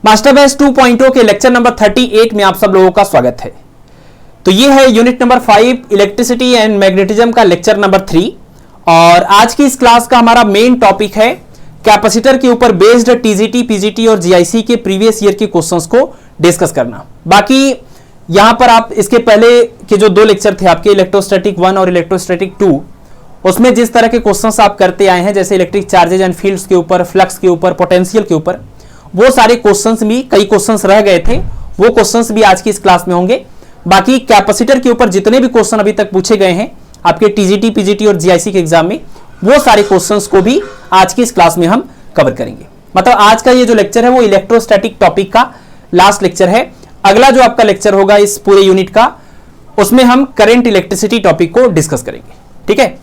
Master batch 2.0 के lecture number 38 में आप सब लोगों का स्वागत है। तो ये है unit number 5 electricity and magnetism का लेक्चर नंबर 3 और आज की इस क्लास का हमारा मेन टॉपिक है कैपेसिटर के ऊपर बेस्ड टीजीटी, पीजीटी और जीआईसी के प्रीवियस ईयर के क्वेश्चंस को डिस्कस करना। बाकी यहां पर आप इसके पहले के जो दो लेक्चर थे आपके इलेक्ट्रोस्टैटिक 1 और इलेक्ट्रोस्टैटिक 2, उसमें जिस तरह के क्वेश्चंस आप करते आए हैं जैसे इलेक्ट्रिक चार्जेज एंड फील्ड्स के ऊपर, फ्लक्स के ऊपर, पोटेंशियल के ऊपर, वो सारे क्वेश्चंस भी कई क्वेश्चंस रह गए थे, वो क्वेश्चंस भी आज की इस क्लास में होंगे। बाकी कैपेसिटर के ऊपर जितने भी क्वेश्चन अभी तक पूछे गए हैं आपके टीजीटी, पीजीटी और जीआईसी के एग्जाम में, वो सारे क्वेश्चंस को भी आज की इस क्लास में हम कवर करेंगे। मतलब आज का ये जो लेक्चर है वो इलेक्ट्रोस्टैटिक टॉपिक का लास्ट लेक्चर है। अगला जो आपका लेक्चर होगा इस पूरे यूनिट का, उसमें हम करंट इलेक्ट्रिसिटी टॉपिक को डिस्कस करेंगे। ठीक है,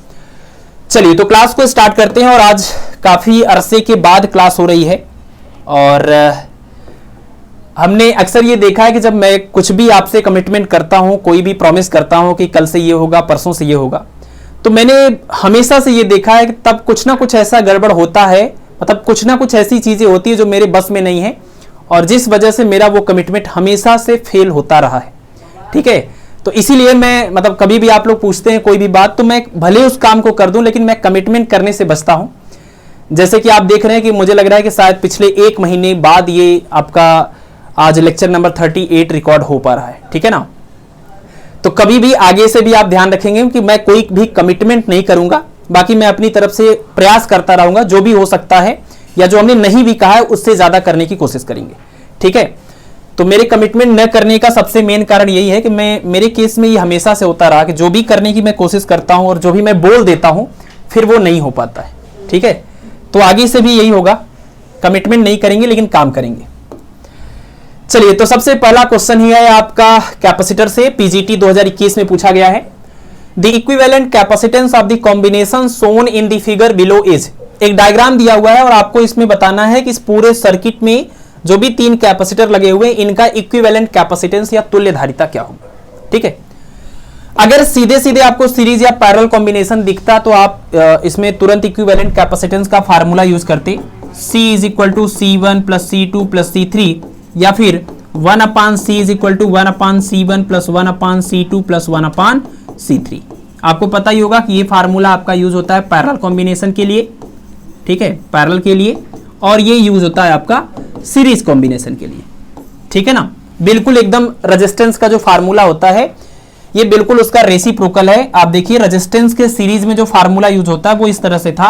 चलिए तो क्लास को स्टार्ट करते हैं। और आज काफी अरसे के बाद क्लास हो रही है और हमने अक्सर ये देखा है कि जब मैं कुछ भी आपसे कमिटमेंट करता हूं, कोई भी प्रॉमिस करता हूं कि कल से ये होगा, परसों से ये होगा, तो मैंने हमेशा से ये देखा है कि तब कुछ ना कुछ ऐसा गड़बड़ होता है, मतलब कुछ ना कुछ ऐसी चीजें होती है जो मेरे बस में नहीं है और जिस वजह से मेरा वो कमिटमेंट हमेशा से फेल होता रहा है। ठीक है, तो इसीलिए मैं मतलब कभी भी आप लोग पूछते हैं कोई भी बात, तो मैं भले उस काम को कर दूं लेकिन मैं कमिटमेंट करने से बचता हूं। जैसे कि आप देख रहे हैं कि मुझे लग रहा है कि शायद पिछले 1 महीने बाद ये आपका आज लेक्चर नंबर 38 रिकॉर्ड हो पा रहा है। ठीक है ना, तो कभी भी आगे से भी आप ध्यान रखेंगे कि मैं कोई भी कमिटमेंट नहीं करूंगा, बाकी मैं अपनी तरफ से प्रयास करता रहूंगा, जो भी हो सकता है या जो हमने नहीं भी कहा है उससे ज्यादा करने की कोशिश करेंगे। ठीक है, तो मेरे कमिटमेंट न करने का सबसे मेन कारण यही है कि मेरे केस में ये हमेशा से होता रहा कि जो भी करने की मैं कोशिश करता हूं और जो भी मैं बोल देता हूं फिर वो नहीं हो पाता है। ठीक है, तो आगे से भी यही होगा, कमिटमेंट नहीं करेंगे लेकिन काम करेंगे। चलिए, तो सबसे पहला क्वेश्चन ही है आपका कैपेसिटर से, पीजीटी 2021 में पूछा गया है। The equivalent capacitance of the combination shown in the figure below is. एक डायग्राम दिया हुआ है और आपको इसमें बताना है कि इस पूरे सर्किट में जो भी 3 कैपेसिटर लगे हुए हैं इनका इक्विवेलेंट कैपेसिटेंस या तुल्य धारिता क्या होगी। ठीक है, अगर सीधे सीधे आपको सीरीज या पैरेलल कॉम्बिनेशन दिखता तो आप इसमें तुरंत इक्विवेलेंट कैपेसिटेंस का फार्मूला यूज करते, C is equal to C1 plus C2 plus C3, या फिर 1/C is equal to 1/C1 plus 1/C2 plus 1/C3। आपको पता ही होगा कि ये फार्मूला आपका यूज होता है पैरेलल कॉम्बिनेशन के लिए। ठीक है, पैरेलल के लिए, और ये यूज होता है आपका सीरीज कॉम्बिनेशन के लिए। ठीक है ना, बिल्कुल एकदम रेजिस्टेंस का जो फार्मूला होता है ये बिल्कुल उसका रेसिप्रोकल है। आप देखिए रेजिस्टेंस के सीरीज में जो फार्मूला यूज होता है वो इस तरह से था,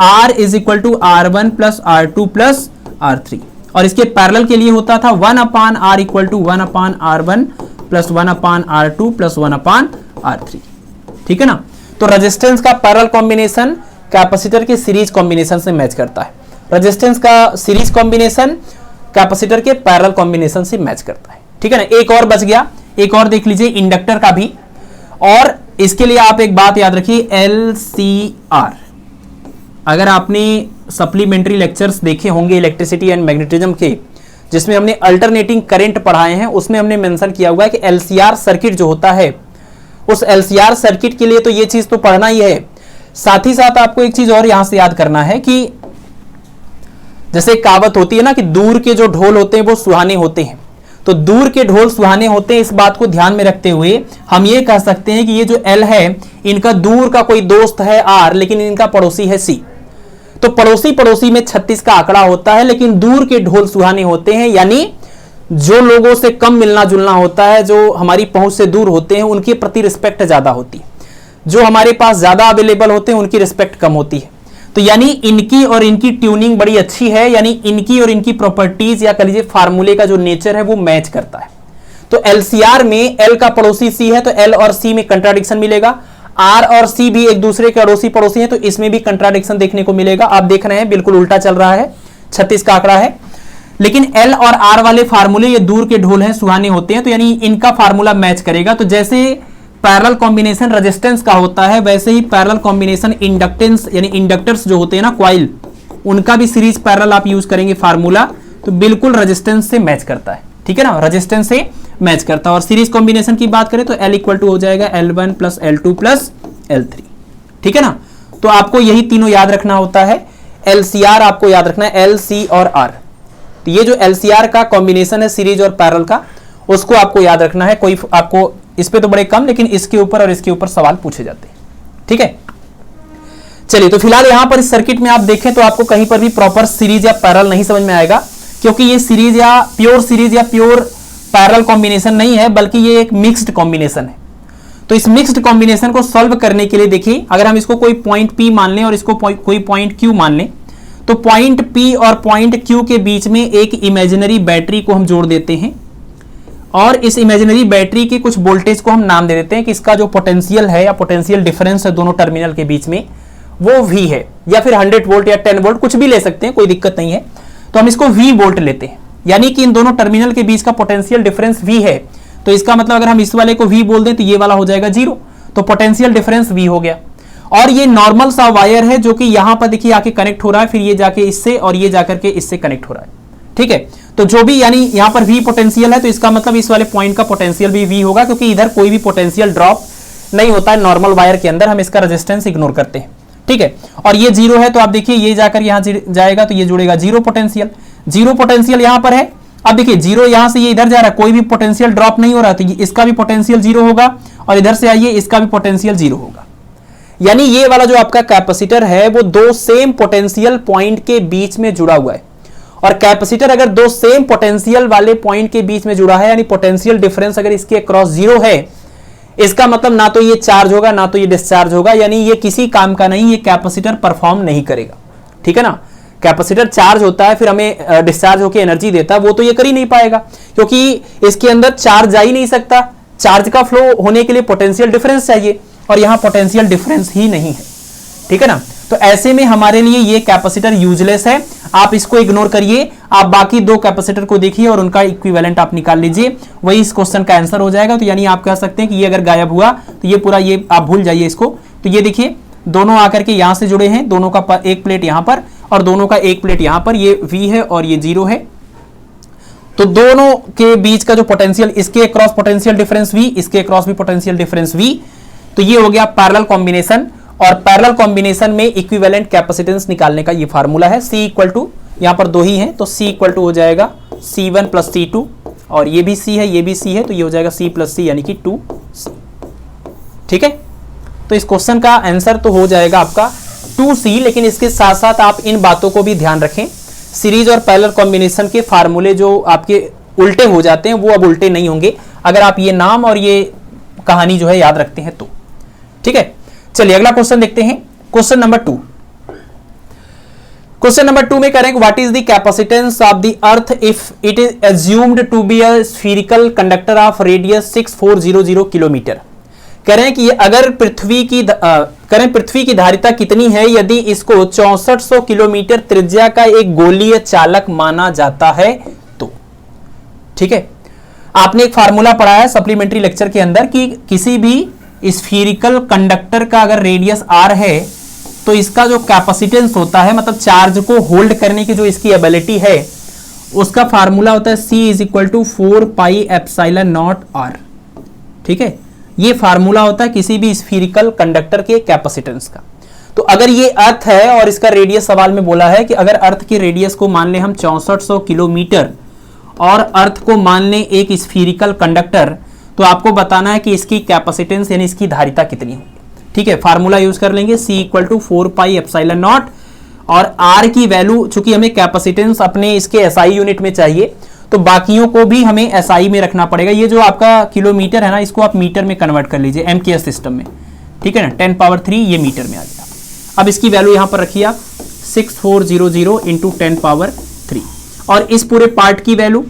R is equal to R1 plus R2 plus R3, और इसके पैरेलल के लिए होता था 1/R equal to 1/R1 plus 1/R2 plus 1/R3। ठीक है ना, तो रेजिस्टेंस का पैरेलल कॉम्बिनेशन कैपेसिटर के सीरीज कॉम्बिनेशन से मैच करता है, रेजिस्टेंस का सीरीज कॉम्बिनेशन कैपेसिटर के पैरेलल कॉम्बिनेशन से मैच करता है। ठीक है ना, एक और बच गया, एक और देख लीजिए इंडक्टर का भी, और इसके लिए आप एक बात याद रखिए, LCR। अगर आपने सप्लीमेंट्री लेक्चर्स देखे होंगे इलेक्ट्रिसिटी एंड मैग्नेटिज्म के, जिसमें हमने अल्टरनेटिंग करंट पढ़ाए हैं, उसमें हमने मेंशन किया हुआ है कि LCR सर्किट जो होता है, उस LCR सर्किट के लिए तो ये चीज तो पढ़ना ही है। साथ ही साथ आपको एक चीज और यहां से याद करना है कि जैसे कहावत होती है ना कि दूर के जो ढोल होते हैं वो सुहाने होते हैं, तो दूर के ढोल सुहाने होते हैं, इस बात को ध्यान में रखते हुए हम ये कह सकते हैं कि ये जो L है इनका दूर का कोई दोस्त है R, लेकिन इनका पड़ोसी है C। तो पड़ोसी पड़ोसी में 36 का आंकड़ा होता है, लेकिन दूर के ढोल सुहाने होते हैं, यानी जो लोगों से कम मिलना जुलना होता है, जो हमारी पहुंच से दूर होते हैं, उनके प्रति रिस्पेक्ट ज्यादा होती है, जो हमारे पास ज्यादा अवेलेबल होते हैं उनकी रिस्पेक्ट कम होती है। तो यानी इनकी और इनकी ट्यूनिंग बड़ी अच्छी है, यानी इनकी और इनकी प्रॉपर्टीज या कह लीजिए फार्मूले का जो नेचर है वो मैच करता है। तो LCR में L का पड़ोसी C है तो L और C में कंट्राडिक्शन मिलेगा, R और C भी एक दूसरे के अड़ोसी पड़ोसी हैं तो इसमें भी कंट्राडिक्शन देखने को मिलेगा। आप देख रहे हैं बिल्कुल उल्टा चल रहा है, 36 का आंकड़ा है, लेकिन L और R वाले फार्मूले ये दूर के ढोल हैं, सुहाने होते हैं, तो यानी इनका फार्मूला मैच करेगा। तो जैसे पैरेलल कॉम्बिनेशन रेजिस्टेंस का होता है, वैसे ही पैरेलल कॉम्बिनेशन इंडक्टेंस यानी इंडक्टर्स जो होते हैं ना कॉइल, उनका भी सीरीज पैरेलल आप यूज करेंगे फार्मूला, तो बिल्कुल रेजिस्टेंस से मैच करता है। ठीक है ना, रेजिस्टेंस से मैच करता है। और सीरीज कॉम्बिनेशन की बात करें तो L इक्वल टू हो जाएगा L1 plus L2 plus L3। ठीक है ना, तो आपको यही तीनों याद रखना होता है। LCR आपको याद रखना है, L, C और R। तो ये जो LCR का कॉम्बिनेशन है सीरीज और पैरेलल का, उसको आपको याद रखना है। कोई आपको इस पे तो बड़े कम, लेकिन इसके ऊपर और इसके ऊपर सवाल पूछे जाते हैं। ठीक है, चलिए तो फिलहाल यहां पर इस सर्किट में आप देखें तो आपको कहीं पर भी प्रॉपर सीरीज या पैरेलल नहीं समझ में आएगा, क्योंकि ये सीरीज या प्योर पैरेलल कॉम्बिनेशन नहीं है, बल्कि ये एक मिक्स्ड कॉम्बिनेशन है। तो इस मिक्स्ड कॉम्बिनेशन को सॉल्व करने के लिए देखिए, अगर हम इसको कोई पॉइंट P मान लें और इसको कोई पॉइंट Q मान लें, तो पॉइंट P और पॉइंट Q के बीच में एक इमेजिनरी बैटरी को हम जोड़ देते हैं, और इस इमेजिनरी बैटरी के कुछ वोल्टेज को हम नाम दे देते हैं कि इसका जो पोटेंशियल है या पोटेंशियल डिफरेंस है दोनों टर्मिनल के बीच में, वो V है, या फिर 100 वोल्ट या 10 वोल्ट कुछ भी ले सकते हैं, कोई दिक्कत नहीं है। तो हम इसको V वोल्ट लेते हैं, यानी कि इन दोनों टर्मिनल के बीच का पोटेंशियल डिफरेंस V है। तो इसका मतलब अगर हम इस वाले को V बोल दें तो ये वाला हो जाएगा 0, तो पोटेंशियल डिफरेंस V हो गया। और ये नॉर्मल सा वायर है जो कि यहां पर देखिए आके कनेक्ट हो रहा है, फिर ये जाके इससे और ये जाकर के इससे कनेक्ट हो रहा है। ठीक है, तो जो भी यानी यहां पर V पोटेंशियल है, तो इसका मतलब इस वाले पॉइंट का पोटेंशियल भी V होगा, क्योंकि इधर कोई भी पोटेंशियल ड्रॉप नहीं होता है नॉर्मल वायर के अंदर, हम इसका रेजिस्टेंस इग्नोर करते हैं। ठीक है, और ये 0 है, तो आप देखिए ये जाकर यहां जाएगा तो ये जुड़ेगा 0 पोटेंशियल। 0 पोटेंशियल यहां पर है, अब देखिए 0 यहां से ये इधर जा रहा है, कोई भी पोटेंशियल ड्रॉप नहीं हो रहा, तो इसका भी पोटेंशियल 0 होगा, और इधर से आइए इसका भी पोटेंशियल 0 होगा। यानी ये वाला जो आपका कैपेसिटर है वो दो सेम पोटेंशियल पॉइंट के बीच में जुड़ा हुआ है, और कैपेसिटर अगर दो सेम पोटेंशियल वाले पॉइंट के बीच में जुड़ा है, यानी पोटेंशियल डिफरेंस अगर इसके अक्रॉस 0 है, इसका मतलब ना तो ये चार्ज होगा ना तो ये डिस्चार्ज होगा, यानी ये किसी काम का नहीं, ये कैपेसिटर परफॉर्म नहीं करेगा। ठीक है ना, कैपेसिटर चार्ज होता है फिर हमें डिस्चार्ज होकर एनर्जी देता है, वो तो ये कर ही नहीं पाएगा, क्योंकि इसके अंदर चार्ज जा ही नहीं सकता। चार्ज का फ्लो होने के लिए पोटेंशियल डिफरेंस चाहिए, और यहां पोटेंशियल डिफरेंस ही नहीं है। ठीक है ना, तो ऐसे में हमारे लिए ये कैपेसिटर यूजलेस है, आप इसको इग्नोर करिए। आप बाकी दो कैपेसिटर को देखिए और उनका इक्विवेलेंट आप निकाल लीजिए, वही इस क्वेश्चन का आंसर हो जाएगा। तो यानी आप कह सकते हैं कि ये अगर गायब हुआ तो ये पूरा ये आप भूल जाइए इसको। तो ये देखिए दोनों आकर के यहां से जुड़े हैं, दोनों का एक प्लेट यहां पर और दोनों का एक प्लेट यहां पर, ये V है और ये 0 है। तो दोनों के बीच का जो पोटेंशियल, इसके क्रॉस पोटेंशियल डिफरेंस V, इसके क्रॉस भी पोटेंशियल डिफरेंस V। तो ये हो गया पैरेलल कॉम्बिनेशन, और पैरेलल कॉम्बिनेशन में इक्विवेलेंट कैपेसिटेंस निकालने का ये फार्मूला है। C इक्वल टू, यहां पर दो ही हैं, तो C इक्वल टू हो जाएगा C1 प्लस C2, और ये भी C है ये भी C है, तो ये हो जाएगा C प्लस C यानी कि 2C। ठीक है, तो इस क्वेश्चन का आंसर तो हो जाएगा आपका 2C, लेकिन इसके साथ साथ आप इन बातों को भी ध्यान रखें, सीरीज और पैरेलल कॉम्बिनेशन के फार्मूले जो आपके उल्टे हो जाते हैं वो अब उल्टे नहीं होंगे, अगर आप ये नाम और ये कहानी जो है याद रखते हैं तो। ठीक है, चलिए अगला क्वेश्चन देखते हैं, क्वेश्चन नंबर 2। क्वेश्चन नंबर 2 में करेंगे what is the capacitance of the earth if it is assumed to be a spherical conductor of radius 6400 kilometre. कह रहे हैं कि अगर पृथ्वी की धारिता कितनी है यदि इसको 6400 किलोमीटर त्रिज्या का एक गोलीय चालक माना जाता है तो। ठीक है, आपने एक फार्मूला पढ़ा है सप्लीमेंट्री लेक्चर के अंदर कि किसी भी स्फीरिकल कंडक्टर का अगर रेडियस r है तो इसका जो कैपेसिटेंस होता है, मतलब चार्ज को होल्ड करने की जो इसकी एबिलिटी है, उसका फार्मूला होता है C is equal to 4 pi epsilon naught r। ठीक है, ये फार्मूला होता है किसी भी स्फीरिकल कंडक्टर के कैपेसिटेंस का। तो अगर ये अर्थ है और इसका रेडियस सवाल में बोला है कि अगर अर्थ की रेडियस को मान लें हम 6400 किलोमीटर और अर्थ को मान लें एक स्फीरिकल कंडक्टर, तो आपको बताना है कि इसकी कैपेसिटेंस यानी इसकी धारिता कितनी होगी। ठीक है, फार्मूला यूज कर लेंगे C equal to 4 pi epsilon naught, और R की वैल्यू चूंकि हमें कैपेसिटेंस अपने इसके SI यूनिट में चाहिए तो बाकियों को भी हमें SI में रखना पड़ेगा। ये जो आपका किलोमीटर है ना, इसको आप मीटर में कन्वर्ट कर लीजिए MKS सिस्टम में। ठीक है ना, 10 पावर 3 ये मीटर में आ गया। अब इसकी वैल्यू यहां पर रखिए आप 6400 इंटू 10 पावर 3, और इस पूरे पार्ट की वैल्यू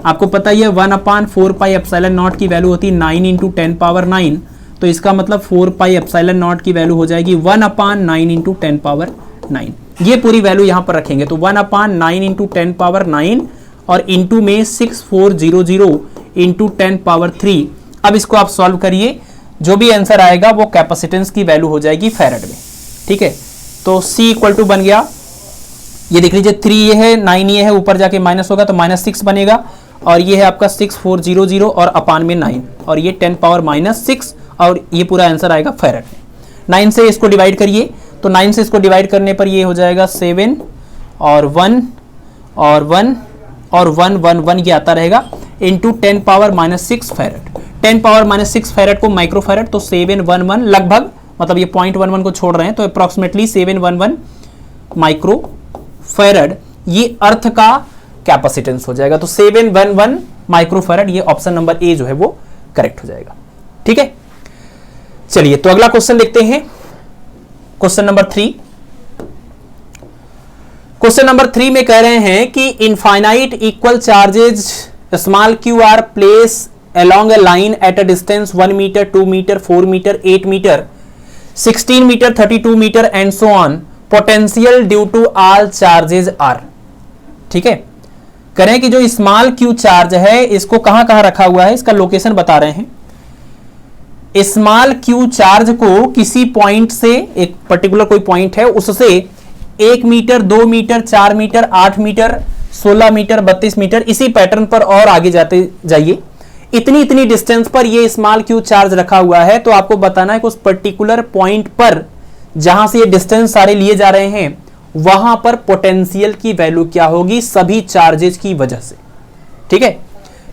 आपको पता ही है 1/4 पाई एप्सिलॉन नॉट की वैल्यू होती है 9 इंटू 10 पावर 9, तो इसका मतलब 4 पाई एप्सिलॉन नॉट की वैल्यू हो जाएगी 1/9 इंटू 10 पावर 9। ये पूरी वैल्यू यहां पर रखेंगे तो 1/9 इंटू 10 पावर 9 और इंटू में 6400 इंटू 10 पावर 3। अब इसको आप सॉल्व करिए, जो भी आंसर आएगा वो कैपेसिटेंस की वैल्यू हो जाएगी फैराड में। ठीक है, तो C इक्वल टू बन गया, ये देख लीजिए 3 ये है 9 ये है, ऊपर जाके माइनस होगा तो -6 बनेगा, और ये है आपका 6400 और अपान में 9 और ये 10 पावर -6, और ये पूरा आंसर आएगा फैराड में। 9 से इसको डिवाइड करिए, तो 9 से इसको डिवाइड करने पर ये हो जाएगा 7 और 1 और 1 और 1 1 1 ये आता रहेगा into 10 power -6 farad. 10 power -6 farad को माइक्रो फैरेड, तो 711 लगभग, मतलब ये 0.11 को छोड़ रहे हैं तो अप्रोक्सीमेटली 711 माइक्रो फैरेड ये अर्थ का कैपेसिटेंस हो जाएगा। तो 711 माइक्रो फैरेड, ये ऑप्शन नंबर ए जो है वो करेक्ट हो जाएगा। ठीक है, चलिए तो अगला क्वेश्चन देखते हैं, क्वेश्चन नंबर 3। क्वेश्चन नंबर 3 में कह रहे हैं कि infinite equal charges small Q R place along a line at a distance 1 meter, 2 meter, 4 meter, 8 meter, 16 meter, 32 meter and so on. Potential due to all charges are. ठीक है, करें कि जो स्मॉल क्यू चार्ज है इसको कहां कहां रखा हुआ है, इसका लोकेशन बता रहे हैं। स्मॉल क्यू चार्ज को किसी पॉइंट से, एक पर्टिकुलर कोई पॉइंट है उससे 1 metre, 2 metre, 4 metre, 8 metre, 16 metre, 32 metre, इसी पैटर्न पर और आगे जाते जाइए, इतनी इतनी डिस्टेंस पर ये स्मॉल क्यू चार्ज रखा हुआ है। तो आपको बताना है कि उस पर्टिकुलर पॉइंट पर जहां से ये डिस्टेंस सारे लिए जा रहे हैं वहां पर पोटेंशियल की वैल्यू क्या होगी सभी चार्जेस की वजह से। ठीक है,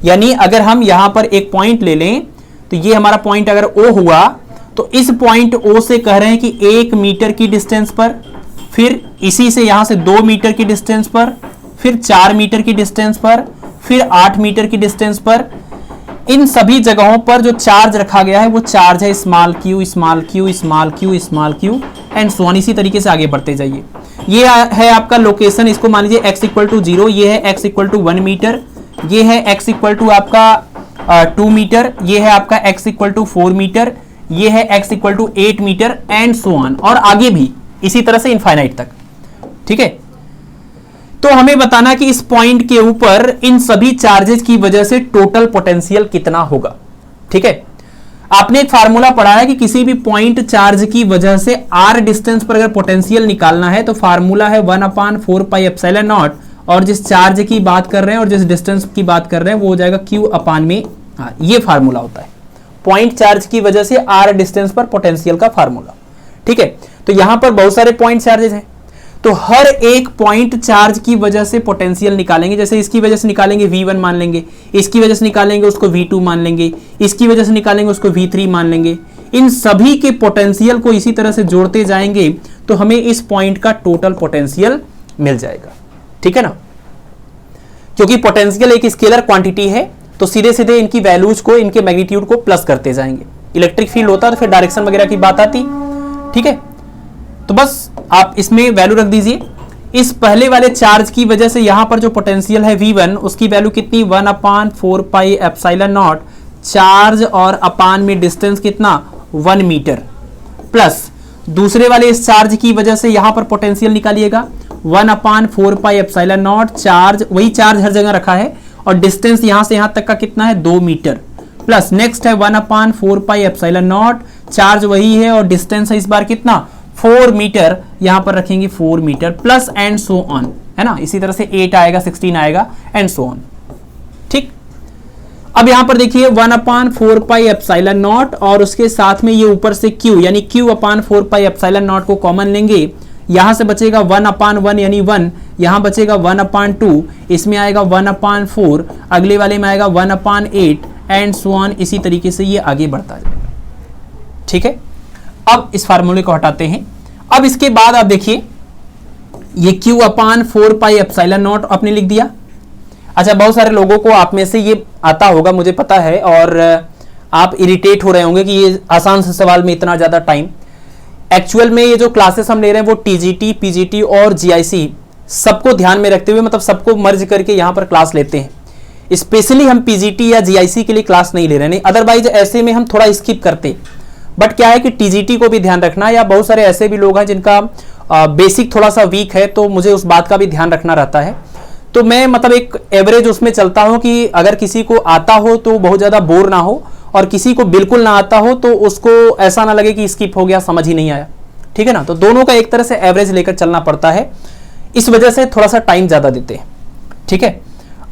यानी अगर हम यहां पर एक पॉइंट ले लें तो ये हमारा पॉइंट अगर O हुआ तो इस पॉइंट O से कह रहे हैं कि 1 मीटर की डिस्टेंस पर, फिर इसी से यहां से 2 मीटर की डिस्टेंस पर, फिर 4 मीटर की डिस्टेंस पर, फिर 8 मीटर की डिस्टेंस पर, इन सभी जगहों पर जो चार्ज रखा गया है वो चार्ज है small Q, small Q, small Q, small Q and so on. इसी तरीके से आगे बढ़ते जाइए। ये है आपका लोकेशन, इसको मान लीजिए x = 0, ये है x = 1 मीटर, ये है x = आपका 2 मीटर, ये है आपका x = 4 मीटर, ये है x = 8 metre and so on, और आगे भी इसी तरह से इनफाइनाइट तक। ठीक है, तो हमें बताना कि इस पॉइंट के ऊपर इन सभी चार्जेस की वजह से टोटल पोटेंशियल कितना होगा। ठीक है, आपने एक फार्मूला पढ़ा है कि किसी भी पॉइंट चार्ज की वजह से r डिस्टेंस पर अगर पोटेंशियल निकालना है तो फार्मूला है 1/4πε0, और जिस चार्ज की बात कर रहे हैं और जिस डिस्टेंस की बात कर रहे हैं वो हो जाएगा q/में। ये फार्मूला होता है पॉइंट चार्ज की वजह से r डिस्टेंस पर पोटेंशियल का फार्मूला। ठीक है, तो यहां पर बहुत सारे पॉइंट चार्जेस हैं, तो हर एक पॉइंट चार्ज की वजह से पोटेंशियल निकालेंगे। जैसे इसकी वजह से निकालेंगे V1 मान लेंगे, इसकी वजह से निकालेंगे उसको V2 मान लेंगे, इसकी वजह से निकालेंगे उसको V3 मान लेंगे। इन सभी के पोटेंशियल को इसी तरह से जोड़ते जाएंगे तो हमें इस पॉइंट का टोटल पोटेंशियल मिल जाएगा। ठीक है ना, क्योंकि पोटेंशियल एक स्केलर क्वांटिटी है तो सीधे सीधे इनकी वैल्यूज को, इनके मैग्नीट्यूड को प्लस करते जाएंगे। इलेक्ट्रिक फील्ड होता तो फिर डायरेक्शन वगैरह की बात आती। ठीक है, तो बस आप इसमें वैल्यू रख दीजिए। इस पहले वाले चार्ज की वजह से यहां पर जो पोटेंशियल है V1 उसकी वैल्यू कितनी 1/4πε0, चार्ज और अपान में डिस्टेंस कितना 1 मीटर, प्लस दूसरे वाले इस चार्ज की वजह से यहां पर पोटेंशियल निकालिएगा 1/4πε0, चार्ज, वही चार्ज हर जगह रखा है और डिस्टेंस यहां से यहां तक का कितना है 2 मीटर, प्लस नेक्स्ट है 1/4πε0, चार्ज वही है और डिस्टेंस है इस बार कितना 4 मीटर, यहां पर रखेंगे 4 metre, plus and so on, है ना। इसी तरह से 8 आएगा, 16 आएगा एंड सो ऑन। ठीक, अब यहां पर देखिए 1/4πε0 और उसके साथ में ये ऊपर से q यानी q/4πε0 को कॉमन लेंगे, यहां से बचेगा 1/1 यानी 1, यहां बचेगा 1/2, इसमें आएगा 1/4, अगले वाले में आएगा 1/8 एंड सो ऑन। इसी तरीके से ये आगे बढ़ता जाएगा। ठीक है, अब इस फार्मूले को हटाते हैं। अब इसके बाद आप देखिए ये q/4πε0 आपने लिख दिया। अच्छा, बहुत सारे लोगों को आप में से ये आता होगा, मुझे पता है, और आप इरिटेट हो रहे होंगे कि ये आसान से सवाल में इतना ज़्यादा टाइम। एक्चुअल में ये जो क्लासेस हम ले रहे हैं वो TGT, PGT और GIC सबको ध्यान में रखते हुए, मतलब सबको मर्ज करके यहाँ पर क्लास लेते हैं। स्पेशली हम PGT या GIC के लिए क्लास नहीं ले रहे हैं, अदरवाइज ऐसे में हम थोड़ा स्किप करते। बट क्या है कि TGT को भी ध्यान रखना, या बहुत सारे ऐसे भी लोग हैं जिनका बेसिक थोड़ा सा वीक है, तो मुझे उस बात का भी ध्यान रखना रहता है। तो मैं मतलब एक एवरेज उसमें चलता हूं कि अगर किसी को आता हो तो बहुत ज़्यादा बोर ना हो, और किसी को बिल्कुल ना आता हो तो उसको ऐसा ना लगे कि स्किप हो गया, समझ ही नहीं आया। ठीक है ना, तो दोनों का एक तरह से एवरेज लेकर चलना पड़ता है, इस वजह से थोड़ा सा टाइम ज़्यादा देते हैं। ठीक है,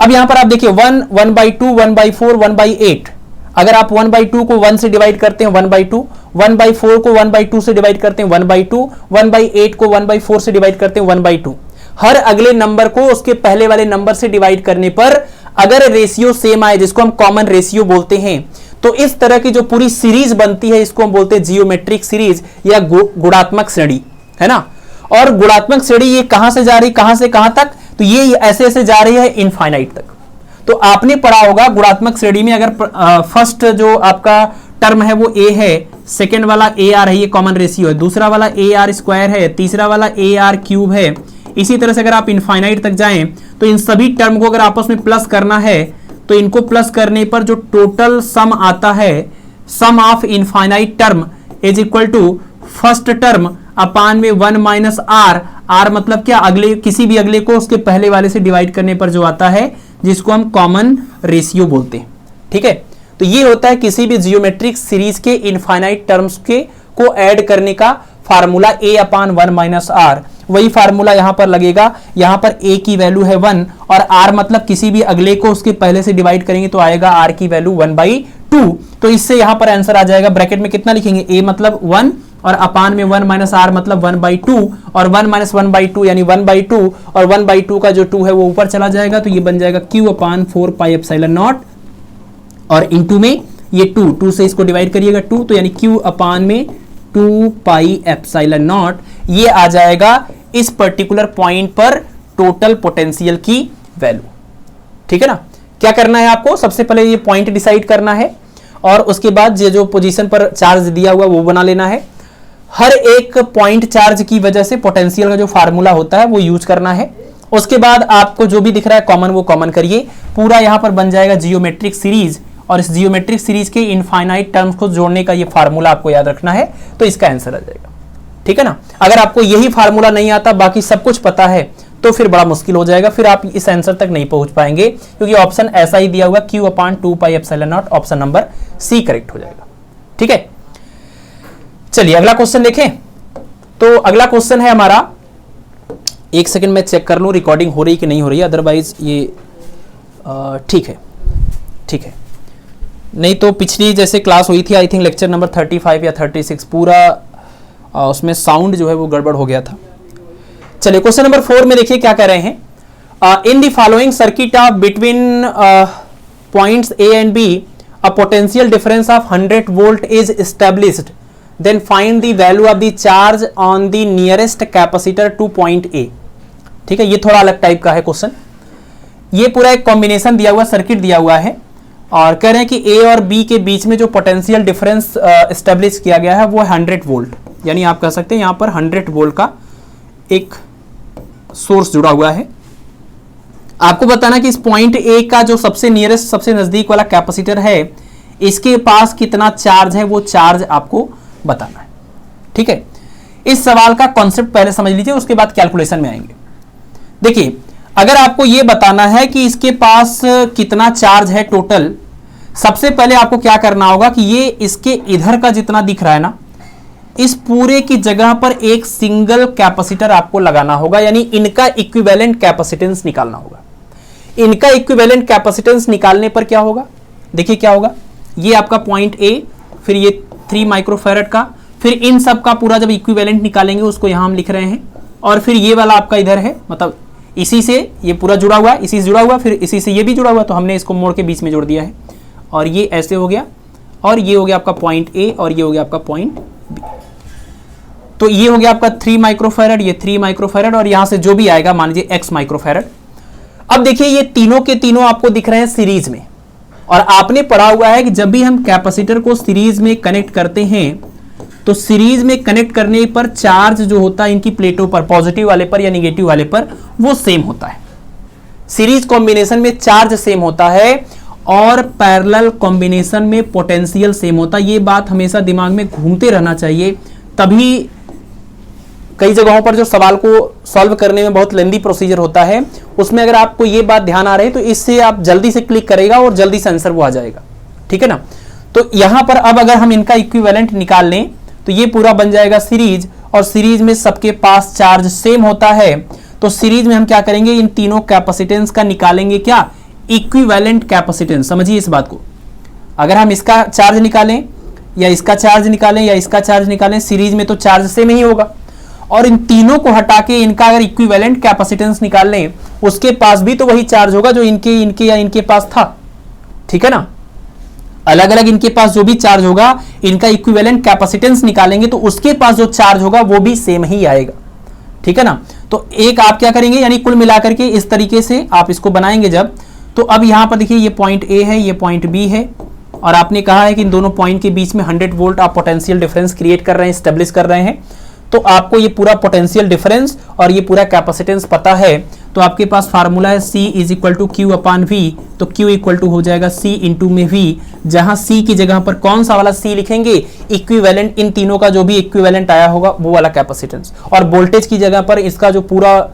अब यहाँ पर आप देखिए 1, 1/2, 1/4, 1/8। अगर आप 1/2 को 1 से डिवाइड करते हैं 1/2, 1/4 को 1/2 से डिवाइड करते हैं 1/2, 1/8 को 1/4 से डिवाइड करते हैं 1/2। हर अगले नंबर को उसके पहले वाले नंबर से डिवाइड करने पर अगर रेशियो सेम आए, जिसको हम कॉमन रेशियो बोलते हैं, तो इस तरह की जो पूरी सीरीज बनती है इसको हम बोलते हैं जियोमेट्रिक सीरीज या गुणात्मक श्रेणी, है ना। और गुणात्मक श्रेणी ये कहां से जा रही, कहां से कहां तक, तो ये ऐसे ऐसे जा रही है इनफाइनाइट तक। तो आपने पढ़ा होगा गुणात्मक श्रेणी में अगर फर्स्ट जो आपका टर्म है वो a है, सेकेंड वाला a r है, ये कॉमन रेशियो है, दूसरा वाला a r स्क्वायर है, तीसरा वाला a r क्यूब है। इसी तरह से अगर आप इनफाइनाइट तक जाएं तो इन सभी टर्म को अगर आपस में प्लस करना है तो इनको प्लस करने पर जो टोटल सम आता है, sum of infinite term is equal to first term upon में 1 माइनस आर। आर मतलब क्या, अगले किसी भी अगले को उसके पहले वाले से डिवाइड करने पर जो आता है, जिसको हम कॉमन रेशियो बोलते हैं। ठीक है, तो ये होता है किसी भी जियोमेट्रिक सीरीज के इनफाइनाइट टर्म्स के को ऐड करने का formula a upon 1 minus r. वही फार्मूला यहां पर लगेगा, यहां पर a की वैल्यू है 1 और r मतलब किसी भी अगले को उसके पहले से डिवाइड करेंगे तो आएगा r की वैल्यू 1/2। तो इससे यहां पर आंसर आ जाएगा, ब्रैकेट में कितना लिखेंगे, a मतलब 1 और अपान में 1 माइनस आर मतलब 1/2 और 1 माइनस 1/2 यानी 1/2 और 1/2 का जो 2 है वो ऊपर चला जाएगा, तो ये बन जाएगा q अपान 4 पाई एप्सिलॉन नॉट और इनटू में ये 2 से इसको डिवाइड करिएगा 2, तो यानी q अपान में 2 पाई एप्सिलॉन नॉट। ये आ जाएगा इस पर्टिकुलर पॉइंट पर टोटल पोटेंशियल की वैल्यू। ठीक है ना। क्या करना है आपको, सबसे पहले ये पॉइंट डिसाइड करना है और उसके बाद ये जो पोजीशन पर चार्ज दिया हुआ वो बना लेना है। हर एक पॉइंट चार्ज की वजह से पोटेंशियल का जो फार्मूला होता है वो यूज करना है। उसके बाद आपको जो भी दिख रहा है कॉमन वो कॉमन करिए, पूरा यहां पर बन जाएगा जियोमेट्रिक सीरीज और इस जियोमेट्रिक सीरीज के इनफाइनाइट टर्म्स को जोड़ने का ये फार्मूला आपको याद रखना है, तो इसका आंसर आ जाएगा। ठीक है ना। अगर आपको यही फार्मूला नहीं आता, बाकी सब कुछ पता है, तो फिर बड़ा मुश्किल हो जाएगा, फिर आप इस आंसर तक नहीं पहुंच पाएंगे, क्योंकि ऑप्शन ऐसा ही दिया हुआ q upon 2 pi epsilon naught, option number C correct हो जाएगा। ठीक है, चलिए अगला क्वेश्चन देखें। तो अगला क्वेश्चन है हमारा, एक सेकंड में चेक कर लूं रिकॉर्डिंग हो रही कि नहीं हो रही है, अदरवाइज ये ठीक है, ठीक है। नहीं तो पिछली जैसे क्लास हुई थी, आई थिंक लेक्चर नंबर 35 या 36, पूरा उसमें साउंड जो है वो गड़बड़ हो गया था। चलिए क्वेश्चन नंबर 4 में देखिए क्या कह रहे हैं। In the following circuit of between points A and B a potential difference of 100 volt is established, then find the value of the charge on the nearest capacitor to point A. ठीक है, ये थोड़ा अलग type का है question. ये पूरा एक कॉम्बिनेशन दिया हुआ, सर्किट दिया हुआ है और कह रहे हैं कि ए और बी के बीच में जो पोटेंशियल डिफरेंस एस्टेब्लिश किया गया है वो 100 वोल्ट, यानी आप कह सकते हैं यहां पर 100 वोल्ट का एक सोर्स जुड़ा हुआ है। आपको बताना कि इस पॉइंट ए का जो सबसे नियरेस्ट, सबसे नजदीक वाला कैपेसिटर है, इसके पास कितना चार्ज है, वो चार्ज आपको बताना है। ठीक है, इस सवाल का कॉन्सेप्ट पहले समझ लीजिए, उसके बाद कैलकुलेशन में आएंगे। देखिए, अगर आपको यह बताना है कि इसके पास कितना चार्ज है टोटल, सबसे पहले आपको क्या करना होगा कि ये इसके इधर का जितना दिख रहा है ना, इस पूरे की जगह पर एक सिंगल कैपेसिटर आपको लगाना होगा, यानी इनका इक्विवेलेंट कैपेसिटेंस निकालना होगा। इनका इक्विवेलेंट कैपेसिटेंस निकालने पर क्या होगा, देखिए क्या होगा, ये आपका पॉइंट ए, फिर ये 3 माइक्रोफैरड का, फिर इन सब का पूरा जब इक्विवेलेंट निकालेंगे उसको यहां हम लिख रहे हैं, और फिर ये वाला आपका इधर है, मतलब इसी से ये पूरा जुड़ा हुआ है, इसी से जुड़ा हुआ, फिर इसी से ये भी जुड़ा हुआ, तो हमने इसको मोड़ के बीच में जोड़ दिया है, और ये ऐसे हो गया, और ये हो गया आपका पॉइंट ए, और ये हो गया आपका पॉइंट बी। तो ये हो गया आपका 3 माइक्रोफैरड, ये 3 माइक्रोफैरड, और यहां से जो भी आएगा मान लीजिए x माइक्रोफैरड। अब देखिए ये तीनों के तीनों आपको दिख रहे हैं सीरीज में, और आपने पढ़ा हुआ है कि जब भी हम कैपेसिटर को सीरीज में कनेक्ट करते हैं तो सीरीज में कनेक्ट करने पर चार्ज जो होता है इनकी प्लेटों पर, पॉजिटिव वाले पर या निगेटिव वाले पर, वो सेम होता है। सीरीज कॉम्बिनेशन में चार्ज सेम होता है और पैरेलल कॉम्बिनेशन में पोटेंशियल सेम होता है। ये बात हमेशा दिमाग में घूमते रहना चाहिए, तभी कई जगहों पर जो सवाल को सॉल्व करने में बहुत लेंदी प्रोसीजर होता है, उसमें अगर आपको ये बात ध्यान आ रही है तो इससे आप जल्दी से क्लिक करेगा और जल्दी से आंसर वो आ जाएगा। ठीक है ना। तो यहां पर अब अगर हम इनका इक्विवेलेंट निकाल लें तो ये पूरा बन जाएगा सीरीज, और सीरीज में सबके पास चार्ज सेम होता है, तो सीरीज में हम क्या करेंगे, इन तीनों कैपेसिटेंस का निकालेंगे क्या, इक्विवेलेंट कैपेसिटेंस। समझिए इस बात को, अगर हम इसका चार्ज निकालें या इसका चार्ज निकालें या इसका चार्ज निकालें, सीरीज में तो चार्ज सेम ही होगा, और इन तीनों को हटा के इनका अगर इक्विवेलेंट कैपेसिटेंस निकाल लें, उसके पास भी तो वही चार्ज होगा जो इनके या इनके पास था। ठीक है ना, अलग अलग इनके पास जो भी चार्ज होगा, इनका इक्विवेलेंट कैपेसिटेंस निकालेंगे तो उसके पास जो चार्ज होगा वो भी सेम ही आएगा। ठीक है ना, तो एक आप क्या करेंगे, यानी कुल मिलाकर के इस तरीके से आप इसको बनाएंगे जब, तो अब यहां पर देखिए ये पॉइंट ए है, ये पॉइंट बी है, और आपने कहा है कि इन दोनों पॉइंट के बीच में 100 वोल्ट आप पोटेंशियल डिफरेंस क्रिएट कर रहे हैं, स्टेब्लिश कर रहे हैं। तो आपको ये पूरा पोटेंशियल डिफरेंस और ये पूरा कैपेसिटेंस पता है, तो आपके पास फार्मूला है C is equal to Q upon V, तो Q इक्वल टू हो जाएगा C इंटू में V, जहां C की जगह पर कौन सा वाला C लिखेंगे, इक्विवेलेंट, इन तीनों का जो भी इक्विवेलेंट आया होगा वो वाला कैपेसिटेंस, और वोल्टेज की जगह पर इसका जो पूरा,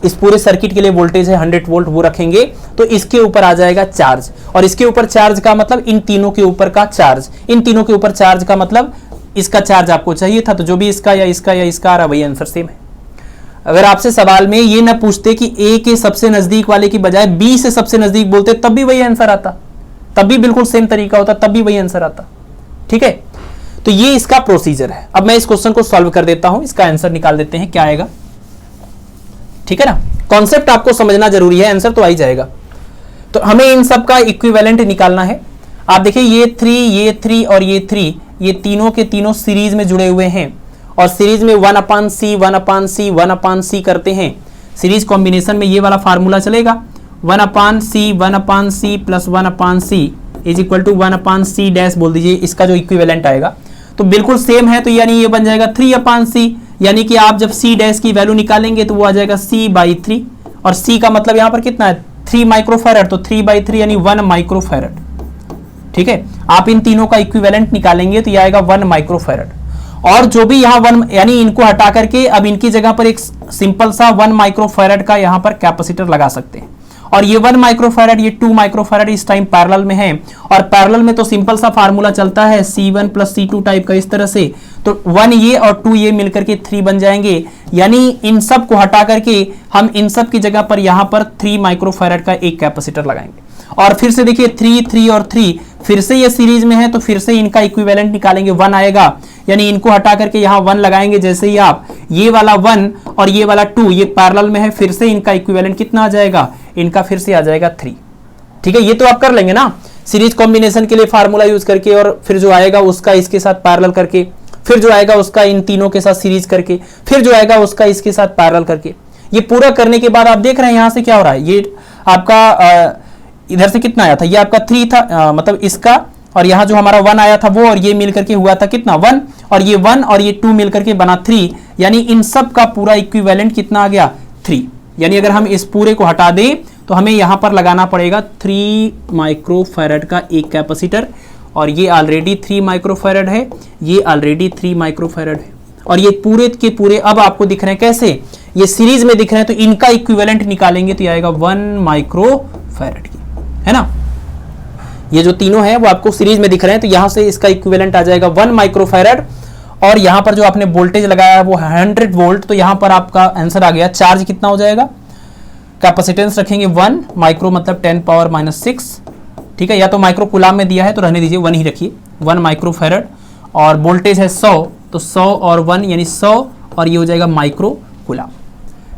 इस पूरे सर्किट के लिए वोल्टेज है 100 वोल्ट, वो रखेंगे, तो इसके ऊपर आ जाएगा चार्ज, और इसके ऊपर चार्ज का मतलब इन तीनों के ऊपर का चार्ज, इन तीनों के ऊपर चार्ज का मतलब इसका चार्ज आपको चाहिए था, तो जो भी इसका या इसका या इसका आ रहा वही आंसर सेम है। अगर आपसे सवाल में ये ना पूछते कि ए के सबसे नजदीक वाले की बजाय बी से सबसे नजदीक बोलते, तब भी वही आंसर आता, तब भी बिल्कुल सेम तरीका होता, तब भी वही आंसर आता। ठीक है, तो ये इसका प्रोसीजर है। अब मैं इस क्वेश्चन को सॉल्व कर देता हूं, इसका आंसर निकाल देते हैं क्या आएगा। ठीक है ना, कॉन्सेप्ट आपको समझना जरूरी है, आंसर तो आ ही जाएगा। तो हमें इन सब का इक्विवेलेंट निकालना है। आप देखिए ये 3 और ये 3, ये तीनों के तीनों सीरीज में जुड़े हुए हैं, और सीरीज में 1/c 1/c 1/c करते हैं। सीरीज कॉम्बिनेशन में ये वाला फार्मूला चलेगा, 1/c plus 1/c is equal to 1/c dash बोल दीजिए, इसका जो इक्विवेलेंट आएगा। तो बिल्कुल सेम है, तो यानी ये बन जाएगा 3/c, यानी कि आप जब c डैश की वैल्यू निकालेंगे तो वो आ जाएगा c/3, और c का मतलब यहां पर कितना है, 3 माइक्रोफैरड, तो 3/3 यानी 1 माइक्रोफैरड। ठीक है, आप इन तीनों का इक्विवेलेंट निकालेंगे तो ये आएगा 1 माइक्रोफैरड, और जो भी यहाँ 1, यानी इनको हटा करके अब इनकी जगह पर एक सिंपल सा 1 माइक्रोफैरड का यहाँ पर कैपेसिटर लगा सकते हैं, और ये 1 माइक्रोफैरड, ये 2 माइक्रोफैरड इस टाइम पैरेलल में है, और पैरेलल में तो सिंपल सा फार्मूला चलता है C1 प्लस C2 टाइप का, इस तरह से, तो 1 ये और 2 ये मिलकर के 3 बन जाएंगे, यानी इन सब को हटा करके हम इन सब की जगह पर यहाँ पर 3 माइक्रोफैरड का एक कैपेसिटर लगाएंगे। और फिर से देखिए 3 और 3 फिर से ये सीरीज में है, तो फिर से इनका इक्विवेलेंट निकालेंगे, 1 आएगा, यानी इनको हटा करके यहाँ 1 लगाएंगे। जैसे ही आप ये वाला 1 और ये वाला 2 ये पैरेलल में है, फिर से इनका इक्विवेलेंट कितना आ जाएगा, इनका फिर से आ जाएगा 3। ठीक है, ये तो आप कर लेंगे ना सीरीज कॉम्बिनेशन के लिए फार्मूला यूज करके, और फिर जो आएगा उसका इसके साथ पैरेलल करके, फिर जो आएगा उसका इन तीनों के साथ सीरीज करके, फिर जो आएगा उसका इसके साथ पैरेलल करके। ये पूरा करने के बाद आप देख रहे हैं यहाँ से क्या हो रहा है, ये आपका इधर से कितना आया था, ये आपका 3 था, मतलब इसका, और यहाँ जो हमारा 1 आया था वो, और ये मिलकर के हुआ था कितना 1, और ये 1 और ये 2 मिलकर के बना 3, यानी इन सब का पूरा इक्विवेलेंट कितना आ गया 3। यानी अगर हम इस पूरे को हटा दें तो हमें यहाँ पर लगाना पड़ेगा 3 माइक्रोफैरड का एक कैपेसिटर, और ये ऑलरेडी 3 माइक्रोफैरड है, ये ऑलरेडी 3 माइक्रोफैरड है, और ये पूरे के पूरे अब आपको दिख रहे हैं कैसे, ये सीरीज में दिख रहे हैं, तो इनका इक्विवेलेंट निकालेंगे तो आएगा 1 माइक्रोफैरड की, है ना। ये जो तीनों हैं वो आपको सीरीज में दिख रहे हैं, तो यहां से इसका इक्विवेलेंट आ जाएगा 1 माइक्रोफैरड, और यहां पर जो आपने वोल्टेज लगाया है वो 100 वोल्ट, तो यहां पर आपका आंसर आ गया। चार्ज कितना हो जाएगा, कैपेसिटेंस रखेंगे 1 माइक्रो मतलब 10⁻⁻⁶, ठीक है, या तो माइक्रो कूलाम में दिया है तो रहने दीजिए 1 ही रखिए, 1 माइक्रोफैरड, और वोल्टेज है 100, तो 100 और 1 यानी 100, और ये हो जाएगा माइक्रो कूलाम,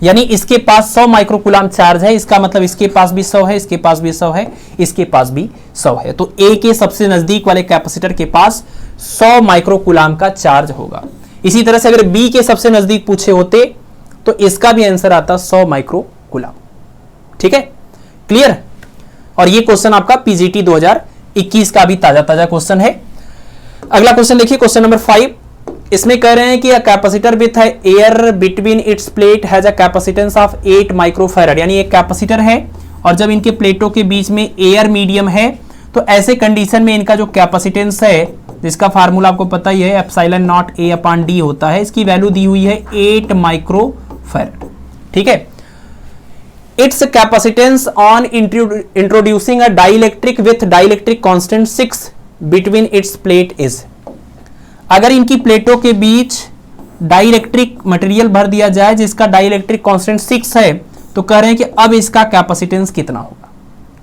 यानी इसके पास 100 माइक्रोकूलाम चार्ज है, इसका मतलब इसके पास भी 100 है, इसके पास भी 100 है, इसके पास भी 100 है, तो ए के सबसे नजदीक वाले कैपेसिटर के पास 100 माइक्रोकूलाम का चार्ज होगा। इसी तरह से अगर बी के सबसे नजदीक पूछे होते तो इसका भी आंसर आता 100 माइक्रोकूलाम। ठीक है, क्लियर। और ये क्वेश्चन आपका पीजीटी 2021 का भी ताजा क्वेश्चन है। अगला क्वेश्चन देखिए, क्वेश्चन नंबर 5, इसमें कह रहे हैं कि capacitor with air between its plate has a capacitance of 8 microfarad, यानी एक कैपेसिटर है और जब इनके प्लेटों के बीच में एयर मीडियम है, तो ऐसे कंडीशन में इनका जो कैपेसिटेंस है, जिसका फार्मूला आपको पता ही है, epsilon not a upon D होता है, इसकी वैल्यू दी हुई है 8 माइक्रोफैरड। ठीक है, it's capacitance on introducing a dielectric with dielectric constant 6 between its plate is, अगर इनकी प्लेटों के बीच डाइलेक्ट्रिक मटेरियल भर दिया जाए जिसका डाइलेक्ट्रिक कांस्टेंट 6 है, तो कह रहे हैं कि अब इसका कैपेसिटेंस कितना होगा।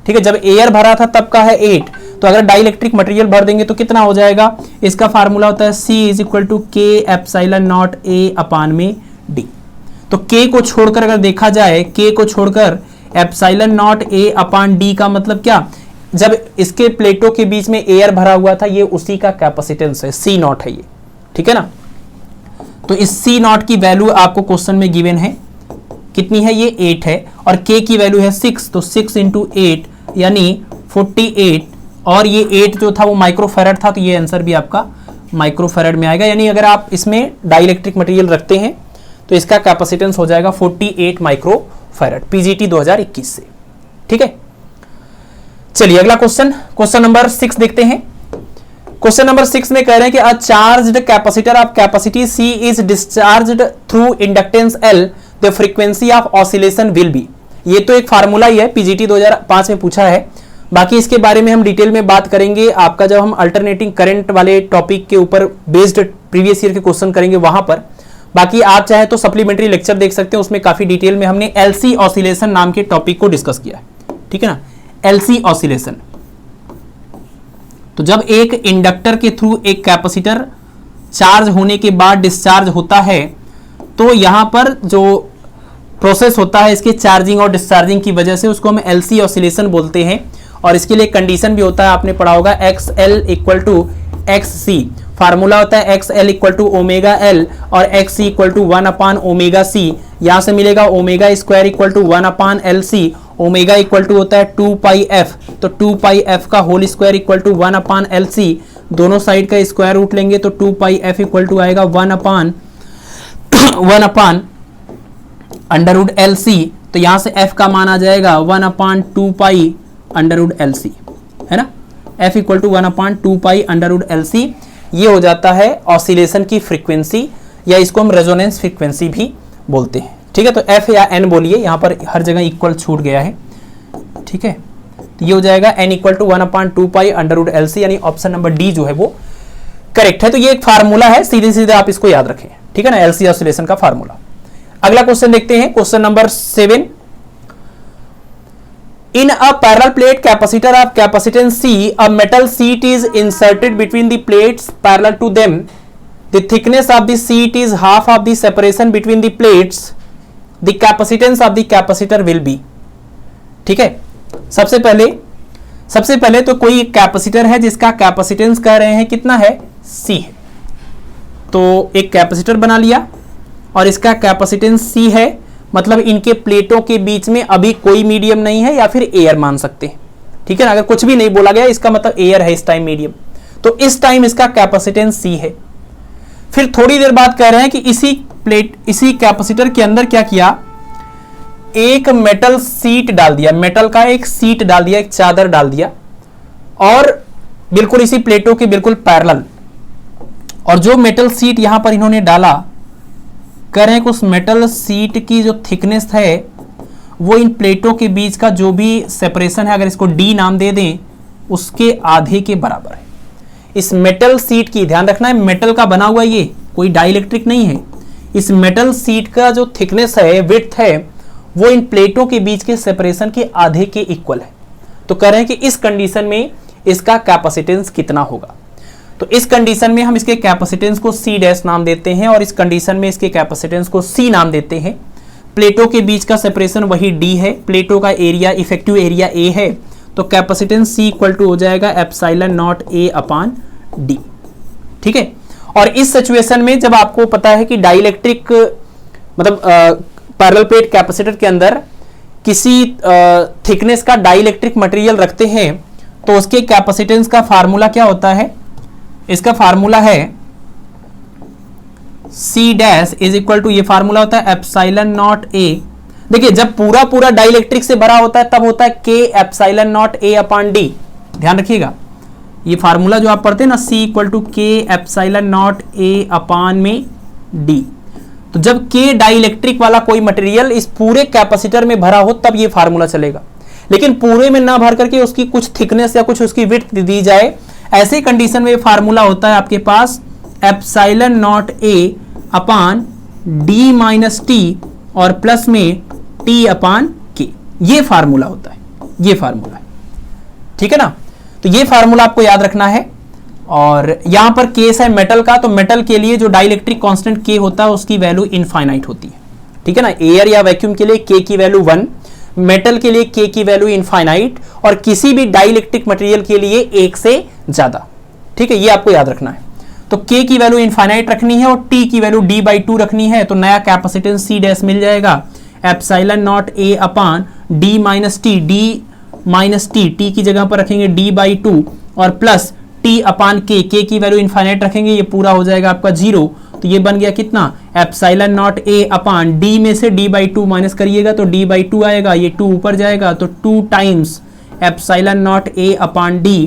ठीक है, जब एयर भरा था तब का है 8, तो अगर डाइलेक्ट्रिक मटेरियल भर देंगे तो कितना हो जाएगा, इसका फार्मूला होता है C इज इक्वल टू के एप्सिलॉन नॉट ए अपान में डी। तो के को छोड़कर अगर देखा जाए, के को छोड़कर epsilon not a upon D का मतलब क्या, जब इसके प्लेटों के बीच में एयर भरा हुआ था, ये उसी का कैपेसिटेंस है, सी नॉट है ये, ठीक है ना। तो इस सी नॉट की वैल्यू आपको क्वेश्चन में गिवन है, कितनी है, ये 8 है, और के की वैल्यू है 6, तो 6 × 8 यानी 48, और ये 8 जो था वो माइक्रोफैराड था, तो ये आंसर भी आपका माइक्रोफैराड में आएगा। यानी अगर आप इसमें डाइलेक्ट्रिक मटेरियल रखते हैं तो इसका कैपेसिटेंस हो जाएगा 48 माइक्रोफैराड, पीजीटी 2021 से, ठीक है। चलिए अगला क्वेश्चन नंबर 6 देखते हैं। क्वेश्चन नंबर 6 में कह रहे हैं कि a charged capacitor of capacity C is discharged through inductance L, the frequency of oscillation will be. ये तो एक फार्मूला ही है, पीजीटी 2005 में पूछा है, बाकी इसके बारे में हम डिटेल में बात करेंगे आपका जब हम अल्टरनेटिंग करंट वाले टॉपिक के ऊपर बेस्ड प्रीवियस ईयर के क्वेश्चन करेंगे वहां पर। बाकी आप चाहे तो सप्लीमेंट्री लेक्चर देख सकते हैं, उसमें काफी डिटेल में हमने एलसी ऑसिलेशन नाम के टॉपिक को डिस्कस किया है, ठीक है ना, एलसी ऑसिलेशन। तो जब एक इंडक्टर के थ्रू एक कैपेसिटर चार्ज होने के बाद डिस्चार्ज होता है, तो यहां पर जो प्रोसेस होता है इसके चार्जिंग और डिस्चार्जिंग की वजह से, उसको हम एलसी ऑसिलेशन बोलते हैं। और इसके लिए कंडीशन भी होता है, आपने पढ़ा होगा, XL = XC। फार्मूला होता है XL = ω/L और XC = 1/ω/C। यहां से मिलेगा ω² = 1/LC। ओमेगा इक्वल टू होता है 2πf, तो 2πf का whole square equal to 1/LC। दोनों साइड का स्क्वायर रूट लेंगे तो 2πf इक्वल टू आएगा 1/LC। तो यहां से f का मान आ जाएगा 1/2π√LC, है ना, f इक्वल टू 1/2π√LC। ये हो जाता है ऑसिलेशन की फ्रीक्वेंसी, या इसको हम रेजोनेंस फ्रीक्वेंसी भी बोलते हैं, ठीक है। तो f या n बोलिए, यहां पर हर जगह इक्वल छूट गया है, ठीक है। तो ये हो जाएगा n इक्वल टू 1/2π√LC, यानी ऑप्शन नंबर डी जो है वो करेक्ट है। तो ये एक फार्मूला है, सीधे सीधे आप इसको याद रखें, ठीक है ना, एलसी ऑसिलेशन का फार्मूला। अगला क्वेश्चन देखते हैं, question number 7। In a parallel plate capacitor of capacitance C, a metal sheet is inserted between the plates parallel to them. The thickness of the sheet is half of the separation between the plates. The capacitance of the capacitor will be. ठीक है, सबसे पहले तो कोई capacitor है जिसका capacitance कह रहे हैं कितना है, C है। तो एक कैपेसिटर बना लिया और इसका कैपेसिटेंस C है, मतलब इनके प्लेटों के बीच में अभी कोई मीडियम नहीं है, या फिर एयर मान सकते हैं, ठीक है ना। अगर कुछ भी नहीं बोला गया इसका मतलब एयर है इस टाइम मीडियम, तो इस टाइम इसका कैपेसिटेंस C है। फिर थोड़ी देर बाद कह रहे हैं कि इसी कैपेसिटर के अंदर क्या किया, एक मेटल सीट डाल दिया, मेटल का एक सीट डाल दिया, एक चादर डाल दिया, और बिल्कुल इसी प्लेटों के बिल्कुल पैरेलल। और जो मेटल सीट यहां पर इन्होंने डाला, कह रहे हैं कि उस मेटल सीट की जो थिकनेस है वो इन प्लेटों के बीच का जो भी सेपरेशन है, अगर इसको डी नाम दे दें, उसके आधे के बराबर है। इस मेटल सीट की ध्यान रखना है, मेटल का बना हुआ ये कोई डाइलेक्ट्रिक नहीं है। इस मेटल सीट का जो थिकनेस है, विड्थ है, वो इन प्लेटों के बीच के सेपरेशन के आधे के इक्वल है। तो कह रहे हैं कि इस कंडीशन में इसका कैपेसिटेंस कितना होगा। तो इस कंडीशन में हम इसके कैपेसिटेंस को C' नाम देते हैं, और इस कंडीशन में इसके कैपेसिटेंस को C नाम देते हैं। प्लेटों के बीच का सेपरेशन वही D है, प्लेटों का एरिया, इफेक्टिव एरिया A है, तो कैपेसिटेंस C इक्वल टू हो जाएगा ε0A/D, ठीक है। और इस सिचुएशन में जब आपको पता है कि डाइलेक्ट्रिक मतलब पैरेलल प्लेट कैपेसिटर के अंदर किसी थिकनेस का डाइलेक्ट्रिक मटेरियल रखते हैं, तो उसके कैपेसिटेंस का फार्मूला क्या होता है, इसका फार्मूला है C' इज इक्वल टू, ये फार्मूला होता है ε0A। देखिए जब पूरा डाइलेक्ट्रिक से भरा होता है तब होता है K ε0A/D। ध्यान रखिएगा, ये फार्मूला जो आप पढ़ते हैं ना, C equal to K ε0A/D। तो जब K डाइलेक्ट्रिक वाला कोई मटेरियल इस पूरे कैपेसिटर में भरा हो तब ये फार्मूला चलेगा, लेकिन पूरे में ना भर करके उसकी कुछ थिकनेस या कुछ उसकी विड्थ दी जाए, ऐसे कंडीशन में फार्मूला होता है आपके पास ε0A/D-T और प्लस में T/K। ये फार्मूला होता है, ये फार्मूला है, ठीक है ना। तो ये फार्मूला आपको याद रखना है। और यहां पर केस है मेटल का, तो मेटल के लिए जो डाइलेक्ट्रिक कांस्टेंट के होता है उसकी वैल्यू इनफाइनाइट होती है, ठीक है ना। एयर या वैक्यूम के लिए के की वैल्यू 1, मेटल के लिए के की वैल्यू इनफाइनाइट, और किसी भी डाइलेक्ट्रिक मटेरियल के लिए 1 से ज्यादा, ठीक है, ये आपको याद रखना है। तो के की वैल्यू इनफाइनाइट रखनी है और टी की वैल्यू d/2 रखनी है, तो नया कैपेसिटेंस C डैश मिल जाएगा epsilon naught A upon d minus T, T की जगह पर रखेंगे d/2 और प्लस टी अपान के की वैल्यू इनफाइनाइट रखेंगे, ये पूरा हो जाएगा आपका 0। तो ये बन गया कितना, epsilon naught A upon d में से d/2 माइनस करिएगा तो d/2 आएगा, ये 2 ऊपर जाएगा तो 2 times epsilon naught A upon d,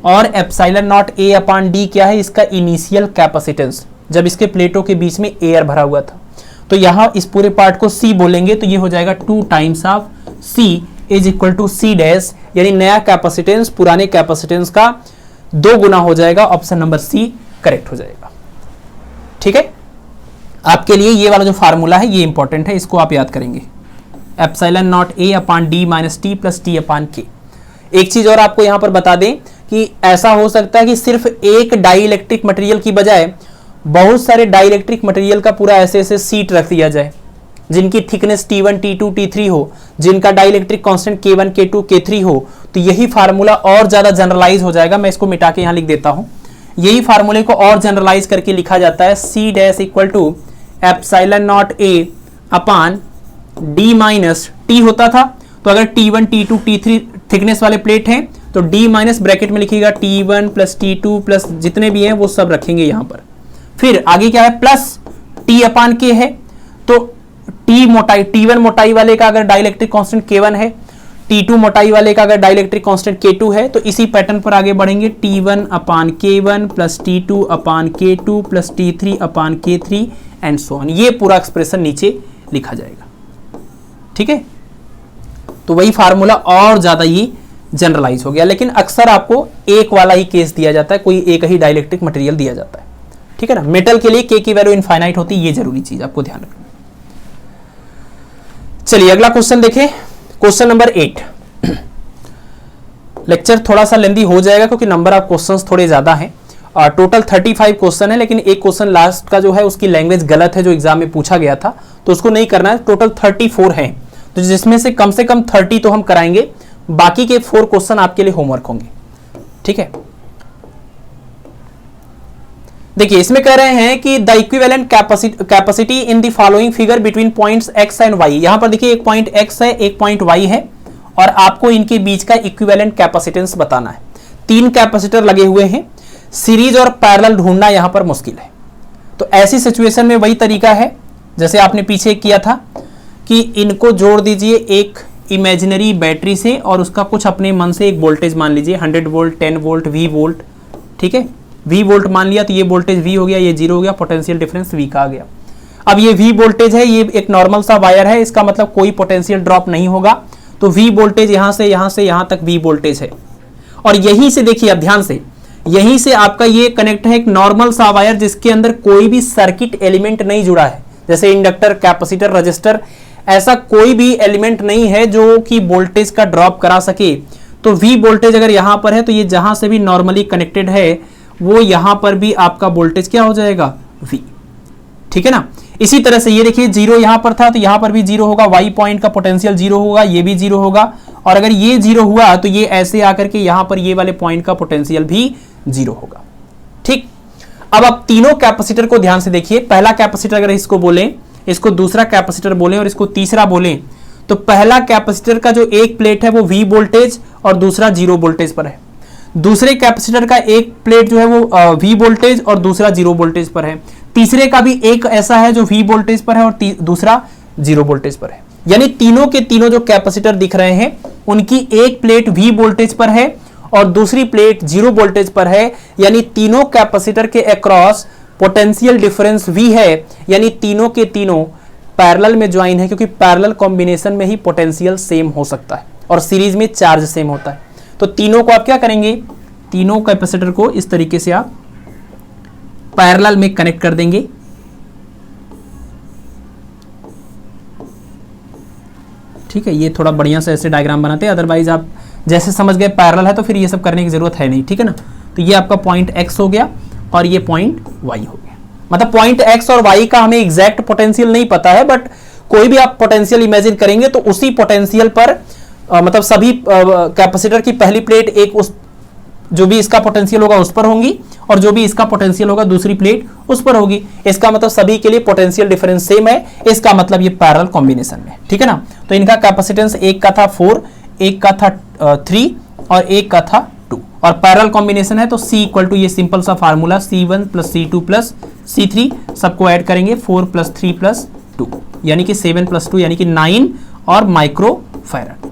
और epsilon naught A upon d क्या है, इसका इनिशियल कैपेसिटेंस जब इसके प्लेटों के बीच में एयर भरा हुआ था। तो यहां इस पूरे पार्ट को C बोलेंगे तो ये हो जाएगा 2 times of C is equal to C dash, यानी नया कैपेसिटेंस पुराने कैपेसिटेंस का 2 गुना हो जाएगा। ऑप्शन नंबर C करेक्ट हो जाएगा, ठीक है। आपके लिए ये वाला जो फार्मूला है ये इंपॉर्टेंट है, इसको आप याद करेंगे, epsilon naught A upon d minus t plus t upon के। एक चीज और आपको यहां पर बता दें कि ऐसा हो सकता है कि सिर्फ एक डाइलेक्ट्रिक मटेरियल की बजाय बहुत सारे डाइलेक्ट्रिक मटेरियल का पूरा ऐसे ऐसे सीट रख दिया जाए जिनकी थिकनेस T1, T2, T3 हो, जिनका dielectric constant K1, K2, K3 हो, तो यही फार्मूला और ज्यादा जनरलाइज हो जाएगा। मैं इसको मिटा के यहां लिख देता हूं, यही फार्मूले को और जनरलाइज करके लिखा जाता है C dash equal to epsilon naught A upon d minus t होता था, तो अगर T1, T2, T3 थिकनेस वाले प्लेट हैं तो d माइनस ब्रैकेट में लिखिएगा T1 प्लस T2 प्लस जितने भी हैं वो सब रखेंगे यहां पर। फिर आगे क्या है, प्लस T अपान के है, तो T मोटाई, T1 मोटाई वाले का अगर डाइलेक्ट्रिक कांस्टेंट K1 है, T2 मोटाई वाले का अगर डाइलेक्ट्रिक कांस्टेंट K2 है, तो इसी पैटर्न पर आगे बढ़ेंगे, T1 upon K1 plus T2 upon K2 plus T3 upon K3 and so on. ये पूरा एक्सप्रेशन नीचे लिखा जाएगा, ठीक है। तो वही फार्मूला और ज्यादा ये जनरलाइज हो गया, लेकिन अक्सर आपको एक वाला ही केस दिया जाता है, कोई एक ही डाइलेक्ट्रिक मटेरियल दिया जाता है, ठीक है ना। मेटल के लिए के की वैल्यू इनफाइनाइट होती है, ये जरूरी चीज आपको ध्यान रखना। चलिए अगला क्वेश्चन देखें, क्वेश्चन नंबर 8। लेक्चर थोड़ा सा लेंदी हो जाएगा क्योंकि नंबर ऑफ क्वेश्चंस थोड़े ज्यादा हैं, और टोटल 35 क्वेश्चन है, लेकिन एक क्वेश्चन लास्ट का जो है उसकी लैंग्वेज गलत है जो एग्जाम में पूछा गया था, तो उसको नहीं करना है। टोटल 34 है, तो जिसमें से कम 30 तो हम कराएंगे, बाकी के 4 क्वेश्चन आपके लिए होमवर्क होंगे, ठीक है। देखिए इसमें कह रहे हैं कि the equivalent capacity in the following figure between points x and y। यहां पर देखिए एक पॉइंट x है, एक पॉइंट y है, और आपको इनके बीच का इक्विवेलेंट कैपेसिटेंस बताना है। 3 कैपेसिटर लगे हुए हैं, सीरीज और पैरेलल ढूंढना यहां पर मुश्किल है। तो ऐसी सिचुएशन में वही तरीका है जैसे आपने पीछे किया था कि इनको जोड़ दीजिए एक इमेजिनरी बैटरी से, और उसका कुछ अपने मन से एक वोल्टेज मान लीजिए, 100 वोल्ट, 10 वोल्ट, V वोल्ट, ठीक है। V वोल्ट मान लिया तो ये वोल्टेज V हो गया, ये 0 हो गया, पोटेंशियल डिफरेंस V का आ गया। अब ये V वोल्टेज है, ये एक नॉर्मल सा वायर है, इसका मतलब कोई पोटेंशियल ड्रॉप नहीं होगा, तो V वोल्टेज यहां से यहां तक V वोल्टेज है, और यहीं से देखिए अब ध्यान से, यहीं से आपका ये कनेक्ट है एक नॉर्मल सा वायर जिसके अंदर कोई भी सर्किट एलिमेंट नहीं जुड़ा है, जैसे इंडक्टर, कैपेसिटर, रजिस्टर, ऐसा कोई भी एलिमेंट नहीं है जो कि वोल्टेज का ड्रॉप करा सके। तो V वोल्टेज अगर यहां पर है तो ये जहां से भी नॉर्मली कनेक्टेड है वो यहां पर भी आपका वोल्टेज क्या हो जाएगा, V, ठीक है ना। इसी तरह से ये देखिए 0 यहां पर था तो यहां पर भी 0 होगा, Y पॉइंट का पोटेंशियल 0 होगा, ये भी 0 होगा, और अगर ये 0 हुआ तो ये ऐसे आकर के यहां पर ये वाले पॉइंट का पोटेंशियल भी 0 होगा, ठीक। अब आप तीनों कैपेसिटर को ध्यान से देखिए, पहला कैपेसिटर अगर इसको बोलें, इसको दूसरा कैपेसिटर बोलें और इसको तीसरा बोलें, तो पहला कैपेसिटर का जो एक प्लेट है वो V वोल्टेज और दूसरा 0 वोल्टेज पर है, दूसरे कैपेसिटर का एक प्लेट जो है वो V वोल्टेज और दूसरा 0 वोल्टेज पर है, तीसरे का भी एक ऐसा है जो V वोल्टेज पर है और दूसरा 0 वोल्टेज पर है। यानी तीनों के तीनों जो कैपेसिटर दिख रहे हैं उनकी एक प्लेट V वोल्टेज पर है और दूसरी प्लेट 0 वोल्टेज पर है, यानी तीनों कैपेसिटर के अक्रॉस पोटेंशियल डिफरेंस V है, यानी तीनों के तीनों पैरेलल में ज्वाइन है, क्योंकि पैरेलल कॉम्बिनेशन में ही पोटेंशियल सेम हो सकता है और सीरीज में चार्ज सेम होता है। तो तीनों को आप क्या करेंगे, तीनों कैपेसिटर को इस तरीके से आप पैरेलल में कनेक्ट कर देंगे, ठीक है। ये थोड़ा बढ़िया से ऐसे डायग्राम बनाते हैं, अदरवाइज आप जैसे समझ गए पैरेलल है तो फिर ये सब करने की जरूरत है नहीं, ठीक है ना। तो ये आपका पॉइंट एक्स हो गया और ये पॉइंट वाई हो गया। मतलब पॉइंट एक्स और वाई का हमें एग्जैक्ट पोटेंशियल नहीं पता है, बट कोई भी आप पोटेंशियल इमेजिन करेंगे तो उसी पोटेंशियल पर मतलब सभी कैपेसिटर की पहली प्लेट एक उस जो भी इसका पोटेंशियल होगा उस पर होंगी और जो भी इसका पोटेंशियल होगा दूसरी प्लेट उस पर होगी। इसका मतलब सभी के लिए पोटेंशियल डिफरेंस सेम है, इसका मतलब ये पैरेलल कॉम्बिनेशन में, ठीक है ना। तो इनका कैपेसिटेंस एक का था 4, एक का था 3 और एक का था 2 और पैरेलल कॉम्बिनेशन है तो C इक्वल टू ये सिंपल सा formula C1 plus C2 plus C3 सबको ऐड करेंगे 4 प्लस 3 प्लस 2 यानी कि 7 प्लस 2 यानी कि 9 और माइक्रो फैराड,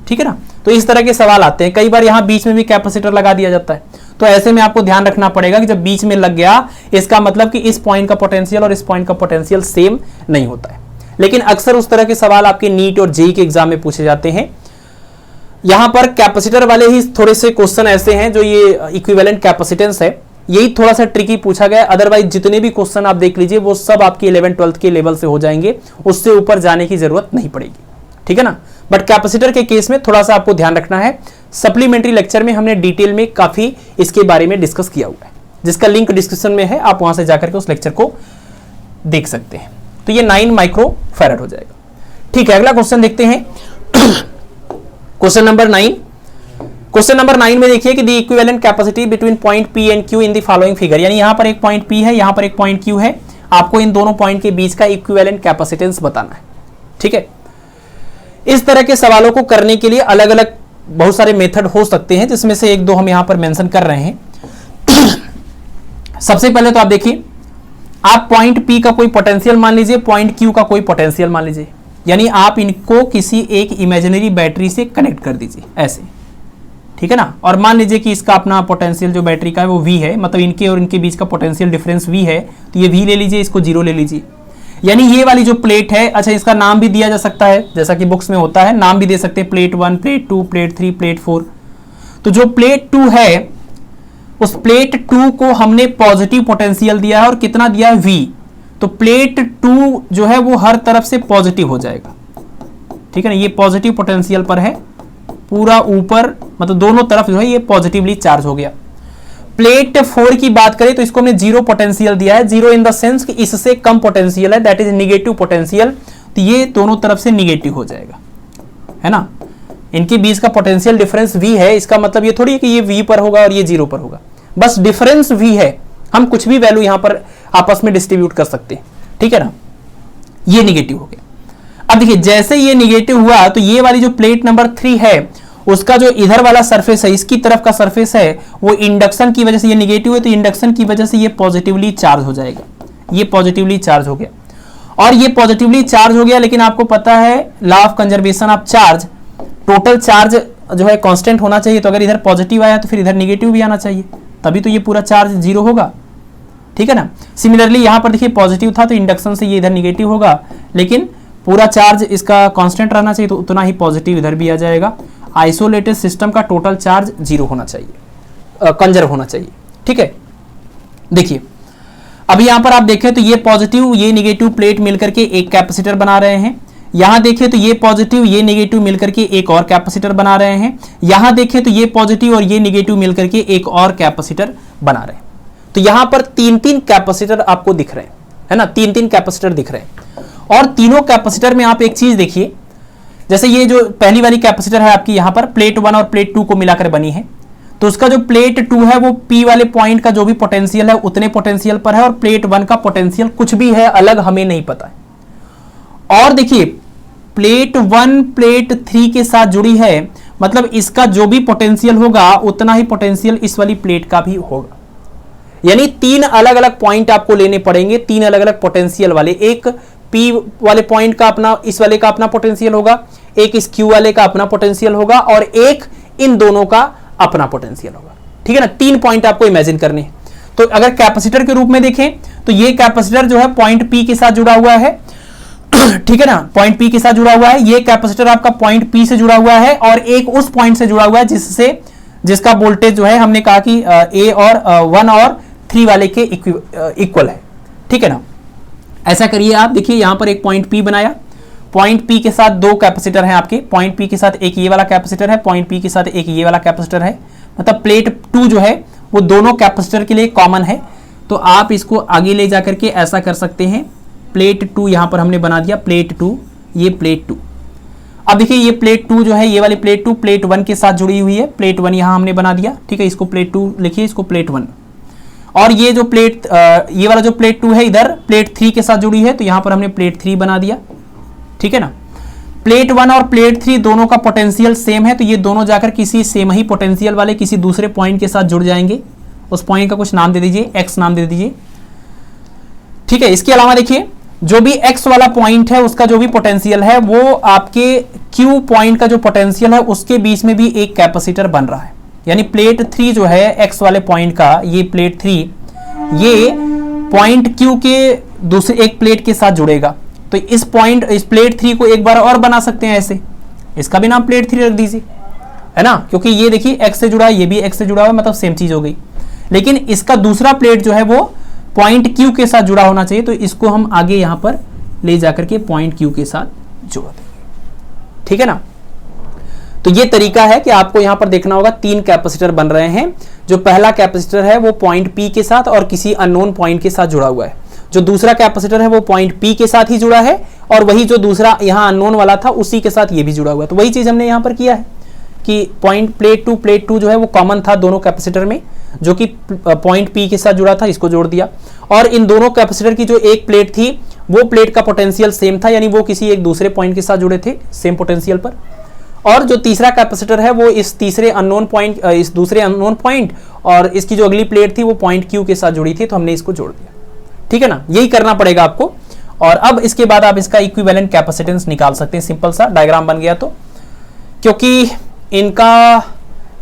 ठीक है ना। तो इस तरह के सवाल आते हैं, कई बार यहां बीच में भी कैपेसिटर लगा दिया जाता है, तो ऐसे में आपको ध्यान रखना पड़ेगा कि जब बीच में लग गया इसका मतलब कि इस पॉइंट का पोटेंशियल और इस पॉइंट का पोटेंशियल सेम नहीं होता है। लेकिन अक्सर उस तरह के सवाल आपके नीट और जेईई के एग्जाम में पूछे जाते हैं। यहां पर कैपेसिटर वाले ही थोड़े से क्वेश्चन ऐसे हैं जो ये इक्विवेलेंट कैपेसिटेंस है, यही थोड़ा सा ट्रिकी पूछा गया। अदरवाइज जितने भी क्वेश्चन आप देख लीजिए वो सब आपके 11th-12th के लेवल से हो जाएंगे, उससे ऊपर जाने की जरूरत नहीं पड़ेगी, ठीक है ना। बट कैपेसिटर के केस में थोड़ा सा आपको ध्यान रखना है। सप्लीमेंट्री लेक्चर में हमने डिटेल में काफी इसके बारे में डिस्कस किया हुआ है, जिसका लिंक डिस्क्रिप्शन में है, आप वहां से जाकर के उस लेक्चर को देख सकते हैं। तो ये 9 माइक्रो फैराड हो जाएगा, ठीक है। अगला क्वेश्चन देखते हैं क्वेश्चन नंबर 9। क्वेश्चन नंबर 9 में देखिए कि the equivalent capacity between point P and Q in the following figure, यानी यहां पर एक पॉइंट P है, यहां पर एक पॉइंट Q है, आपको इन दोनों पॉइंट के बीच का इक्विवेलेंट कैपेसिटेंस बताना है, ठीक है। इस तरह के सवालों को करने के लिए अलग अलग बहुत सारे मेथड हो सकते हैं, जिसमें से एक दो हम यहां पर मेंशन कर रहे हैं। सबसे पहले तो आप देखिए, आप पॉइंट P का कोई पोटेंशियल मान लीजिए, पॉइंट Q का कोई पोटेंशियल मान लीजिए, यानी आप इनको किसी एक इमेजिनरी बैटरी से कनेक्ट कर दीजिए ऐसे, ठीक है ना। और मान लीजिए कि इसका अपना पोटेंशियल जो बैटरी का है वो V है, मतलब इनके और इनके बीच का पोटेंशियल डिफरेंस V है, तो ये V ले लीजिए, इसको 0 ले लीजिए। यानी ये वाली जो प्लेट है, अच्छा इसका नाम भी दिया जा सकता है, जैसा कि बुक्स में होता है, नाम भी दे सकते हैं, प्लेट 1, प्लेट 2, प्लेट 3, प्लेट 4। तो जो प्लेट 2 है उस प्लेट 2 को हमने पॉजिटिव पोटेंशियल दिया है और कितना दिया है V, तो प्लेट 2 जो है वो हर तरफ से पॉजिटिव हो जाएगा, ठीक है ना। ये पॉजिटिव पोटेंशियल पर है, पूरा ऊपर मतलब दोनों तरफ जो है ये पॉजिटिवली चार्ज हो गया। प्लेट 4 की बात करें तो इसको हमने 0 पोटेंशियल दिया है, 0 इन द सेंस कि इससे कम पोटेंशियल है, दैट इज नेगेटिव पोटेंशियल, तो ये दोनों तरफ से नेगेटिव हो जाएगा, है ना। इनके बीच का पोटेंशियल डिफरेंस V है, इसका मतलब ये थोड़ी है कि ये V पर होगा और ये 0 पर होगा, बस डिफरेंस V है, हम कुछ भी वैल्यू यहां पर आपस में डिस्ट्रीब्यूट कर सकते हैं, ठीक है ना। ये नेगेटिव हो गया। अब देखिए जैसे ये नेगेटिव हुआ तो ये वाली जो प्लेट नंबर 3 है उसका जो इधर वाला सरफेस है, इसकी तरफ का सरफेस है, वो इंडक्शन की वजह से ये नेगेटिव है, तो इंडक्शन की वजह से ये पॉजिटिवली चार्ज हो जाएगा, ये पॉजिटिवली चार्ज हो गया। और ये पॉजिटिवली चार्ज हो गया, लेकिन आपको पता है law of conservation of charge, total charge जो है कांस्टेंट होना चाहिए, तो अगर इधर पॉजिटिव आया तो फिर इधर नेगेटिव भी आना चाहिए, तभी तो ये पूरा चार्ज 0 होगा, ठीक है ना। सिमिलरली यहां पर देखिए पॉजिटिव था तो इंडक्शन से ये इधर नेगेटिव होगा, लेकिन पूरा चार्ज इसका कांस्टेंट रहना चाहिए, तो उतना ही पॉजिटिव इधर भी आ जाएगा। आइसोलेटेड सिस्टम का टोटल चार्ज 0 होना चाहिए, कंजर्व होना चाहिए, ठीक है। देखिए अभी यहां पर आप देखें तो ये पॉजिटिव ये नेगेटिव प्लेट मिलकर के एक कैपेसिटर बना रहे हैं, यहां देखें तो ये पॉजिटिव ये नेगेटिव मिलकर के एक और कैपेसिटर बना रहे हैं, यहां देखें तो ये पॉजिटिव और ये नेगेटिव मिलकर के एक और कैपेसिटर बना रहे हैं। तो यहां पर 3-3 कैपेसिटर आपको दिख रहे हैं, है ना, 3-3 कैपेसिटर दिख रहे हैं। और तीनों कैपेसिटर में आप एक चीज देखिए, जैसे ये जो पहली वाली कैपेसिटर है आपकी यहां पर प्लेट 1 और प्लेट 2 को मिलाकर बनी है, तो उसका जो प्लेट 2 है वो P वाले पॉइंट का जो भी पोटेंशियल है उतने पोटेंशियल पर है, और प्लेट 1 का पोटेंशियल कुछ भी है अलग हमें नहीं पता है। और देखिए प्लेट 1 प्लेट 3 के साथ जुड़ी है, मतलब इसका जो भी पोटेंशियल होगा उतना ही पोटेंशियल इस वाली प्लेट का भी होगा। यानी 3 अलग अलग पॉइंट आपको लेने पड़ेंगे, 3 अलग अलग पोटेंशियल वाले, एक P वाले पॉइंट का अपना इस वाले का अपना पोटेंशियल होगा, एक इस Q वाले का अपना पोटेंशियल होगा, और एक इन दोनों का अपना पोटेंशियल होगा, ठीक है ना। 3 पॉइंट आपको इमेजिन करने हैं। तो अगर कैपेसिटर के रूप में देखें तो ये कैपेसिटर जो है पॉइंट P के साथ जुड़ा हुआ है, ठीक है ना, पॉइंट P के साथ जुड़ा हुआ है। ये कैपेसिटर आपका पॉइंट P से जुड़ा हुआ है, और एक उस पॉइंट से जुड़ा हुआ है जिसका वोल्टेज जो है हमने कहा कि A और 1 और 3 वाले के इक्वल है, ठीक है ना। ऐसा करिए आप, देखिए यहां पर एक पॉइंट P बनाया, पॉइंट P के साथ 2 कैपेसिटर हैं आपके, पॉइंट P के साथ एक ये वाला कैपेसिटर है, पॉइंट P के साथ एक ये वाला कैपेसिटर है, मतलब प्लेट 2 जो है वो दोनों कैपेसिटर के लिए कॉमन है। तो आप इसको आगे ले जाकर के ऐसा कर सकते हैं, प्लेट 2 यहां पर हमने बना दिया, प्लेट 2, ये प्लेट 2। अब देखिए ये प्लेट 2 जो है, ये वाली प्लेट 2 प्लेट 1 के साथ जुड़ी हुई है, प्लेट 1 यहां हमने बना दिया, ठीक है। इसको प्लेट 2 लिखिए, इसको प्लेट 1। और ये जो प्लेट ये वाला जो प्लेट 2 है इधर प्लेट 3 के साथ जुड़ी है, तो यहां पर हमने प्लेट 3 बना दिया, ठीक है ना। प्लेट 1 और प्लेट 3 दोनों का पोटेंशियल सेम है, तो ये दोनों जाकर किसी सेम ही पोटेंशियल वाले किसी दूसरे पॉइंट के साथ जुड़ जाएंगे। उस पॉइंट का कुछ नाम दे दीजिए, एक्स नाम दे दीजिए, ठीक है। इसके अलावा देखिए जो भी एक्स वाला पॉइंट है उसका जो भी पोटेंशियल है वो आपके क्यू पॉइंट का जो पोटेंशियल है उसके बीच में भी एक कैपेसिटर बन रहा है। यानी प्लेट 3 जो है एक्स वाले पॉइंट का, ये प्लेट 3 ये पॉइंट क्यू के दूसरे एक प्लेट के साथ जुड़ेगा। तो इस प्लेट 3 को एक बार और बना सकते हैं ऐसे, इसका भी नाम प्लेट 3 रख दीजिए, है ना, क्योंकि ये देखिए एक्स से जुड़ा है, ये भी एक्स से जुड़ा हुआ है, मतलब सेम चीज हो गई। लेकिन इसका दूसरा प्लेट जो है वो पॉइंट क्यू के साथ जुड़ा होना चाहिए, तो इसको हम आगे यहां पर ले जाकर के पॉइंट क्यू के साथ जोड़ देंगे, ठीक है ना। तो ये तरीका है कि आपको यहां पर देखना होगा 3 कैपेसिटर बन रहे हैं। जो पहला कैपेसिटर है वो पॉइंट पी के साथ और किसी अननोन पॉइंट के साथ जुड़ा हुआ है। जो दूसरा कैपेसिटर है वो पॉइंट पी के साथ ही जुड़ा है, और वही जो दूसरा यहां अननोन वाला था उसी के साथ ये भी जुड़ा हुआ है। तो वही चीज हमने यहां पर किया है कि पॉइंट प्लेट 2 जो है वो कॉमन था दोनों कैपेसिटर में, जो कि पॉइंट पी के साथ जुड़ा था, इसको जोड़ दिया। और इन दोनों कैपेसिटर की जो एक प्लेट थी वो प्लेट का पोटेंशियल सेम था, यानी वो किसी एक दूसरे पॉइंट के साथ जुड़े थे सेम पोटेंशियल पर। और जो तीसरा कैपेसिटर है वो इस दूसरे अननोन पॉइंट और इसकी जो अगली प्लेट थी वो पॉइंट क्यू के साथ जुड़ी थी, तो हमने इसको जोड़ दिया, ठीक है ना। यही करना पड़ेगा आपको। और अब इसके बाद आप इसका इक्विवेलेंट कैपेसिटेंस निकाल सकते हैं, सिंपल सा डायग्राम बन गया। तो क्योंकि इनका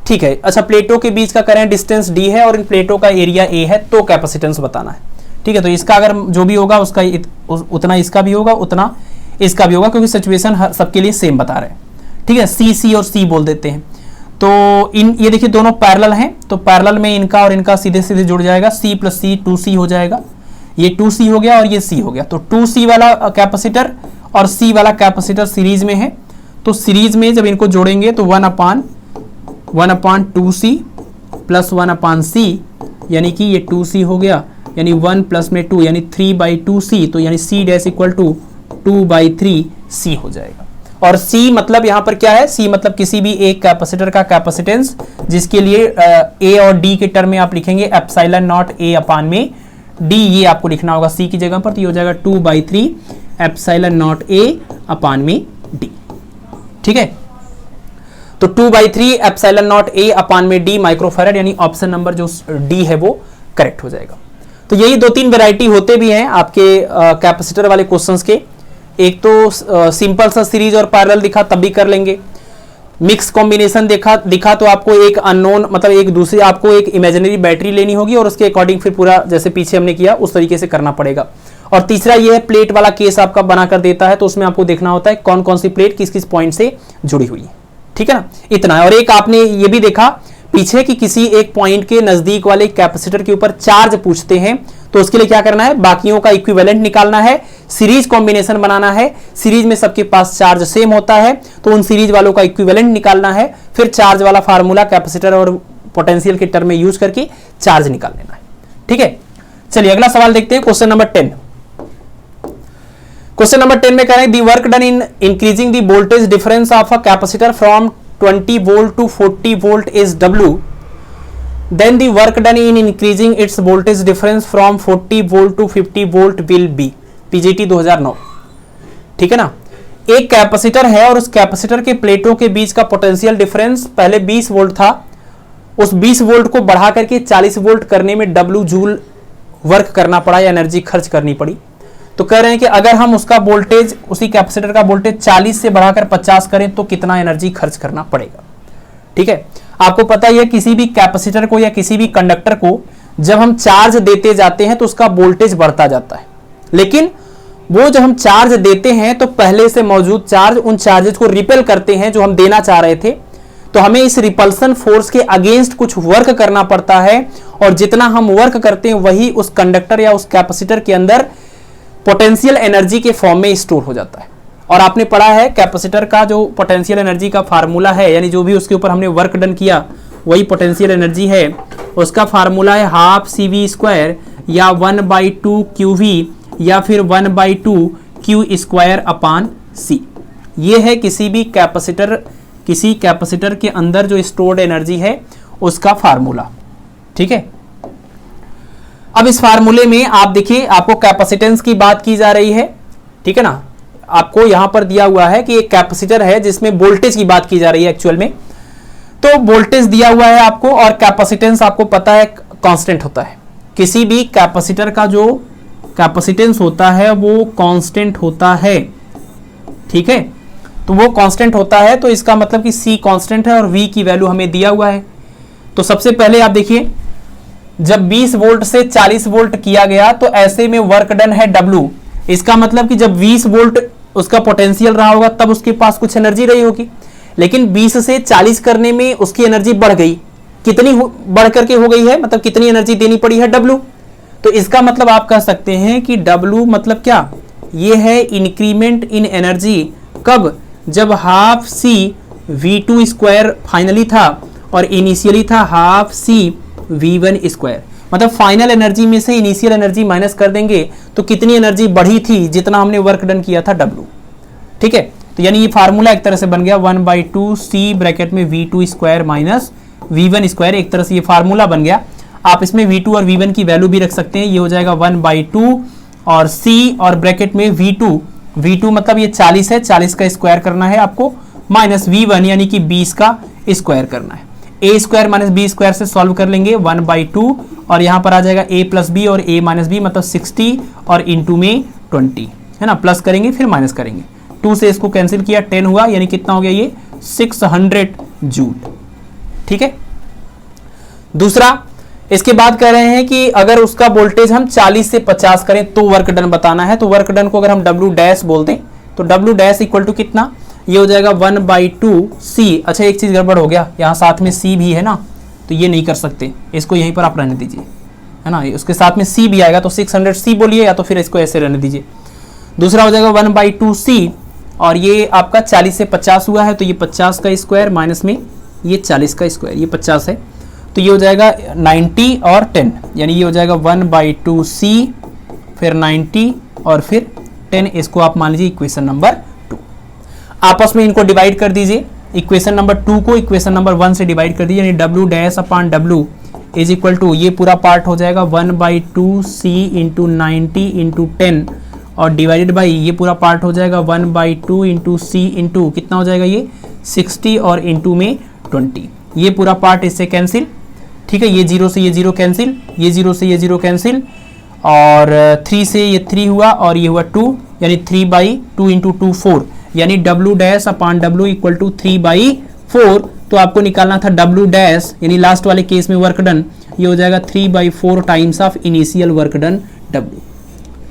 ठीक है, अच्छा प्लेटों के बीच का करें डिस्टेंस d है और इन प्लेटों का एरिया a है, तो कैपेसिटेंस बताना है, ठीक है। तो इसका अगर जो भी होगा उसका उतना इसका भी होगा, उतना इसका भी होगा, क्योंकि सिचुएशन सबके लिए सेम बता रहे हैं, ठीक है। C और C बोल देते हैं। तो ये देखिए दोनों पैरेलल हैं, तो पैरेलल में इनका और इनका सीधे सीधे जुड़ जाएगा, C + C 2C हो जाएगा। ये 2C हो गया और ये C हो गया। तो 2C वाला कैपेसिटर और C वाला कैपेसिटर सीरीज में है, तो सीरीज में जब इनको जोड़ेंगे तो 1/2C + 1/C, यानी कि ये 2C हो गया, यानी 1 + में 2 यानी 3/2C, तो यानी C' = 2/3C हो जाएगा। और C मतलब यहां पर क्या है, C मतलब किसी भी एक कैपेसिटर का कैपेसिटेंस, जिसके लिए A और D के टर्म में आप लिखेंगे ε0 A/में D, ये आपको लिखना होगा C की जगह पर, तो ये हो जाएगा 2/3 ε0 A/में D, ठीक है। तो 2/3 ε0 A/में D माइक्रोफैराड, यानी ऑप्शन नंबर जो D है वो करेक्ट हो जाएगा। तो यही 2-3 वैरायटी होते भी हैं आपके कैपेसिटर वाले क्वेश्चंस के। एक तो सिंपल सा सीरीज और पैरेलल दिखा तब भी कर लेंगे, मिक्स कॉम्बिनेशन दिखा तो आपको एक अननोन मतलब एक दूसरे आपको एक इमेजिनरी बैटरी लेनी होगी और उसके अकॉर्डिंग फिर पूरा जैसे पीछे हमने किया उस तरीके से करना पड़ेगा। और तीसरा ये है प्लेट वाला केस आपका बनाकर देता है, तो उसमें आपको देखना होता है कौन कौन सी प्लेट किस किस पॉइंट से जुड़ी हुई है, ठीक है ना, इतना है। और एक आपने ये भी देखा पीछे कि किसी एक पॉइंट के नजदीक वाले कैपेसिटर के ऊपर चार्ज पूछते हैं, तो उसके लिए क्या करना है, बाकियों का इक्विवेलेंट निकालना है, सीरीज कॉम्बिनेशन बनाना है। सीरीज में सबके पास चार्ज सेम होता है, तो उन सीरीज वालों का इक्विवेलेंट निकालना है, फिर चार्ज वाला फार्मूला कैपेसिटर और पोटेंशियल के टर्म में यूज करके चार्ज निकाल लेना है, ठीक है। चलिए अगला सवाल देखते हैं, क्वेश्चन नंबर 10। क्वेश्चन नंबर 10 में कह रहे हैं the work done in increasing the voltage difference of a capacitor from 20 volt to 40 volt is W, then the work done in increasing its voltage difference from 40 volt to 50 volt will be PGT 2009, ठीक है ना। एक capacitor है और उस capacitor के प्लेटों के बीच का पोटेंशियल डिफरेंस पहले 20 वोल्ट था, उस 20 वोल्ट को बढ़ा करके 40 वोल्ट करने में W जूल वर्क करना पड़ा या एनर्जी खर्च करनी पड़ी। तो कह रहे हैं कि अगर हम उसका वोल्टेज उसी कैपेसिटर का वोल्टेज 40 से बढ़ाकर 50 करें तो कितना एनर्जी खर्च करना पड़ेगा, ठीक है। आपको पता ही है किसी भी कैपेसिटर को या किसी भी कंडक्टर को जब हम चार्ज देते जाते हैं तो उसका वोल्टेज बढ़ता जाता है, लेकिन वो जब हम चार्ज देते हैं तो पहले से मौजूद चार्ज उन चार्जेस को रिपेल करते हैं जो हम देना चाह रहे थे। तो हमें इस रिपल्सन फोर्स के अगेंस्ट कुछ वर्क करना पड़ता है, और जितना हम वर्क करते हैं वही उस कंडक्टर या उस कैपेसिटर के अंदर पोटेंशियल एनर्जी के फॉर्म में स्टोर हो जाता है। और आपने पढ़ा है कैपेसिटर का जो पोटेंशियल एनर्जी का फार्मूला है, यानी जो भी उसके ऊपर हमने वर्क डन किया वही पोटेंशियल एनर्जी है, उसका फार्मूला है हाफ CV² या 1/2 QV या फिर 1/2 Q² अपान C। ये है किसी कैपेसिटर के अंदर जो स्टोर्ड एनर्जी है उसका फार्मूला। ठीक है, अब इस फार्मूले में आप देखिए, आपको कैपेसिटेंस की बात की जा रही है। ठीक है ना, आपको यहां पर दिया हुआ है कि एक कैपेसिटर है जिसमें वोल्टेज की बात की जा रही है एक्चुअल में। तो वोल्टेज दिया हुआ है आपको और कैपेसिटेंस आपको पता है कांस्टेंट होता है। किसी भी कैपेसिटर का जो कैपेसिटेंस होता है वो कांस्टेंट होता है। ठीक है, तो वो कांस्टेंट होता है, तो इसका मतलब कि C कांस्टेंट है और V की वैल्यू हमें दिया हुआ है। तो सबसे पहले आप देखिए, जब 20 वोल्ट से 40 वोल्ट किया गया तो ऐसे में वर्क डन है W। इसका मतलब कि जब 20 वोल्ट उसका पोटेंशियल रहा होगा तब उसके पास कुछ एनर्जी रही होगी, लेकिन 20 से 40 करने में उसकी एनर्जी बढ़ गई। कितनी बढ़ करके हो गई है, मतलब कितनी एनर्जी देनी पड़ी है, W। तो इसका मतलब आप कह सकते हैं कि W मतलब क्या, ये है इंक्रीमेंट इन एनर्जी। कब, जब हाफ CV² फाइनली था और इनिशियली था हाफ CV²। मतलब फाइनल एनर्जी में से इनिशियल एनर्जी माइनस कर देंगे तो कितनी एनर्जी बढ़ी थी, जितना हमने वर्क डन किया था, W। ठीक है, तो यानी ये फार्मूला एक तरह से बन गया 1/2 C ब्रैकेट में V² माइनस V1²। एक तरह से ये फार्मूला बन गया। आप इसमें V2 और V1 की वैल्यू भी रख सकते हैं। ये हो जाएगा 1/2 और C और ब्रैकेट में V2 मतलब ये 40 है, 40 का स्क्वायर करना है आपको, माइनस V1 यानी कि 20 का स्क्वायर करना है। A² माइनस B² से सॉल्व कर लेंगे 1/2 और यहाँ पर आ जाएगा A प्लस B और A माइनस B मतलब 60 और इंटू में 20 है ना, प्लस करेंगे फिर माइनस करेंगे। 2 से इसको कैंसिल किया, 10 हुआ, यानी कितना हो गया ये 600 जूल। ठीक है, दूसरा इसके बाद कह रहे हैं कि अगर उसका वोल्टेज हम 40 से 50 करें तो वर्क डन बताना है। तो वर्क डन को अगर हम W' बोल दें तो W' इक्वल टू कितना, ये हो जाएगा 1/2 C। अच्छा, एक चीज गड़बड़ हो गया, यहाँ साथ में C भी है ना, तो ये नहीं कर सकते, इसको यहीं पर आप रहने दीजिए, है ना, उसके साथ में C भी आएगा तो 600 C बोलिए, या तो फिर इसको ऐसे रहने दीजिए। दूसरा हो जाएगा 1/2 C और ये आपका 40 से 50 हुआ है तो ये 50 का स्क्वायर माइनस में ये 40 का स्क्वायर, ये 50 है तो ये हो जाएगा 90 और 10, यानी ये हो जाएगा 1/2 C फिर 90 और फिर 10। इसको आप मान लीजिए इक्वेशन नंबर 2। आपस में इनको डिवाइड कर दीजिए, इक्वेशन नंबर 2 को इक्वेशन नंबर 1 से डिवाइड कर दीजिए, यानी W' इज इक्वल टू, ये पूरा पार्ट हो जाएगा 1/2 C इंटू 90 इंटू 10 और डिवाइडेड बाई ये पूरा पार्ट हो जाएगा 1/2 इंटू C इंटू कितना हो जाएगा ये 60 और इंटू में 20। ये पूरा पार्ट इससे कैंसिल। ठीक है, ये 0 से ये 0 कैंसिल, ये 0 से ये 0 कैंसिल और 3 से ये 3 हुआ और ये हुआ 2, यानी 3/2 इंटू 2 4, यानी W' इक्वल टू 3/4। तो आपको निकालना था W' यानी लास्ट वाले केस में वर्क डन, ये हो जाएगा 3/4 times of initial work done W।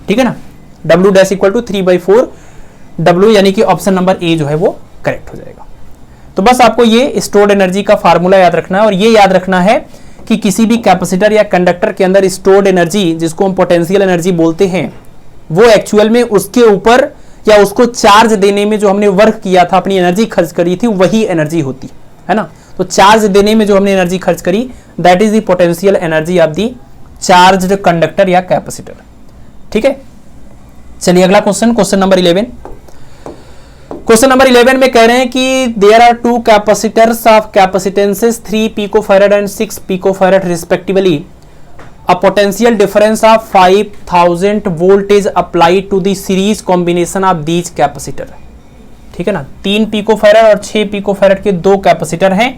ठीक है ना, W' इक्वल टू 3/4 W, यानी कि ऑप्शन नंबर ए जो है वो करेक्ट हो जाएगा। तो बस आपको ये स्टोर्ड एनर्जी का फार्मूला याद रखना है और ये याद रखना है कि किसी भी कैपेसिटर या कंडक्टर के अंदर स्टोर्ड एनर्जी, जिसको हम पोटेंशियल एनर्जी बोलते हैं, वो एक्चुअल में उसके ऊपर या उसको चार्ज देने में जो हमने वर्क किया था, अपनी एनर्जी खर्च करी थी, वही एनर्जी होती है ना। तो चार्ज देने में जो हमने एनर्जी खर्च करी, that is the potential energy of the charged conductor या कैपेसिटर। ठीक है, चलिए अगला क्वेश्चन नंबर 11। क्वेश्चन नंबर 11 में कह रहे हैं कि there are 2 capacitors of capacitances 3 picofarad and 6 picofarad respectively. A potential difference of 5000 volt is applied to the series combination of these capacitor। ठीक है ना, 3 पिकोफैरड और 6 पिकोफैरड के 2 कैपेसिटर हैं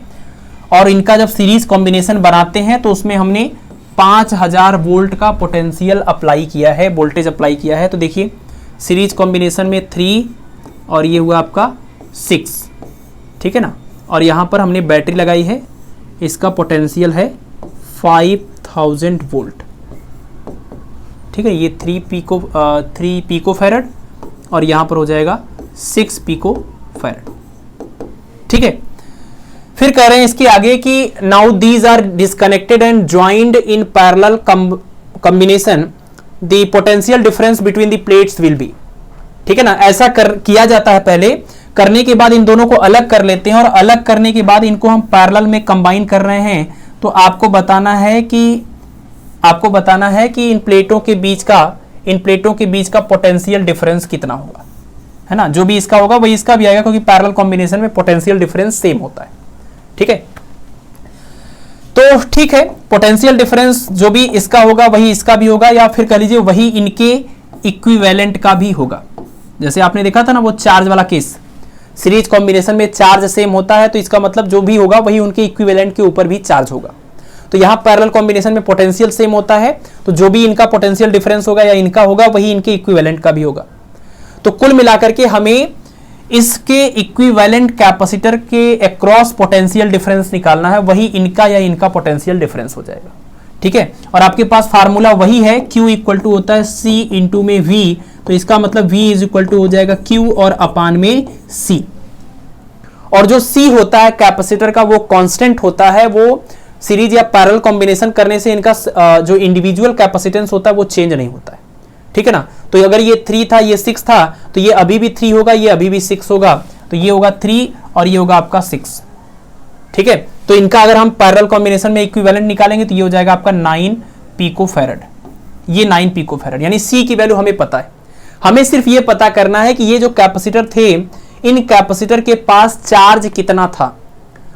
और इनका जब सीरीज कॉम्बिनेशन बनाते हैं तो उसमें हमने 5000 वोल्ट का पोटेंशियल अप्लाई किया है, वोल्टेज अप्लाई किया है। तो देखिए सीरीज कॉम्बिनेशन में 3 और ये हुआ आपका 6, ठीक है ना, और यहाँ पर हमने बैटरी लगाई है, इसका पोटेंशियल है 5000 वोल्ट। ठीक है, ये 3 पिकोफैरड और यहाँ पर हो जाएगा 6 पिकोफैरड। ठीक है, फिर कह रहे हैं इसके आगे कि now these are disconnected and joined in parallel combination, the potential difference between the plates will be. ठीक है ना, ऐसा किया जाता है, पहले करने के बाद इन दोनों को अलग कर लेते हैं और अलग करने के बाद इनको हम पैरेलल में कंबाइन कर रहे हैं तो आपको बताना है कि इन प्लेटों के बीच का पोटेंशियल डिफरेंस कितना होगा, है ना। जो भी इसका होगा वही इसका भी आएगा, क्योंकि पैरेलल कॉम्बिनेशन में पोटेंशियल डिफरेंस सेम होता है। ठीक है, तो ठीक है, पोटेंशियल डिफरेंस जो भी इसका होगा वही इसका भी होगा, या फिर कह लीजिए वही इनके इक्विवेलेंट का भी होगा। जैसे आपने देखा था ना वो चार्ज वाला केस, सीरीज कॉम्बिनेशन में चार्ज सेम होता है, तो इसका मतलब जो भी होगा वही उनके इक्विवेलेंट के ऊपर भी चार्ज होगा। तो यहाँ पैरेलल कॉम्बिनेशन में पोटेंशियल सेम होता है, तो जो भी इनका पोटेंशियल डिफरेंस होगा या इनका होगा वही इनके इक्विवेलेंट का भी होगा। तो कुल मिलाकर के हमें इसके इक्विवेलेंट कैपेसिटर के अक्रॉस पोटेंशियल डिफरेंस निकालना है, वही इनका या इनका पोटेंशियल डिफरेंस हो जाएगा। ठीक है, और आपके पास फार्मूला वही है, Q इक्वल टू होता है C इंटू में V, तो इसका मतलब V इज इक्वल टू हो जाएगा Q और अपान में C। और जो C होता है कैपेसिटर का वो कांस्टेंट होता है, वो सीरीज या पैरेलल कॉम्बिनेशन करने से इनका जो इंडिविजुअल कैपेसिटेंस होता है वो चेंज नहीं होता है। ठीक है ना, तो अगर ये 3 था ये 6 था, तो ये अभी भी 3 होगा, ये अभी भी 6 होगा, तो ये होगा 3 और ये होगा आपका 6। ठीक है, तो इनका अगर हम पैरेलल कॉम्बिनेशन में इक्विवेलेंट निकालेंगे तो ये हो जाएगा आपका 9 पिकोफैरड। ये 9 पिकोफैरड, यानी C की वैल्यू हमें पता है। हमें सिर्फ ये पता करना है कि ये जो कैपेसिटर थे, इन कैपेसिटर के पास चार्ज कितना था।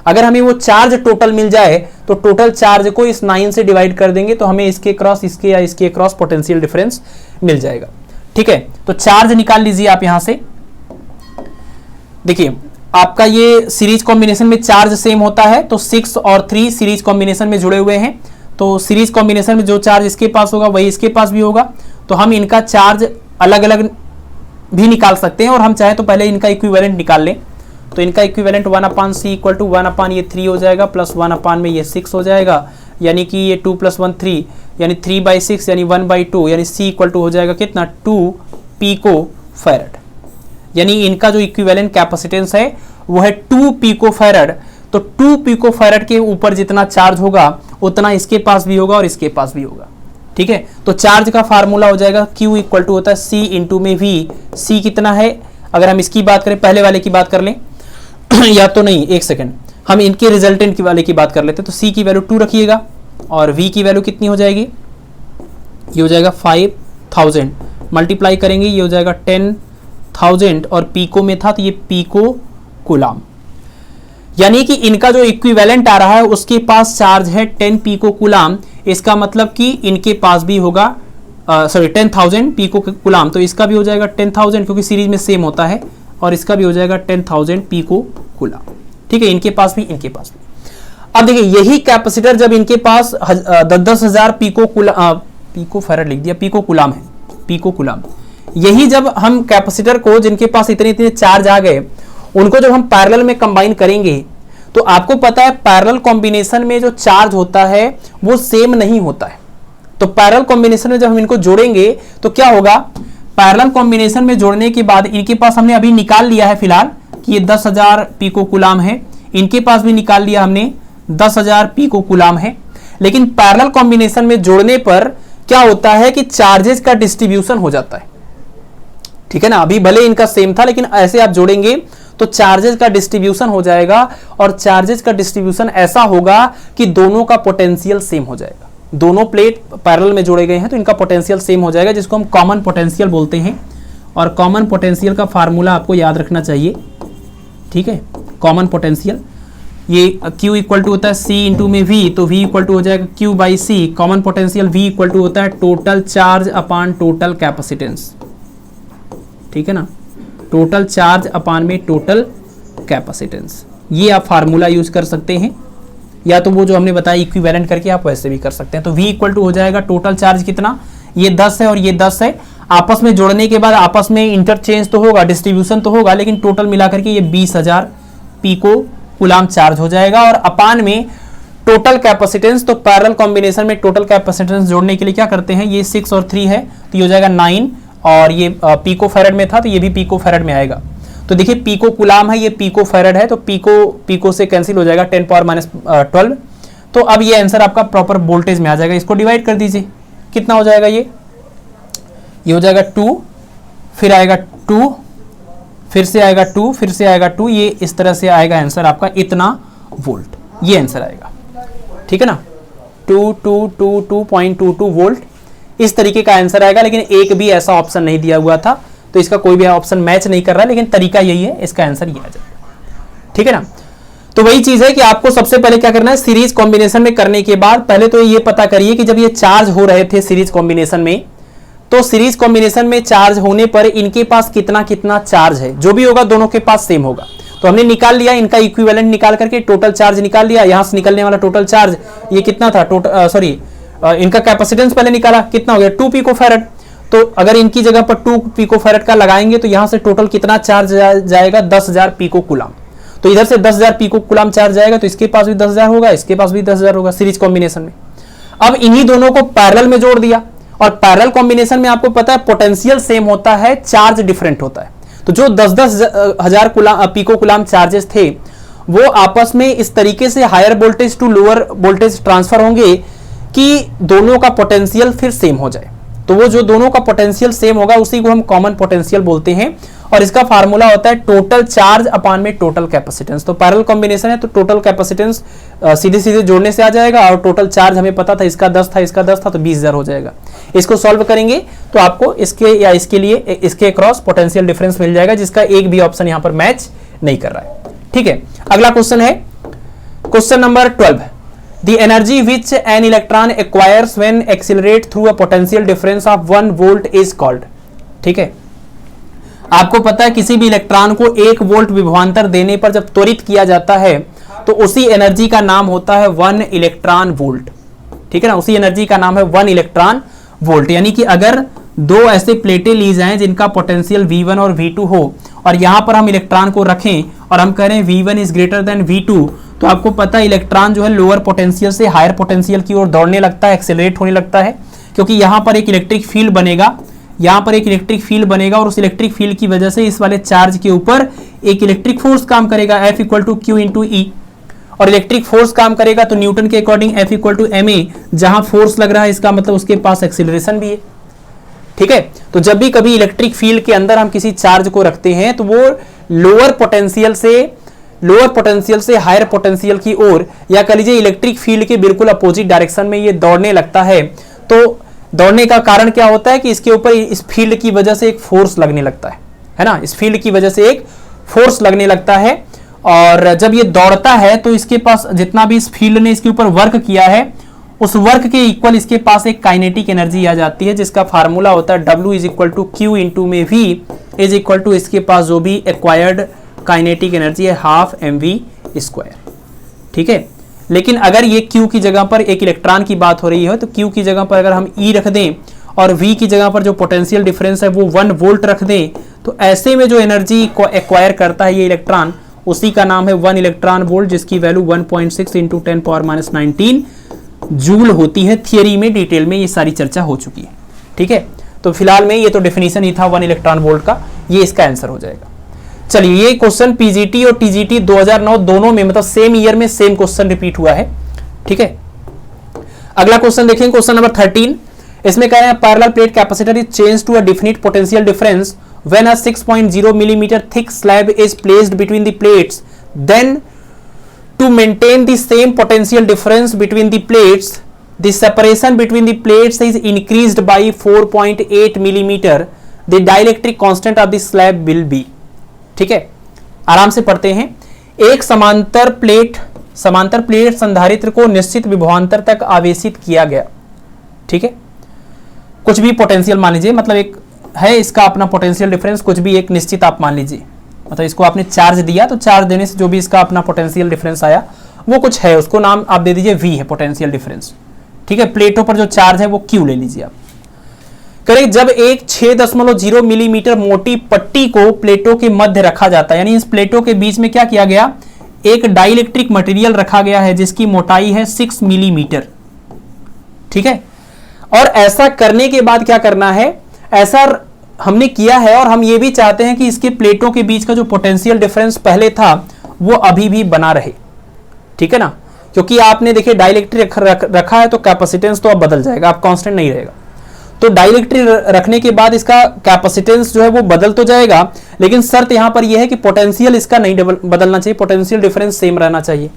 अगर हमें वो चार्ज टोटल मिल जाए तो टोटल चार्ज को इस 9 से डिवाइड कर देंगे, तो हमें इसके क्रॉस इसके या इसके क्रॉस पोटेंशियल डिफरेंस मिल जाएगा। ठीक है, तो चार्ज निकाल लीजिए आप यहां से। देखिए आपका ये सीरीज कॉम्बिनेशन में चार्ज सेम होता है, तो 6 और 3 सीरीज कॉम्बिनेशन में जुड़े हुए हैं, तो सीरीज कॉम्बिनेशन में जो चार्ज इसके पास होगा वही इसके पास भी होगा। तो हम इनका चार्ज अलग अलग भी निकाल सकते हैं, और हम चाहे तो पहले इनका इक्विवेलेंट निकाल लें। तो इनका इक्विवेलेंट 1/c इक्वल टू 1/, ये 3 हो जाएगा, प्लस 1/, में ये 6 हो जाएगा, यानी कि ये 2 + 1 3, यानी 3/6 यानी 1/2, यानी C इक्वल टू हो जाएगा कितना 2 पिकोफैरड। यानी इनका जो इक्विवेलेंट कैपेसिटेंस है वो है 2 पिकोफैरड। तो 2 पिकोफैरड के ऊपर जितना चार्ज होगा उतना इसके पास भी होगा और इसके पास भी होगा। ठीक है, तो चार्ज का फार्मूला हो जाएगा Q इक्वल टू होता है C इंटू में V। C कितना है, अगर हम इसकी बात करें, पहले वाले की बात कर लें या तो नहीं, एक सेकेंड, हम इनके रिजल्टेंट की वाले की बात कर लेते हैं। तो C की वैल्यू 2 रखिएगा और V की वैल्यू कितनी हो जाएगी, ये हो जाएगा 5000, मल्टीप्लाई करेंगे ये हो जाएगा 10,000, और पीको में था तो ये पिको कुलाम। यानी कि इनका जो इक्विवेलेंट आ रहा है उसके पास चार्ज है 10 पिको कुलाम। इसका मतलब कि इनके पास भी होगा 10,000 पिको कुलाम, तो इसका भी हो जाएगा 10,000 क्योंकि सीरीज में सेम होता है, और इसका भी हो जाएगा 10,000 पिको कुलाम। ठीक है, इनके पास भी इनके पास भी। अब देखिए यही कैपेसिटर जब इनके पास 10,000 पिको फैरड लिख दिया, पिको कुलाम है, पिको कुलाम। यही जब हम कैपेसिटर को जिनके पास इतने इतने चार्ज आ गए उनको जब हम पैरेलल में कंबाइन करेंगे, तो आपको पता है पैरेलल कॉम्बिनेशन में जो चार्ज होता है वो सेम नहीं होता है। तो पैरेलल कॉम्बिनेशन में जब हम इनको जोड़ेंगे तो क्या होगा, पैरेलल कॉम्बिनेशन में जोड़ने के बाद इनके पास हमने अभी निकाल लिया है फिलहाल कि ये 10,000 पिको कुलाम है, इनके पास भी निकाल लिया हमने 10,000 पिको कुलाम है। लेकिन पैरेलल कॉम्बिनेशन में जोड़ने पर क्या होता है कि चार्जेस का डिस्ट्रीब्यूशन हो जाता है। ठीक है ना, अभी भले इनका सेम था लेकिन ऐसे आप जोड़ेंगे तो चार्जेस का डिस्ट्रीब्यूशन हो जाएगा, और चार्जेस का डिस्ट्रीब्यूशन ऐसा होगा कि दोनों का पोटेंशियल सेम हो जाएगा। दोनों प्लेट पैरेलल में जोड़े गए हैं तो इनका पोटेंशियल सेम हो जाएगा, जिसको हम कॉमन पोटेंशियल बोलते हैं। और कॉमन पोटेंशियल का फार्मूला आपको याद रखना चाहिए। ठीक है, कॉमन पोटेंशियल ये Q इक्वल टू होता है C इंटू में V, तो V इक्वल टू हो जाएगा Q/C। Common potential V equal to होता है total charge upon total capacitance. ठीक है ना, टोटल चार्ज अपान में टोटल कैपेसिटेंस। ये आप फार्मूला यूज कर सकते हैं, या तो वो जो हमने बताया इक्विवेलेंट करके आप वैसे भी कर सकते हैं। तो V इक्वल टू हो जाएगा टोटल चार्ज कितना, ये 10 है और ये 10 है। आपस में जोड़ने के बाद आपस में इंटरचेंज तो होगा, डिस्ट्रीब्यूशन तो होगा, लेकिन टोटल मिलाकर के ये 20,000 पिको कुलाम चार्ज हो जाएगा। और अपान में टोटल कैपेसिटेंस, तो पैरेलल कॉम्बिनेशन में टोटल कैपेसिटेंस जोड़ने के लिए क्या करते हैं, ये 6 और 3 है तो ये हो जाएगा 9, और ये पिको फैरड में था तो ये भी पिको फैरड में आएगा। तो देखिए पिको कुलाम है, ये पिको फैरड है, तो पिको से कैंसिल हो जाएगा 10⁻12। तो अब ये आंसर आपका प्रॉपर वोल्टेज में आ जाएगा। इसको डिवाइड कर दीजिए, कितना हो जाएगा, ये हो जाएगा 2, फिर आएगा 2, फिर से आएगा 2, फिर से आएगा 2, ये इस तरह से आएगा आंसर आपका इतना वोल्ट, ये आंसर आएगा। ठीक है ना, 222.22 वोल्ट, इस तरीके का आंसर आएगा। लेकिन एक भी ऐसा ऑप्शन नहीं दिया हुआ था, तो इसका कोई भी ऑप्शन मैच नहीं कर रहा है, लेकिन तरीका यही है, इसका आंसर ये आ जाएगा। ठीक है ना, तो वही चीज है कि आपको सबसे पहले क्या करना है, सीरीज कॉम्बिनेशन में करने के बाद पहले तो ये पता करिए कि जब ये चार्ज हो रहे थे सीरीज कॉम्बिनेशन में, तो सीरीज कॉम्बिनेशन में चार्ज होने पर इनके पास कितना कितना चार्ज है, जो भी होगा दोनों के पास सेम होगा। तो हमने निकाल लिया इनका इक्विवेलेंट, निकाल करके टोटल चार्ज निकाल लिया। यहां से निकलने वाला टोटल चार्ज ये कितना था, इनका कैपेसिटेंस पहले निकाला, कितना हो गया 2 पिकोफैरेड। तो अगर इनकी जगह पर 2 पिकोफैरेड का लगाएंगे तो यहां से टोटल कितना चार्ज जाएगा, 10,000 पिको कूलम। तो इधर से 10,000 पिको कूलम चार्ज जाएगा, तो इसके पास भी 10,000 होगा, इसके पास भी 10,000 होगा सीरीज कॉम्बिनेशन में। अब इन्हीं दोनों को पैरेलल में जोड़ दिया, और पैरेलल कॉम्बिनेशन में आपको पता है पोटेंशियल सेम होता है, चार्ज डिफरेंट होता है। तो जो 10,000 पिको कूलम चार्जेस थे वो आपस में इस तरीके से higher voltage to lower voltage transfer होंगे कि दोनों का पोटेंशियल फिर सेम हो जाए। तो वो जो दोनों का पोटेंशियल सेम होगा उसी को हम कॉमन पोटेंशियल बोलते हैं, और इसका फार्मूला होता है टोटल चार्ज अपॉन में टोटल कैपेसिटेंस। तो पैरेलल कॉम्बिनेशन है तो टोटल कैपेसिटेंस सीधे सीधे जोड़ने से आ जाएगा, और टोटल चार्ज हमें पता था इसका 10 था, इसका 10 था, तो 20,000 हो जाएगा। इसको सॉल्व करेंगे तो आपको इसके या इसके लिए इसके क्रॉस पोटेंशियल डिफरेंस मिल जाएगा, जिसका एक भी ऑप्शन यहां पर मैच नहीं कर रहा है। ठीक है, अगला क्वेश्चन है question number 12। The energy which an electron acquires when accelerate through a potential difference of 1 volt is called। ठीक है, आपको पता है किसी भी इलेक्ट्रॉन को 1 वोल्ट विभवांतर देने पर जब त्वरित किया जाता है तो उसी एनर्जी का नाम होता है 1 इलेक्ट्रॉन वोल्ट। ठीक है ना, उसी एनर्जी का नाम है 1 इलेक्ट्रॉन वोल्ट। यानी कि अगर दो ऐसे प्लेटें ली जाएं जिनका पोटेंशियल V1 और V2 हो, और यहां पर हम इलेक्ट्रॉन को रखें और हम कह रहे हैं V1 is greater than V2, तो आपको पता है इलेक्ट्रॉन जो है लोअर पोटेंशियल से हायर पोटेंशियल की ओर दौड़ने लगता है, एक्सेलरेट होने लगता है, क्योंकि यहां पर एक इलेक्ट्रिक फील्ड बनेगा, यहां पर एक इलेक्ट्रिक फील्ड बनेगा, और उस इलेक्ट्रिक फील्ड की वजह से इस वाले चार्ज के ऊपर एक इलेक्ट्रिक फोर्स काम करेगा, F = Q × E। और इलेक्ट्रिक फोर्स काम करेगा तो न्यूटन के अकॉर्डिंग F = ma, जहां फोर्स लग रहा है इसका मतलब उसके पास एक्सीलरेशन भी है। ठीक है, तो जब भी कभी इलेक्ट्रिक फील्ड के अंदर हम किसी चार्ज को रखते हैं तो वो लोअर पोटेंशियल से हायर पोटेंशियल की ओर, या कह लीजिए इलेक्ट्रिक फील्ड के बिल्कुल अपोजिट डायरेक्शन में ये दौड़ने लगता है। तो दौड़ने का कारण क्या होता है कि इसके ऊपर इस फील्ड की वजह से एक फोर्स लगने लगता है ना, इस फील्ड की वजह से एक फोर्स लगने लगता है। और जब ये दौड़ता है तो इसके पास जितना भी इस फील्ड ने इसके ऊपर वर्क किया है उस वर्क के इक्वल इसके पास एक काइनेटिक एनर्जी आ जाती है, जिसका फार्मूला होता है W = Q × V = इसके पास जो भी एक्वायर्ड काइनेटिक एनर्जी है 12 mv²। ठीक है, लेकिन अगर ये Q की जगह पर एक इलेक्ट्रॉन की बात हो रही है तो Q की जगह पर अगर हम E रख दें और V की जगह पर जो पोटेंशियल डिफरेंस है वो 1 वोल्ट रख दें, तो ऐसे में जो एनर्जी को एक्वायर करता है ये इलेक्ट्रॉन, उसी का नाम है 1 इलेक्ट्रॉन वोल्ट, जिसकी वैल्यू 1.6 × 10⁻19 जूल होती है। थियरी में डिटेल में ये सारी चर्चा हो चुकी है। ठीक है, तो फिलहाल में ये तो डेफिनेशन ही था 1 इलेक्ट्रॉन वोल्ट का, ये इसका आंसर हो जाएगा। चलिए, ये क्वेश्चन पीजीटी और टीजीटी 2009 दोनों में, मतलब सेम ईयर में सेम क्वेश्चन रिपीट हुआ है। ठीक है, अगला क्वेश्चन देखेंगे, क्वेश्चन नंबर 13। इसमें कह रहे हैं parallel plate capacitor is change to a definite potential difference when a 6.0 millimetre thick slab is placed between the plates, then to maintain the same potential difference between the plates, the separation between the plates is increased by 4.8 millimeter. The dielectric constant of the slab will be। ठीक है, आराम से पढ़ते हैं। एक समांतर plate संधारित्र को निश्चित विभवांतर तक आवेशित किया गया। ठीक है, कुछ भी पोटेंशियल मान लीजिए, मतलब एक है इसका अपना पोटेंशियल डिफरेंस, कुछ भी एक निश्चित आप मान लीजिए, मतलब इसको आपने चार्ज दिया तो चार्ज देने से जो भी इसका अपना पोटेंशियल डिफरेंस आया वो कुछ है, उसको नाम आप दे दीजिए V है पोटेंशियल डिफरेंस। ठीक है, प्लेटों पर जो चार्ज है वो Q ले लीजिए आप। करें, जब एक 6.0 मिलीमीटर मोटी पट्टी को प्लेटों के मध्य रखा जाता है, यानी इस प्लेटों के बीच में क्या किया गया, एक डाइलेक्ट्रिक मटेरियल रखा गया है जिसकी मोटाई है 6 मिलीमीटर। ठीक है, और ऐसा करने के बाद क्या करना है, ऐसा हमने किया है और हम ये भी चाहते हैं कि इसके प्लेटों के बीच का जो पोटेंशियल डिफरेंस पहले था वो अभी भी बना रहे। ठीक है ना, क्योंकि आपने देखिए डाइलेक्ट्रिक रखा है तो कैपेसिटेंस तो अब बदल जाएगा, अब कांस्टेंट नहीं रहेगा। तो डाइलेक्ट्रिक रखने के बाद इसका कैपेसिटेंस जो है वो बदल तो जाएगा, लेकिन शर्त यहां पर यह है कि पोटेंशियल इसका नहीं बदलना चाहिए, पोटेंशियल डिफरेंस सेम रहना चाहिए।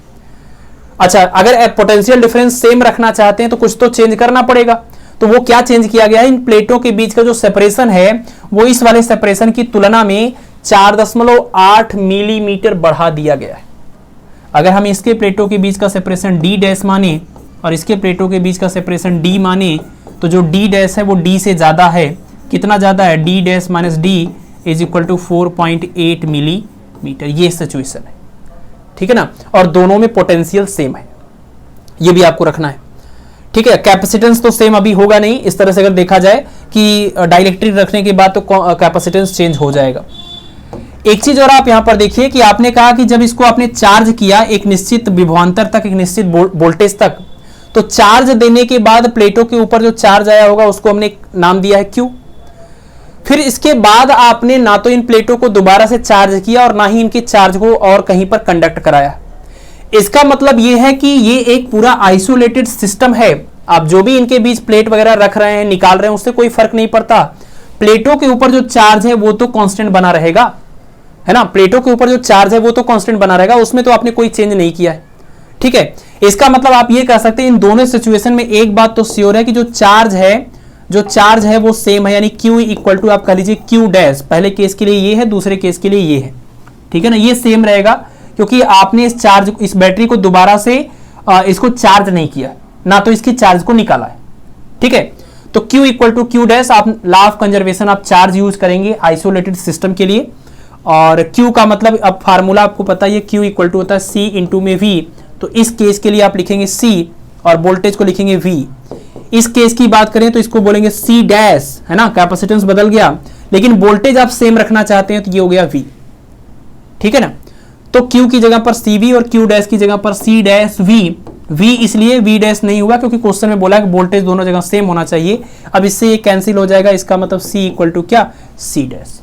अच्छा, अगर पोटेंशियल डिफरेंस सेम रखना चाहते हैं तो कुछ तो चेंज करना पड़ेगा। तो वो क्या चेंज किया गया है, इन प्लेटों के बीच का जो सेपरेशन है वो इस वाले सेपरेशन की तुलना में 4.8 मिलीमीटर बढ़ा दिया गया है। अगर हम इसके प्लेटों के बीच का सेपरेशन डी डैश माने और इसके प्लेटों के बीच का सेपरेशन डी माने, तो जो डी डैश है वो डी से ज्यादा है। कितना ज्यादा है, D dash minus D is equal to 4.8 millimetre. ये सिचुएशन है, ठीक है ना। और दोनों में पोटेंशियल सेम है, ये भी आपको रखना है, ठीक है। कैपेसिटेंस तो सेम अभी होगा नहीं, इस तरह से अगर देखा जाए कि डाइलेक्ट्रिक रखने के बाद तो कैपेसिटेंस चेंज हो जाएगा। एक चीज और आप यहां पर देखिए कि आपने कहा कि जब इसको आपने चार्ज किया एक निश्चित विभवांतर तक, एक निश्चित वोल्टेज तक, तो चार्ज देने के बाद प्लेटों के ऊपर जो चार्ज आया होगा उसको हमने नाम दिया है Q। फिर इसके बाद आपने ना तो इन प्लेटों को दोबारा से चार्ज किया और ना ही इनके चार्ज को और कहीं पर कंडक्ट कराया। इसका मतलब यह है कि ये एक पूरा आइसोलेटेड सिस्टम है। आप जो भी इनके बीच प्लेट वगैरह रख रहे हैं, निकाल रहे हैं, उससे कोई फर्क नहीं पड़ता। प्लेटों के ऊपर जो चार्ज है वो तो कांस्टेंट बना रहेगा, है ना। प्लेटों के ऊपर जो चार्ज है वो तो कांस्टेंट बना रहेगा, उसमें तो आपने कोई चेंज नहीं किया है, ठीक है। इसका मतलब आप ये कह सकते हैं इन दोनों सिचुएशन में एक बात तो श्योर है कि जो चार्ज है वो सेम है, यानी Q इक्वल टू आप कह लीजिए Q डैश। पहले केस के लिए ये है, दूसरे केस के लिए ये है, ठीक है ना। ये सेम रहेगा क्योंकि आपने इस बैटरी को दोबारा से इसको चार्ज नहीं किया, ना तो इसके चार्ज को निकाला है, ठीक है। तो Q equal to Q dash, आप लॉ ऑफ कंजर्वेशन आप चार्ज यूज करेंगे आइसोलेटेड सिस्टम के लिए। और Q का मतलब अब फार्मूला आपको पता है, Q इक्वल टू होता है C इंटू में V। तो इस केस के लिए आप लिखेंगे C और वोल्टेज को लिखेंगे V। इस केस की बात करें तो इसको बोलेंगे C डैश, है ना। कैपेसिटेंस बदल गया लेकिन वोल्टेज आप सेम रखना चाहते हैं तो ये हो गया V, ठीक है ना। तो Q की जगह पर CV और Q डैश की जगह पर C डैश V। V इसलिए V डैश नहीं हुआ क्योंकि क्वेश्चन में बोला कि वोल्टेज दोनों जगह सेम होना चाहिए। अब इससे ये कैंसिल हो जाएगा, इसका मतलब C इक्वल टू क्या, C डैश।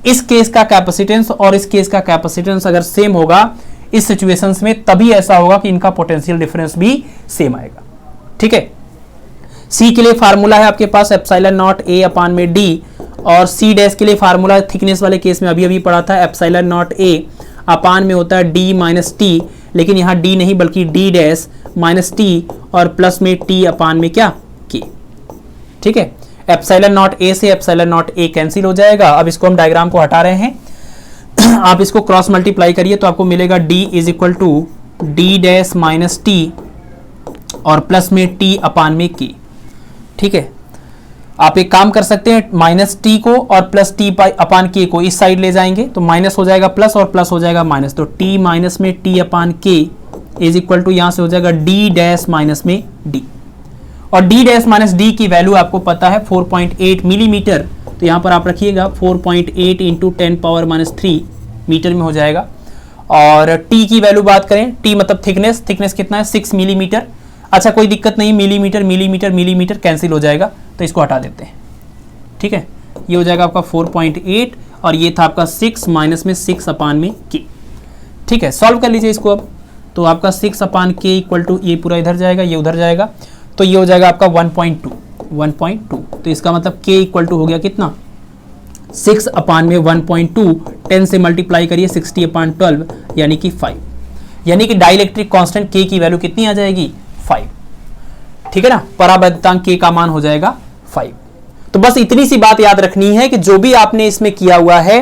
इस केस का कैपेसिटेंस और इस केस का कैपेसिटेंस अगर सेम होगा इस सिचुएशंस में, तभी ऐसा होगा कि इनका पोटेंशियल डिफरेंस भी सेम आएगा, ठीक है। C के लिए फार्मूला है आपके पास एप्सिलॉन नॉट A अपान में D, और C डैश के लिए फार्मूला थिकनेस वाले केस में अभी पढ़ा था, एप्सिलॉन नॉट A अपान में होता है D माइनस T, लेकिन यहाँ D नहीं बल्कि D डैश माइनस T और प्लस में T अपान में क्या, K, ठीक है। एप्सिलॉन नॉट A से एप्सिलॉन नॉट A कैंसिल हो जाएगा। अब इसको हम डायग्राम को हटा रहे हैं, आप इसको क्रॉस मल्टीप्लाई करिए तो आपको मिलेगा D is equal to D dash minus T और प्लस में T अपान में K, ठीक है। आप एक काम कर सकते हैं, माइनस T को और प्लस T अपान K को इस साइड ले जाएंगे तो माइनस हो जाएगा प्लस और प्लस हो जाएगा माइनस, तो T माइनस में T upon K is equal to यहां से हो जाएगा D डैश माइनस में D। और D डैश माइनस D की वैल्यू आपको पता है 4.8 मिलीमीटर, तो यहां पर आप रखिएगा 4.8 इंटू 10 पावर माइनस 3 मीटर में हो जाएगा। और T की वैल्यू बात करें, T मतलब थिकनेस कितना है, 6 मिलीमीटर। अच्छा कोई दिक्कत नहीं, मिलीमीटर कैंसिल हो जाएगा तो इसको हटा देते हैं, ठीक है। ये हो जाएगा आपका 4.8 और ये था आपका 6 माइनस में 6 अपान में K, ठीक है। सॉल्व कर लीजिए इसको अब, तो आपका 6 अपान K इक्वल टू ये पूरा इधर जाएगा, ये उधर जाएगा, तो ये हो जाएगा आपका 1.2। तो इसका मतलब K इक्वल टू हो गया कितना, 6 अपान में 1.2, 10 से मल्टीप्लाई करिए 60 अपान 12 यानी कि 5, यानी कि डाइलेक्ट्रिक कांस्टेंट K की वैल्यू कितनी आ जाएगी, 5, ठीक है ना। परावैद्युतांक K का मान हो जाएगा 5। तो बस इतनी सी बात याद रखनी है कि जो भी आपने इसमें किया हुआ है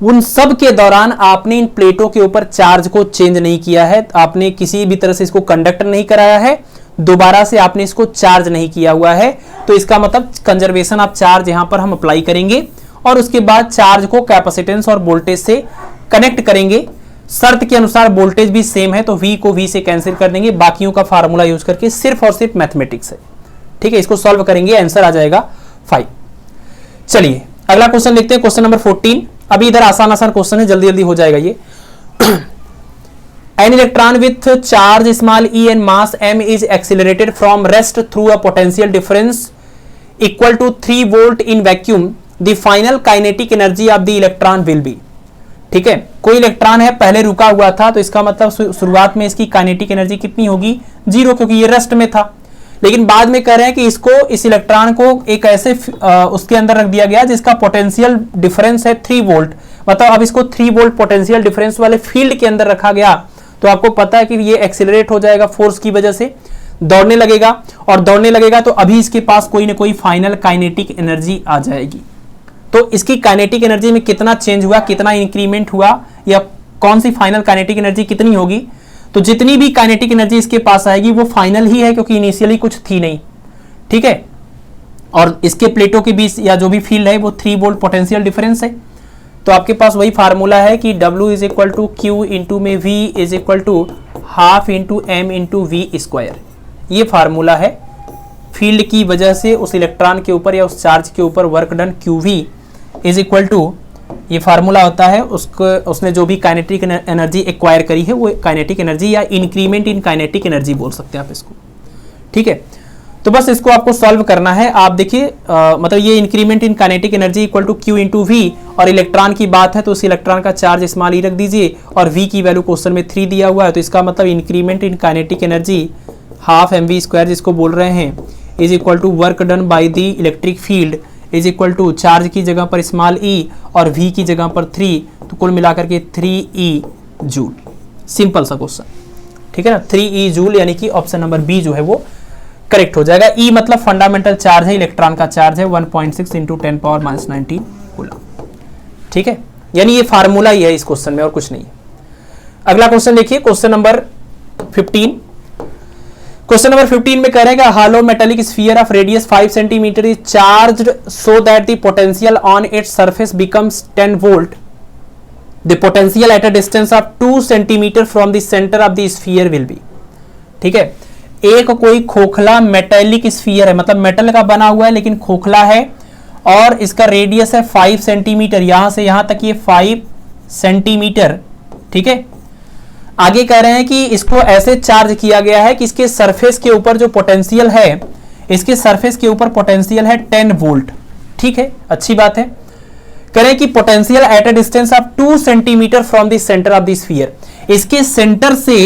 उन सब के दौरान आपने इन प्लेटों के ऊपर चार्ज को चेंज नहीं किया है, आपने किसी भी तरह से इसको कंडक्ट नहीं कराया है, दोबारा से आपने इसको चार्ज नहीं किया हुआ है। तो इसका मतलब कंजर्वेशन ऑफ चार्ज यहां पर हम अप्लाई करेंगे और उसके बाद चार्ज को कैपेसिटेंस और वोल्टेज से कनेक्ट करेंगे। शर्त के अनुसार वोल्टेज भी सेम है तो V को V से कैंसिल कर देंगे, बाकियों का फार्मूला यूज करके, सिर्फ और सिर्फ मैथमेटिक्स है, ठीक है। इसको सॉल्व करेंगे, आंसर आ जाएगा 5। चलिए अगला क्वेश्चन देखते हैं, क्वेश्चन नंबर 14। अभी इधर आसान क्वेश्चन है, जल्दी हो जाएगा ये। An electron with charge small e and mass m is accelerated from rest through a potential difference equal to 3 volt in vacuum. The final kinetic energy of the electron will be, ठीक है। कोई electron है पहले रुका हुआ था तो इसका मतलब शुरुआत में इसकी काइनेटिक एनर्जी कितनी होगी, 0, क्योंकि ये रेस्ट में था। लेकिन बाद में कह रहे हैं कि इस इलेक्ट्रॉन को एक ऐसे उसके अंदर रख दिया गया जिसका पोटेंशियल डिफरेंस है 3 वोल्ट, मतलब अब इसको 3 वोल्ट पोटेंशियल डिफरेंस वाले फील्ड के अंदर रखा गया तो आपको पता है कि ये एक्सेलरेट हो जाएगा फोर्स की वजह से, दौड़ने लगेगा, और दौड़ने लगेगा तो अभी इसके पास कोई ना कोई फाइनल काइनेटिक एनर्जी आ जाएगी। तो इसकी काइनेटिक एनर्जी में कितना चेंज हुआ, कितना इंक्रीमेंट हुआ, या कौन सी फाइनल काइनेटिक एनर्जी कितनी होगी, तो जितनी भी काइनेटिक एनर्जी इसके पास आएगी वो फाइनल ही है, क्योंकि इनिशियली कुछ थी नहीं। ठीक है, और इसके प्लेटों के बीच या जो भी फील्ड है वो 3 वोल्ट पोटेंशियल डिफरेंस है। तो आपके पास वही फार्मूला है कि W is equal to Q into में V is equal to half into m into v square. ये फार्मूला है फील्ड की वजह से उस इलेक्ट्रॉन के ऊपर या उस चार्ज के ऊपर work done QV is equal to, ये फार्मूला होता है उसको, उसने जो भी काइनेटिक एनर्जी एक्वायर करी है वो काइनेटिक एनर्जी या इंक्रीमेंट इन काइनेटिक एनर्जी बोल सकते हैं आप इसको। ठीक है, तो बस इसको आपको सॉल्व करना है। आप देखिए मतलब ये increment in kinetic energy equal to Q into v, और इलेक्ट्रॉन की बात है तो उस इलेक्ट्रॉन का चार्ज स्मॉल ई रख दीजिए, और v की वैल्यू क्वेश्चन में 3 दिया हुआ है, तो इसका मतलब increment in kinetic energy half mv square जिसको बोल रहे हैं is equal to work done by the electric field is equal to charge की जगह पर स्मॉल e और v की जगह पर 3, तो कुल मिलाकर के 3e जूल। सिंपल सा क्वेश्चन, ठीक है ना, 3e जूल, यानी कि ऑप्शन नंबर बी जो है वो करेक्ट हो जाएगा। E मतलब फंडामेंटल चार्ज है, इलेक्ट्रॉन का चार्ज है 1.6 इंटू 10 पावर माइनस 19 कूलम। ठीक है, यानी ये फार्मूला ही है इस क्वेश्चन में और कुछ नहीं है। अगला क्वेश्चन देखिए, क्वेश्चन नंबर 15। क्वेश्चन नंबर 15 में कह रहे हैं hollow metallic sphere of radius 5 centimetre is charged so that the potential on its surface becomes 10 volt. The potential at a distance of 2 centimetre from the centre of the sphere will be. ठीक है, एक कोई खोखला metallic sphere है, मतलब metal का बना हुआ है लेकिन खोखला है, और इसका रेडियस है 5 सेंटीमीटर, यहां से यहां तक ये 5 सेंटीमीटर। ठीक है, आगे कह रहे हैं कि इसको ऐसे चार्ज किया गया है कि इसके सरफेस के ऊपर जो पोटेंशियल है, इसके सरफेस के ऊपर पोटेंशियल है 10 वोल्ट। ठीक है, अच्छी बात है। कह रहे हैं कि potential at a distance of 2 centimetre from the centre of the sphere, इसके सेंटर से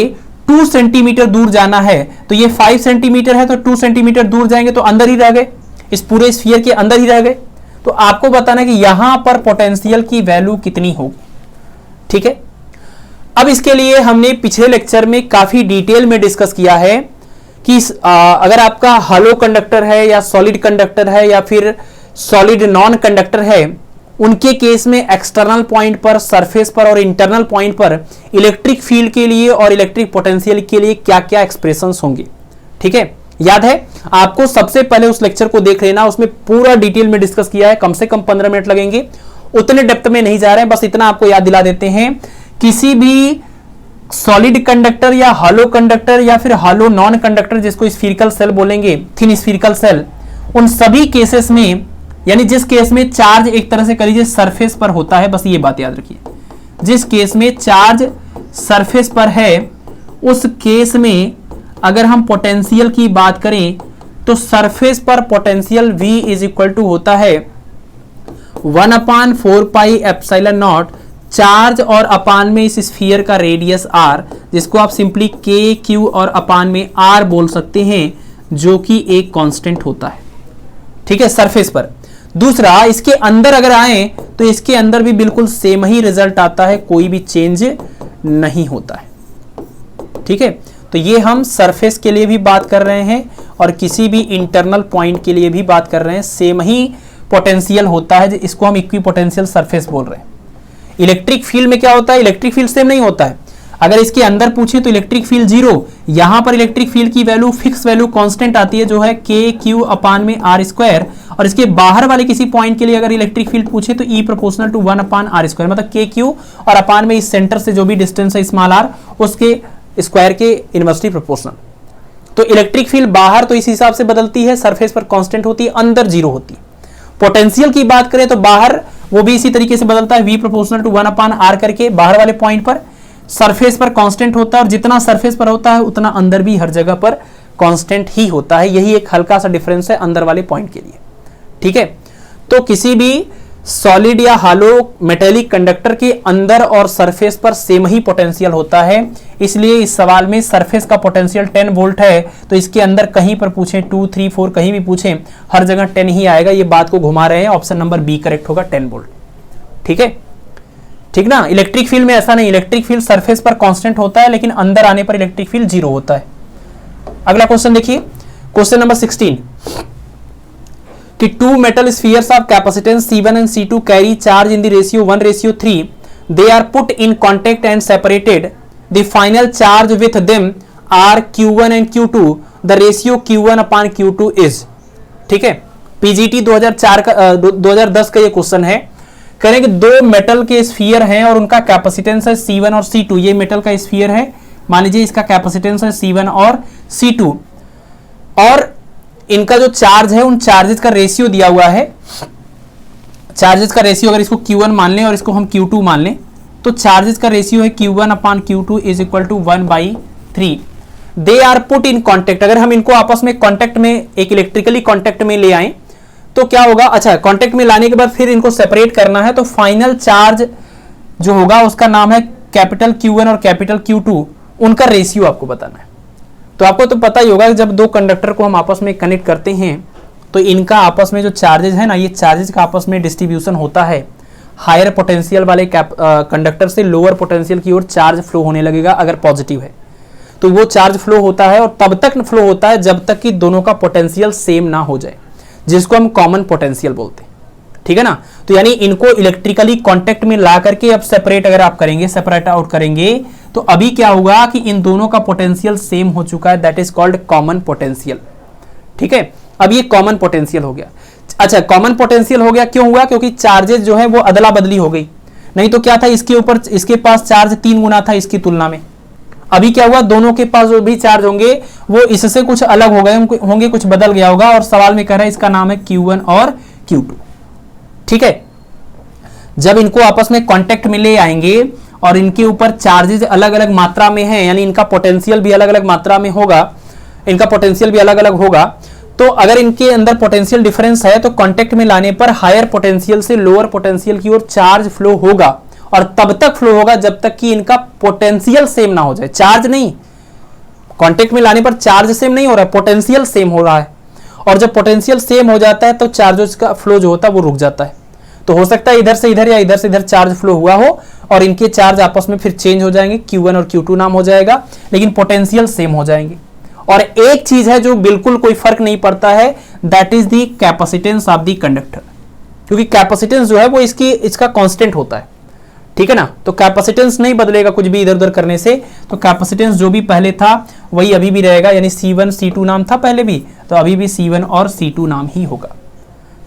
2 सेंटीमीटर दूर जाना है, तो ये 5 सेंटीमीटर है तो 2 सेंटीमीटर दूर जाएंगे तो अंदर ही रह गए, इस पूरे स्फीयर के अंदर ही रह गए। तो आपको बताना है कि यहां पर पोटेंशियल की वैल्यू कितनी होगी। ठीक है, अब इसके लिए हमने पिछले लेक्चर में काफी डिटेल में डिस्कस किया है कि अगर आपका हॉलो कंडक्टर है या सॉलिड कंडक्टर है या फिर सॉलिड नॉन कंडक्टर है, उनके केस में एक्सटर्नल पॉइंट पर, सरफेस पर और इंटरनल पॉइंट पर इलेक्ट्रिक फील्ड के लिए और इलेक्ट्रिक पोटेंशियल के लिए क्या क्या एक्सप्रेशंस होंगे। ठीक है, याद है आपको, सबसे पहले उस लेक्चर को देख लेना, उसमें पूरा डिटेल में डिस्कस किया है, कम से कम 15 मिनट लगेंगे, उतने डेप्थ में नहीं जा रहे हैं, बस इतना आपको याद दिला देते हैं। किसी भी सॉलिड कंडक्टर या हॉलो कंडक्टर या फिर हॉलो नॉन कंडक्टर, जिसको स्फीरिकल सेल बोलेंगे, थिन स्फीरिकल सेल, उन सभी केसेस में, यानी जिस केस में चार्ज एक तरह से कर लीजिए सरफेस पर होता है, बस ये बात याद रखिए, जिस केस में चार्ज सरफेस पर है उस केस में अगर हम पोटेंशियल की बात करें तो सरफेस पर potential V is equal to होता है 1/4 पाई एप्सिलॉन नॉट, चार्ज और अपान में इस स्फीयर का रेडियस r, जिसको आप सिंपली k, q और अपान में r बोल सकते हैं, जो कि एक कांस्टेंट होता है। ठीक है, सरफेस पर। दूसरा, इसके अंदर अगर आए तो इसके अंदर भी बिल्कुल सेम ही रिजल्ट आता है, कोई भी चेंज नहीं होता है। ठीक है, तो ये हम सरफेस के लिए भी बात कर रहे हैं और किसी भी इंटरनल पॉइंट के लिए भी बात कर रहे हैं, सेम ही पोटेंशियल होता है, इसको हम इक्वी पोटेंशियल सरफेस बोल रहे हैं। इलेक्ट्रिक फील्ड में क्या होता है, इलेक्ट्रिक फील्ड सेम नहीं होता है। अगर इसके अंदर पूछे तो इलेक्ट्रिक फील्ड 0, यहां पर इलेक्ट्रिक फील्ड की वैल्यू फिक्स वैल्यू कांस्टेंट आती है, जो है k q अपान में r स्क्वायर, और इसके बाहर वाले किसी पॉइंट के लिए अगर इलेक्ट्रिक फील्ड पूछे तो E प्रोपोर्शनल टू 1 अपान r स्क्वायर, मतलब k q और अपान में इस सेंटर से जो भी डिस्टेंस है स्मॉल r, उसके स्क्वायर के इनवर्सली प्रोपोर्शनल। तो इलेक्ट्रिक फील्ड बाहर तो इस हिसाब से बदलती है, सरफेस पर कांस्टेंट होती है, अंदर 0 होती है। पोटेंशियल की बात करें तो बाहर वो भी इसी तरीके से बदलता है, V प्रोपोर्शनल टू 1 अपान r करके, बाहर वाले पॉइंट पर सरफेस पर कांस्टेंट होता है, और जितना सरफेस पर होता है उतना अंदर भी हर जगह पर कांस्टेंट ही होता है। यही एक हल्का सा डिफरेंस है अंदर वाले पॉइंट के लिए। ठीक है, तो किसी भी सॉलिड या हॉलो मेटेलिक कंडक्टर के अंदर और सरफेस पर सेम ही पोटेंशियल होता है, इसलिए इस सवाल में सरफेस का पोटेंशियल 10 वोल्ट है, तो इसके अंदर कहीं पर पूछें 2, 3, 4 कहीं भी पूछें, हर जगह 10 ही आएगा। ये बात को घुमा रहे हैं, ऑप्शन नंबर बी करेक्ट होगा, 10 वोल्ट। ठीक है, ठीक ना। इलेक्ट्रिक फील्ड में ऐसा नहीं, इलेक्ट्रिक फील्ड सरफेस पर कांस्टेंट होता है, लेकिन अंदर आने पर इलेक्ट्रिक फील्ड 0 होता है। अगला क्वेश्चन देखिए, क्वेश्चन नंबर 16 कि two metal spheres of capacitance C1 and C2 carry charge in the ratio 1:3, they are put in contact and separated, the final charge with them are Q1 and Q2, the ratio Q1/Q2 is. ठीक है, PGT 2010 का ये question है। कह रहे हैं कि दो मेटल के स्फीयर हैं और उनका कैपेसिटेंस है C1 और C2। ये मेटल का स्फीयर है, मान लीजिए इसका कैपेसिटेंस है C1 और C2, और इनका जो चार्ज है उन चार्जेस का रेशियो दिया हुआ है। चार्जेस का रेशियो अगर इसको Q1 मान लें और इसको हम Q2 मान लें, तो चार्जेस का रेशियो है Q1/Q2 is equal to 1/3। They are put in contact, अगर हम इनको आपस में कॉन्टेक्ट में, एक इलेक्ट्रिकली कॉन्टेक्ट में ले आए तो क्या होगा, अच्छा कॉन्टेक्ट में लाने के बाद फिर इनको सेपरेट करना है, तो फाइनल चार्ज जो होगा उसका नाम है कैपिटल Q1 और कैपिटल Q2, उनका रेशियो आपको बताना है। तो आपको तो पता ही होगा कि जब दो कंडक्टर को हम आपस में कनेक्ट करते हैं तो इनका आपस में जो चार्जेस है ना, ये चार्जेस का आपस में डिस्ट्रीब्यूशन होता है। हायर पोटेंशियल वाले कंडक्टर से लोअर पोटेंशियल की ओर चार्ज फ्लो होने लगेगा अगर पॉजिटिव है, तो वो चार्ज फ्लो होता है और तब तक फ्लो होता है जब तक कि दोनों का पोटेंशियल सेम ना हो जाए, जिसको हम कॉमन पोटेंशियल बोलते हैं। ठीक है ना। तो यानी इनको इलेक्ट्रिकली कांटेक्ट में ला करके अब सेपरेट अगर आप करेंगे, सेपरेट आउट करेंगे, तो अभी क्या होगा कि इन दोनों का पोटेंशियल सेम हो चुका है, that is called common potential. ठीक है, अब ये कॉमन पोटेंशियल हो गया। अच्छा, कॉमन पोटेंशियल हो गया क्यों हुआ, क्योंकि चार्जेस जो है वो अदला बदली हो गई। नहीं तो क्या था, इसके ऊपर इसके पास चार्ज 3 गुना था इसकी तुलना में। अभी क्या हुआ, दोनों के पास जो भी चार्ज होंगे वो इससे कुछ अलग हो गए होंगे, कुछ बदल गया होगा, और सवाल में कह रहा है इसका नाम है Q1 और Q2। ठीक है, जब इनको आपस में कांटेक्ट में ले आएंगे और इनके ऊपर चार्जेस अलग अलग मात्रा में हैं, यानी इनका पोटेंशियल भी अलग अलग मात्रा में होगा, इनका पोटेंशियल भी अलग अलग होगा, तो अगर इनके अंदर पोटेंशियल डिफरेंस है तो कांटेक्ट में लाने पर हायर पोटेंशियल से लोअर पोटेंशियल की ओर चार्ज फ्लो होगा, और तब तक फ्लो होगा जब तक कि इनका पोटेंशियल सेम ना हो जाए। चार्ज नहीं, कांटेक्ट में लाने पर चार्ज सेम नहीं हो रहा है, पोटेंशियल सेम हो रहा है, और जब पोटेंशियल सेम हो जाता है तो चार्जेस का फ्लो जो होता है वो रुक जाता है। तो हो सकता है इधर से इधर या इधर से इधर चार्ज फ्लो हुआ हो और इनके चार्ज आपस में फिर चेंज हो जाएंगे, Q1 और Q2 नाम हो जाएगा, लेकिन पोटेंशियल सेम हो जाएंगे। और एक चीज है जो बिल्कुल कोई फर्क नहीं पड़ता है, that is the capacitance of the conductor, क्योंकि कैपेसिटेंस जो है वो इसका कांस्टेंट होता है। ठीक है ना, तो कैपेसिटेंस नहीं बदलेगा कुछ भी इधर उधर करने से, तो कैपेसिटेंस जो भी पहले था वही अभी भी रहेगा, यानी C1 C2 नाम था पहले भी, तो अभी भी C1 और C2 नाम ही होगा।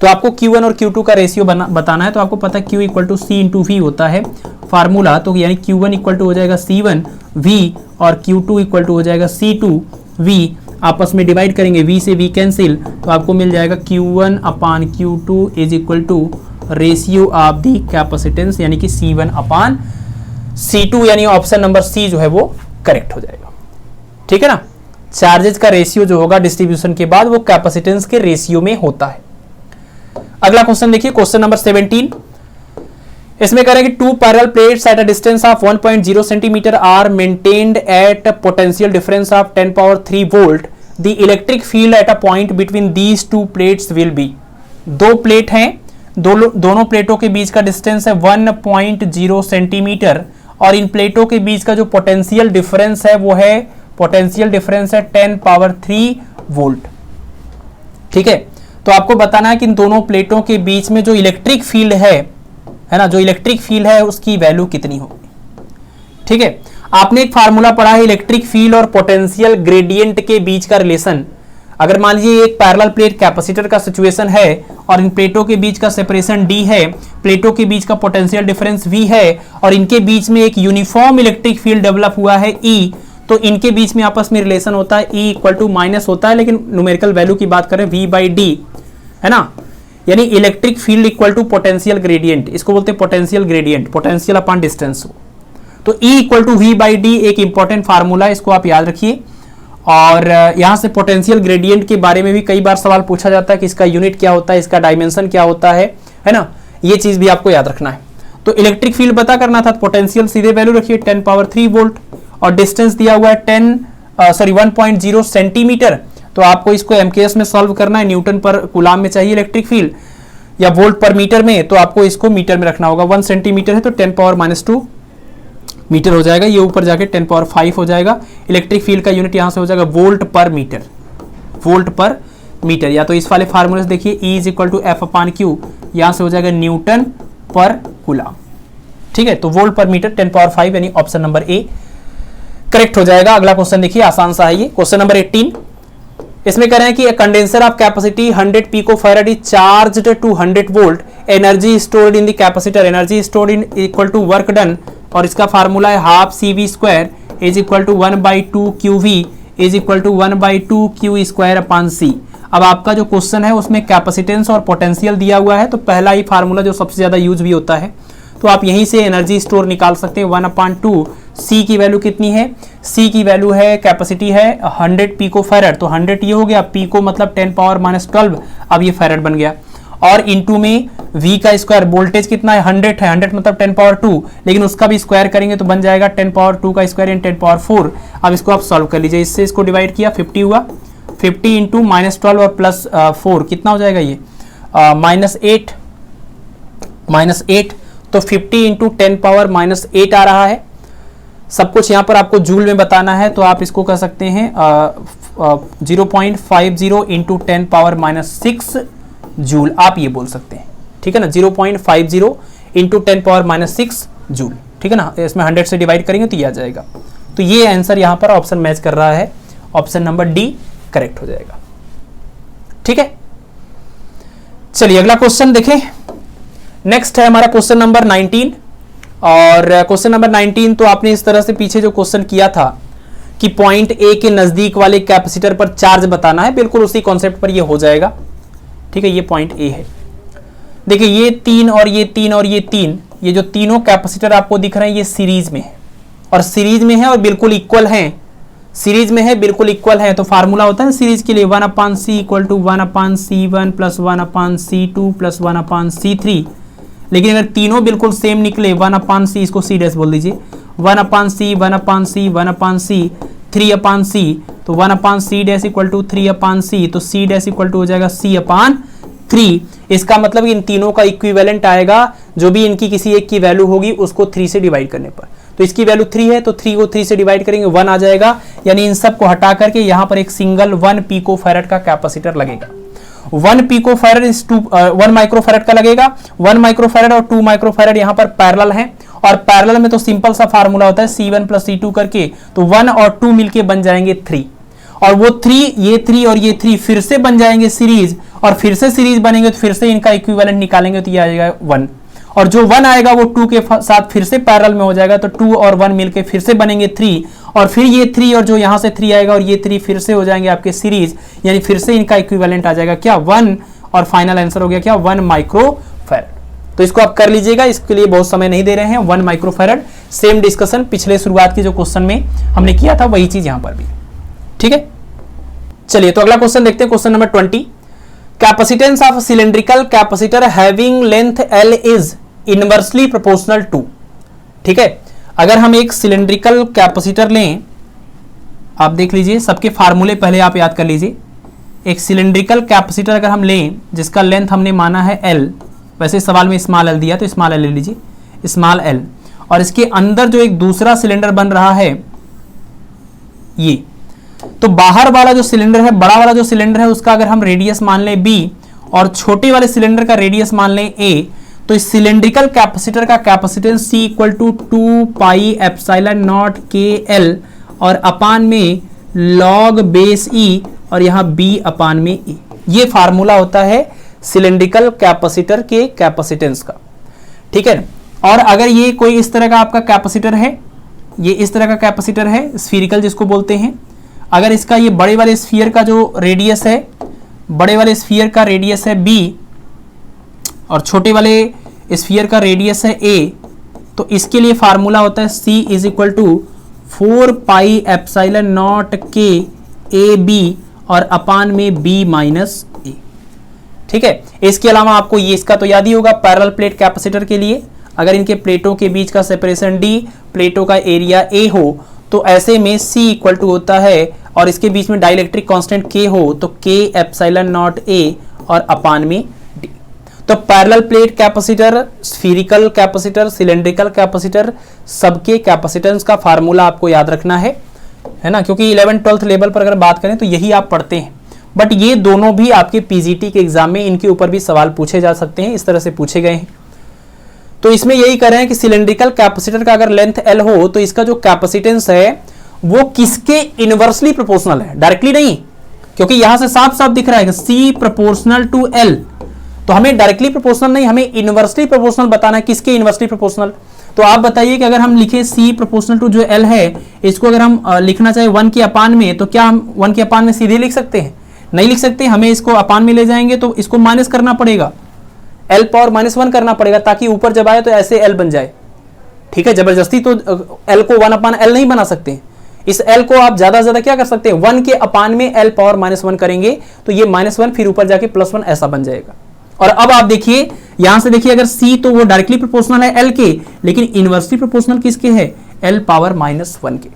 तो आपको Q1 और Q2 का रेशियो बताना है, तो आपको पता है Q = C × V होता है फार्मूला, तो यानी Q1 = हो जाएगा C1 V और Q2 = हो जाएगा C2 V। आपस में डिवाइड करेंगे, V से V कैंसिल, तो आपको मिल जाएगा Q1/Q2 = ratio of the capacitance, यानी कि C1/C2, यानी ऑप्शन नंबर सी जो है वो करेक्ट हो जाएगा। ठीक है ना, चार्जेस का रेशियो जो होगा डिस्ट्रीब्यूशन के बाद वो कैपेसिटेंस के रेशियो में होता है। अगला क्वेश्चन देखिए, क्वेश्चन नंबर 17। इसमें कह रहे हैं कि two parallel plates at a distance of 1.0 centimetre are maintained at potential difference of 10⁻³ volt, the electric field at a point between these two plates will be. दो प्लेट हैं, दोनों प्लेटों के बीच का डिस्टेंस है 1.0 सेंटीमीटर, और इन प्लेटों के बीच का जो पोटेंशियल डिफरेंस है वो है 10⁻³ वोल्ट। ठीक है, तो आपको बताना है कि इन दोनों प्लेटों के बीच में जो इलेक्ट्रिक फील्ड है ना, जो इलेक्ट्रिक फील्ड है उसकी वैल्यू कितनी होगी। ठीक है, आपने एक फार्मूला पढ़ा है इलेक्ट्रिक फील्ड और पोटेंशियल ग्रेडियंट के बीच का रिलेशन। अगर मान लीजिए एक पैरेलल प्लेट कैपेसिटर का सिचुएशन है और इन प्लेटों के बीच का सेपरेशन D है, प्लेटों के बीच का पोटेंशियल डिफरेंस V है, और इनके बीच में एक यूनिफॉर्म इलेक्ट्रिक फील्ड डेवलप हुआ है E, तो इनके बीच में आपस में रिलेशन होता है E = माइनस होता है, लेकिन न्यूमेरिकल वैल्यू की बात करें V/D है ना, यानी इलेक्ट्रिक फील्ड = पोटेंशियल ग्रेडियंट, इसको बोलते हैं potential gradient, potential upon distance. तो E = V/D एक इंपॉर्टेंट फार्मूला है, इसको आप याद रखिए। और यहां से पोटेंशियल ग्रेडियंट के बारे में भी कई बार सवाल पूछा जाता है कि इसका यूनिट क्या होता है, इसका डायमेंशन क्या होता है ना, ये चीज भी आपको याद रखना है। तो इलेक्ट्रिक फील्ड पता करना था, पोटेंशियल सीधे वैल्यू रखिए 10⁻³ वोल्ट, और डिस्टेंस दिया हुआ है 1.0 सेंटीमीटर। तो आपको इसको MKS में सॉल्व करना है, न्यूटन पर कूलाम में चाहिए इलेक्ट्रिक फील्ड। या वोल्ट पर मीटर में, तो आपको इसको मीटर में रखना होगा। 1 सेंटीमीटर है तो 10⁻⁻2 मीटर हो जाएगा, ये ऊपर जाके 10⁻5 हो जाएगा। इलेक्ट्रिक फील्ड का यूनिट यहां से हो जाएगा वोल्ट पर मीटर, वोल्ट पर मीटर। या तो इस वाले फार्मूले से देखिए E = F/Q, यहां से हो जाएगा न्यूटन पर कूलम। ठीक है, तो वोल्ट पर मीटर 10⁻5 यानी ऑप्शन नंबर ए करेक्ट हो जाएगा। अगला क्वेश्चन देखिए, आसान सा है ये, क्वेश्चन नंबर 18। इसमें कह रहे हैं कि condenser of capacity 100 picofarad is charged to 100 volt, energy stored in the capacitor, energy stored in equal to work done, और इसका फार्मूला है ½ CV² is equal to 1/2 QV is equal to 1/2 Q²/C। अब आपका जो क्वेश्चन है उसमें capacitance और potential दिया हुआ है, तो पहला ही फार्मूला जो सबसे ज्यादा यूज भी होता है, तो आप यहीं से एनर्जी स्टोर निकाल सकते हैं। 1/2 C की वैल्यू कितनी है, C की वैल्यू है, कैपेसिटी है 100 पिकोफैराड, तो 100 ये हो गया, पिको मतलब 10⁻⁻12, अब ये फैराड बन गया, और इनटू में V का स्क्वायर, वोल्टेज कितना है 100 है, 100 मतलब 10⁻2, लेकिन उसका भी स्क्वायर करेंगे तो बन जाएगा 10⁻2 का स्क्वायर इन 10⁻4। अब इसको आप सॉल्व कर लीजिए, इससे इसको डिवाइड किया 50 हुआ, 50 इंटू -12 और +4 कितना हो जाएगा ये -8, तो 50 इंटू 10⁻⁸ आ रहा है। सब कुछ यहाँ पर आपको जूल में बताना है, तो आप इसको कह सकते हैं 0.50 इंटू 10⁻⁻6 जूल, आप ये बोल सकते हैं। ठीक है ना, 0.50 इंटू 10⁻⁻6 जूल। ठीक है ना, इसमें 100 से डिवाइड करेंगे तो ये आ जाएगा। तो ये आंसर यहाँ पर ऑप्शन मैच कर रहा है, ऑप्शन नंबर डी करेक्ट हो जाएगा। ठीक है, चलिए अगला क्वेश्चन देखें। नेक्स्ट है हमारा क्वेश्चन नंबर 19, और क्वेश्चन नंबर 19 तो आपने इस तरह से पीछे जो क्वेश्चन किया था कि पॉइंट ए के नजदीक वाले कैपेसिटर पर चार्ज बताना है, बिल्कुल उसी कॉन्सेप्ट पर ये हो जाएगा। ठीक है, ये पॉइंट ए है। देखिए ये 3 और ये 3 और ये 3, ये जो तीनों कैपेसिटर आपको दिख रहे हैं ये सीरीज में है, और सीरीज में है और बिल्कुल इक्वल हैं, सीरीज में है बिल्कुल इक्वल है। तो फार्मूला होता है ना सीरीज के लिए 1/C = 1/C1 + 1/C2 + 1/C3। लेकिन अगर तीनों बिल्कुल सेम निकले 1/C, इसको C' बोल दीजिए, 1/C 1/C 1/C 3/C, तो 1/C' = 3/C, तो C' = हो जाएगा C/3। इसका मतलब इन तीनों का इक्विवेलेंट आएगा, जो भी इनकी किसी एक की वैल्यू होगी उसको 3 से डिवाइड करने पर। तो इसकी वैल्यू 3 है, तो 3 को 3 से डिवाइड करेंगे 1 आ जाएगा, यानी इन सब को हटा करके यहाँ पर एक सिंगल 1 पिकोफैराड का कैपेसिटर लगेगा। 1 पिकोफैराड 1 माइक्रोफैराड का लगेगा। 1 माइक्रोफैराड और 2 माइक्रोफैराड यहाँ पर पैरेलल हैं, और पैरेलल में तो सिंपल सा फार्मूला होता है C1 + C2 करके, तो 1 और 2 मिलके बन जाएंगे 3, और वो 3 ये 3 और ये 3 फिर से बन जाएंगे सीरीज, और फिर से सीरीज बनेंगे तो फिर से इनका इक्विवेलेंट निकालेंगे तो ये आ जाएगा 1, और जो 1 आएगा वो 2 के साथ फिर से पैरेलल में हो जाएगा, तो 2 और 1 मिलके फिर से बनेंगे 3, और फिर ये 3 और जो यहां से 3 आएगा और ये 3 फिर से हो जाएंगे आपके सीरीज, यानी फिर से इनका इक्विवेलेंट आ जाएगा क्या 1, और फाइनल आंसर हो गया क्या 1 माइक्रोफैराड। तो इसको आप कर लीजिएगा, इसके लिए बहुत समय नहीं दे रहे हैं। 1 माइक्रोफैराड, सेम डिस्कशन पिछले शुरुआत के जो क्वेश्चन में हमने किया था वही चीज यहां पर भी। ठीक है, चलिए तो अगला क्वेश्चन देखते हैं, question number 20। Capacitance of cylindrical capacitor having length L is inversely proportional to. ठीक है, अगर हम एक सिलेंड्रिकल कैपेसिटर लें, आप देख लीजिए, सबके फार्मूले पहले आप याद कर लीजिए। एक सिलेंड्रिकल कैपेसिटर अगर हम लें जिसका लेंथ हमने माना है L, वैसे सवाल में स्मॉल l दिया तो स्मॉल l ले लीजिए, स्मॉल l, और इसके अंदर जो एक दूसरा सिलेंडर बन रहा है ये, तो बाहर वाला जो सिलेंडर है, बड़ा वाला जो सिलेंडर है, उसका अगर हम रेडियस मान लें b और छोटे वाले सिलेंडर का रेडियस मान लें a, तो इस सिलेंड्रिकल कैपेसिटर का कैपेसिटेंस C = 2πε0 KL और अपान में log बेस E और यहाँ B अपान में E। ये फार्मूला होता है सिलेंड्रिकल कैपेसिटर के कैपेसिटेंस का। ठीक है, और अगर ये कोई इस तरह का आपका कैपेसिटर है, ये इस तरह का कैपेसिटर है स्फीरिकल जिसको बोलते हैं, अगर इसका ये बड़े वाले स्फीयर का जो रेडियस है, बड़े वाले स्फीयर का रेडियस है b और छोटे वाले स्फीयर का रेडियस है a, तो इसके लिए फार्मूला होता है C = 4πε0 k AB और अपान में B - A। ठीक है, इसके अलावा आपको ये इसका तो याद ही होगा, पैरेलल प्लेट कैपेसिटर के लिए अगर इनके प्लेटों के बीच का सेपरेशन D, प्लेटों का एरिया A हो, तो ऐसे में C = होता है, और इसके बीच में डाइलेक्ट्रिक कांस्टेंट K हो तो K ε0 A और अपान में D। तो parallel plate capacitor, spherical capacitor, cylindrical capacitor, सबके कैपेसिटेंस का फार्मूला आपको याद रखना है ना, क्योंकि 11th 12th लेवल पर अगर बात करें तो यही आप पढ़ते हैं। बट ये दोनों भी आपके पीजीटी के एग्जाम में इनके ऊपर भी सवाल पूछे जा सकते हैं, इस तरह से पूछे गए हैं। तो इसमें यही कर रहे हैं कि सिलेंड्रिकल कैपेसिटर का अगर लेंथ एल हो तो इसका जो कैपेसिटेंस है वो किसके इनवर्सली प्रोपोर्शनल है, डायरेक्टली नहीं, क्योंकि यहां से साफ साफ दिख रहा है कि सी प्रोपोर्शनल टू एल, तो हमें डायरेक्टली प्रोपोर्शनल नहीं, हमें इनवर्सली प्रोपोर्शनल बताना है। किसके इनवर्सली प्रोपोर्शनल? तो आप बताइए कि अगर हम लिखें सी प्रोपोर्शनल टू जो एल है, इसको अगर हम लिखना चाहे 1 के अपान में, तो क्या हम 1 के अपान में सीधे लिख सकते हैं? नहीं लिख सकते, हमें इसको अपान में ले जाएंगे तो इसको माइनस करना पड़ेगा, एल पावर -1 करना पड़ेगा, ताकि ऊपर जब आए तो ऐसे एल बन जाए। ठीक है, जबरदस्ती तो एल को 1 अपान एल नहीं बना सकते। इस एल को आप ज्यादा से ज्यादा क्या कर सकते हैं, 1 के अपान में एल पावर -1 करेंगे तो ये -1 फिर ऊपर जाके +1 ऐसा बन जाएगा। और अब आप देखिए यहां से देखिए, अगर सी तो वो डायरेक्टली प्रोपोर्शनल है एल के, लेकिन इनवर्सली प्रोपोर्शनल किसके है, एल पावर -1 के।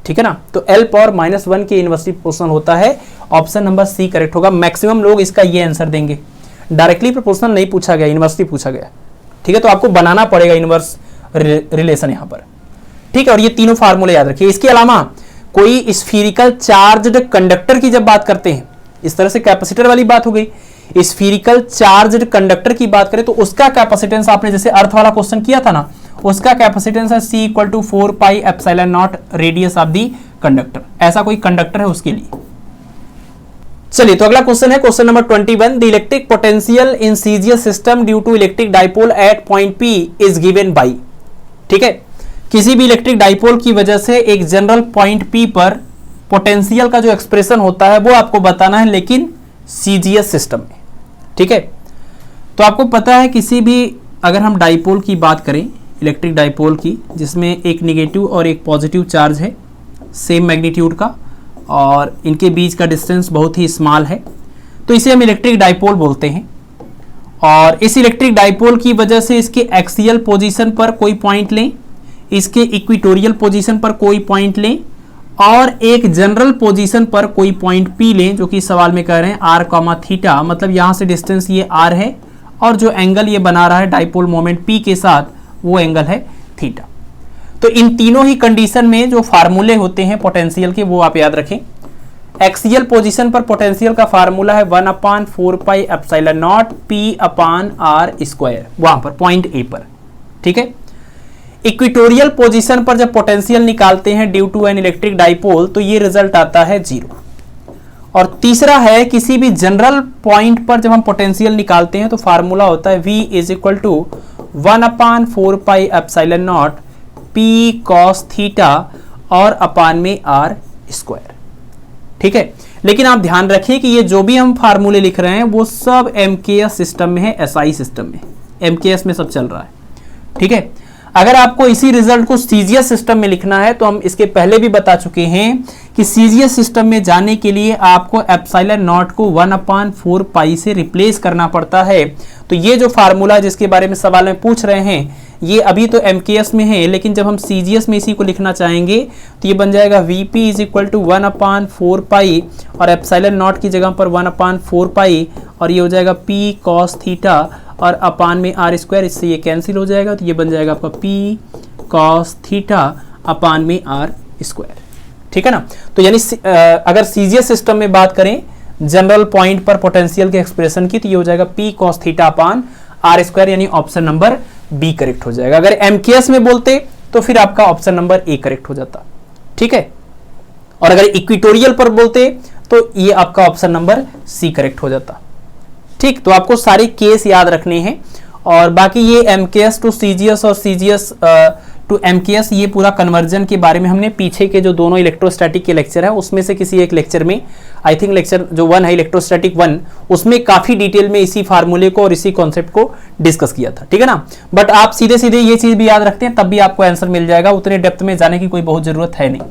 ठीक है ना, तो एल पावर -1 के इनवर्सली प्रोपोर्शनल होता है। ऑप्शन नंबर सी करेक्ट होगा। मैक्सिमम लोग इसका ये आंसर देंगे। डायरेक्टली प्रोपोर्शनल नहीं पूछा गया, इनवर्सली पूछा गया। ठीक है, तो आपको बनाना पड़ेगा इनवर्स रिलेशन यहां पर। ठीक है, और ये तीनों फार्मूले याद रखिए। इसके अलावा कोई स्फीरिकल चार्ज्ड कंडक्टर की जब बात करते हैं, इस तरह से कैपेसिटर वाली बात हो गई, स्फीरिकल चार्ज्ड कंडक्टर की बात करें तो उसका कैपेसिटेंस आपने जैसे अर्थ वाला क्वेश्चन किया था ना, उसका कैपेसिटेंस है C = 4 pi epsilon not radius of the conductor. ऐसा कोई कंडक्टर है उसके लिए। चलिए, तो अगला क्वेश्चन है question number 21। The electric potential in CGS system due to electric dipole at point P is given by. ठीक है, किसी भी इलेक्ट्रिक डाइपोल की वजह से एक जनरल पॉइंट P पर पोटेंशियल का जो एक्सप्रेशन होता है वो आपको बताना है, लेकिन सीजीएस सिस्टम में। ठीक है, तो आपको पता है किसी भी अगर हम डाइपोल की बात करें, इलेक्ट्रिक डाइपोल की, जिसमें एक निगेटिव और एक पॉजिटिव चार्ज है सेम मैग्नीट्यूड का, और इनके बीच का डिस्टेंस बहुत ही स्मॉल है, तो इसे हम इलेक्ट्रिक डाइपोल बोलते हैं। और इस इलेक्ट्रिक डाइपोल की वजह से इसके एक्सियल पोजीशन पर कोई पॉइंट लें, इसके इक्वेटोरियल पोजीशन पर कोई पॉइंट लें, और एक जनरल पोजीशन पर कोई पॉइंट P लें, जो कि सवाल में कह रहे हैं r, थीटा, मतलब यहां से डिस्टेंस ये r है और जो एंगल ये बना रहा है डाइपोल मोमेंट P के साथ, वो एंगल है थीटा। तो इन तीनों ही कंडीशन में जो फार्मूले होते हैं पोटेंशियल के, वो आप याद रखें। एक्सियल पोजीशन पर पोटेंशियल का फार्मूला है 1/4 pi एप्सिलॉन नॉट P/r², वहां पर पॉइंट A पर। ठीक है, इक्वेटोरियल पोजीशन पर जब पोटेंशियल निकालते हैं due to an electric dipole, तो ये रिजल्ट आता है 0। और तीसरा है किसी भी जनरल पॉइंट पर जब हम पोटेंशियल निकालते हैं तो फार्मूला होता है V = 1/4 pi epsilon not P cos theta और अपान में r²। ठीक है, लेकिन आप ध्यान रखिए कि ये जो भी हम फार्मूले लिख रहे हैं वो सब MKS सिस्टम में है, SI सिस्टम में, MKS में सब चल रहा है। ठीक है, अगर आपको इसी रिजल्ट को सीजीएस सिस्टम में लिखना है तो हम इसके पहले भी बता चुके हैं कि सीजीएस सिस्टम में जाने के लिए आपको एप्सिलॉन नॉट को 1/4 पाई से रिप्लेस करना पड़ता है। तो ये जो फार्मूला जिसके बारे में सवाल में पूछ रहे हैं, ये अभी तो एमकेएस में है, लेकिन जब हम सीजीएस में इसी को लिखना चाहेंगे तो ये बन जाएगा वीपी इज इक्वल टू 1/4 पाई और एप्सिलॉन नॉट की जगह पर 1/4 पाई और ये हो जाएगा पी कॉस थीटा और अपान में r², इससे ये कैंसिल हो जाएगा तो ये बन जाएगा आपका पी कॉस थीटा अपान में r²। ठीक है ना। तो यानी अगर सीजीएस सिस्टम में बात करें जनरल पॉइंट पर पोटेंशियल के एक्सप्रेशन की, तो ये हो जाएगा P cos theta upon r², यानी ऑप्शन नंबर बी करेक्ट हो जाएगा। अगर एमकेएस में बोलते तो फिर आपका ऑप्शन नंबर ए करेक्ट हो जाता। ठीक है, और अगर इक्वेटोरियल पर बोलते तो ये आपका ऑप्शन नंबर सी करेक्ट हो जाता। ठीक, तो आपको सारे केस याद रखने हैं और बाकी ये एमकेएस टू सीजीएस और सीजीएस टू एमकेएस ये पूरा कन्वर्जन के बारे में हमने पीछे के जो दोनों इलेक्ट्रोस्टैटिक के लेक्चर है उसमें से किसी एक लेक्चर में, आई थिंक लेक्चर जो 1 है इलेक्ट्रोस्टैटिक 1, उसमें काफी डिटेल में इसी फार्मूले को और इसी कॉन्सेप्ट को डिस्कस किया था। ठीक है ना। बट आप सीधे सीधे ये चीज भी याद रखते हैं तब भी आपको आंसर मिल जाएगा, उतने डेप्थ में जाने की कोई बहुत जरूरत है नहीं।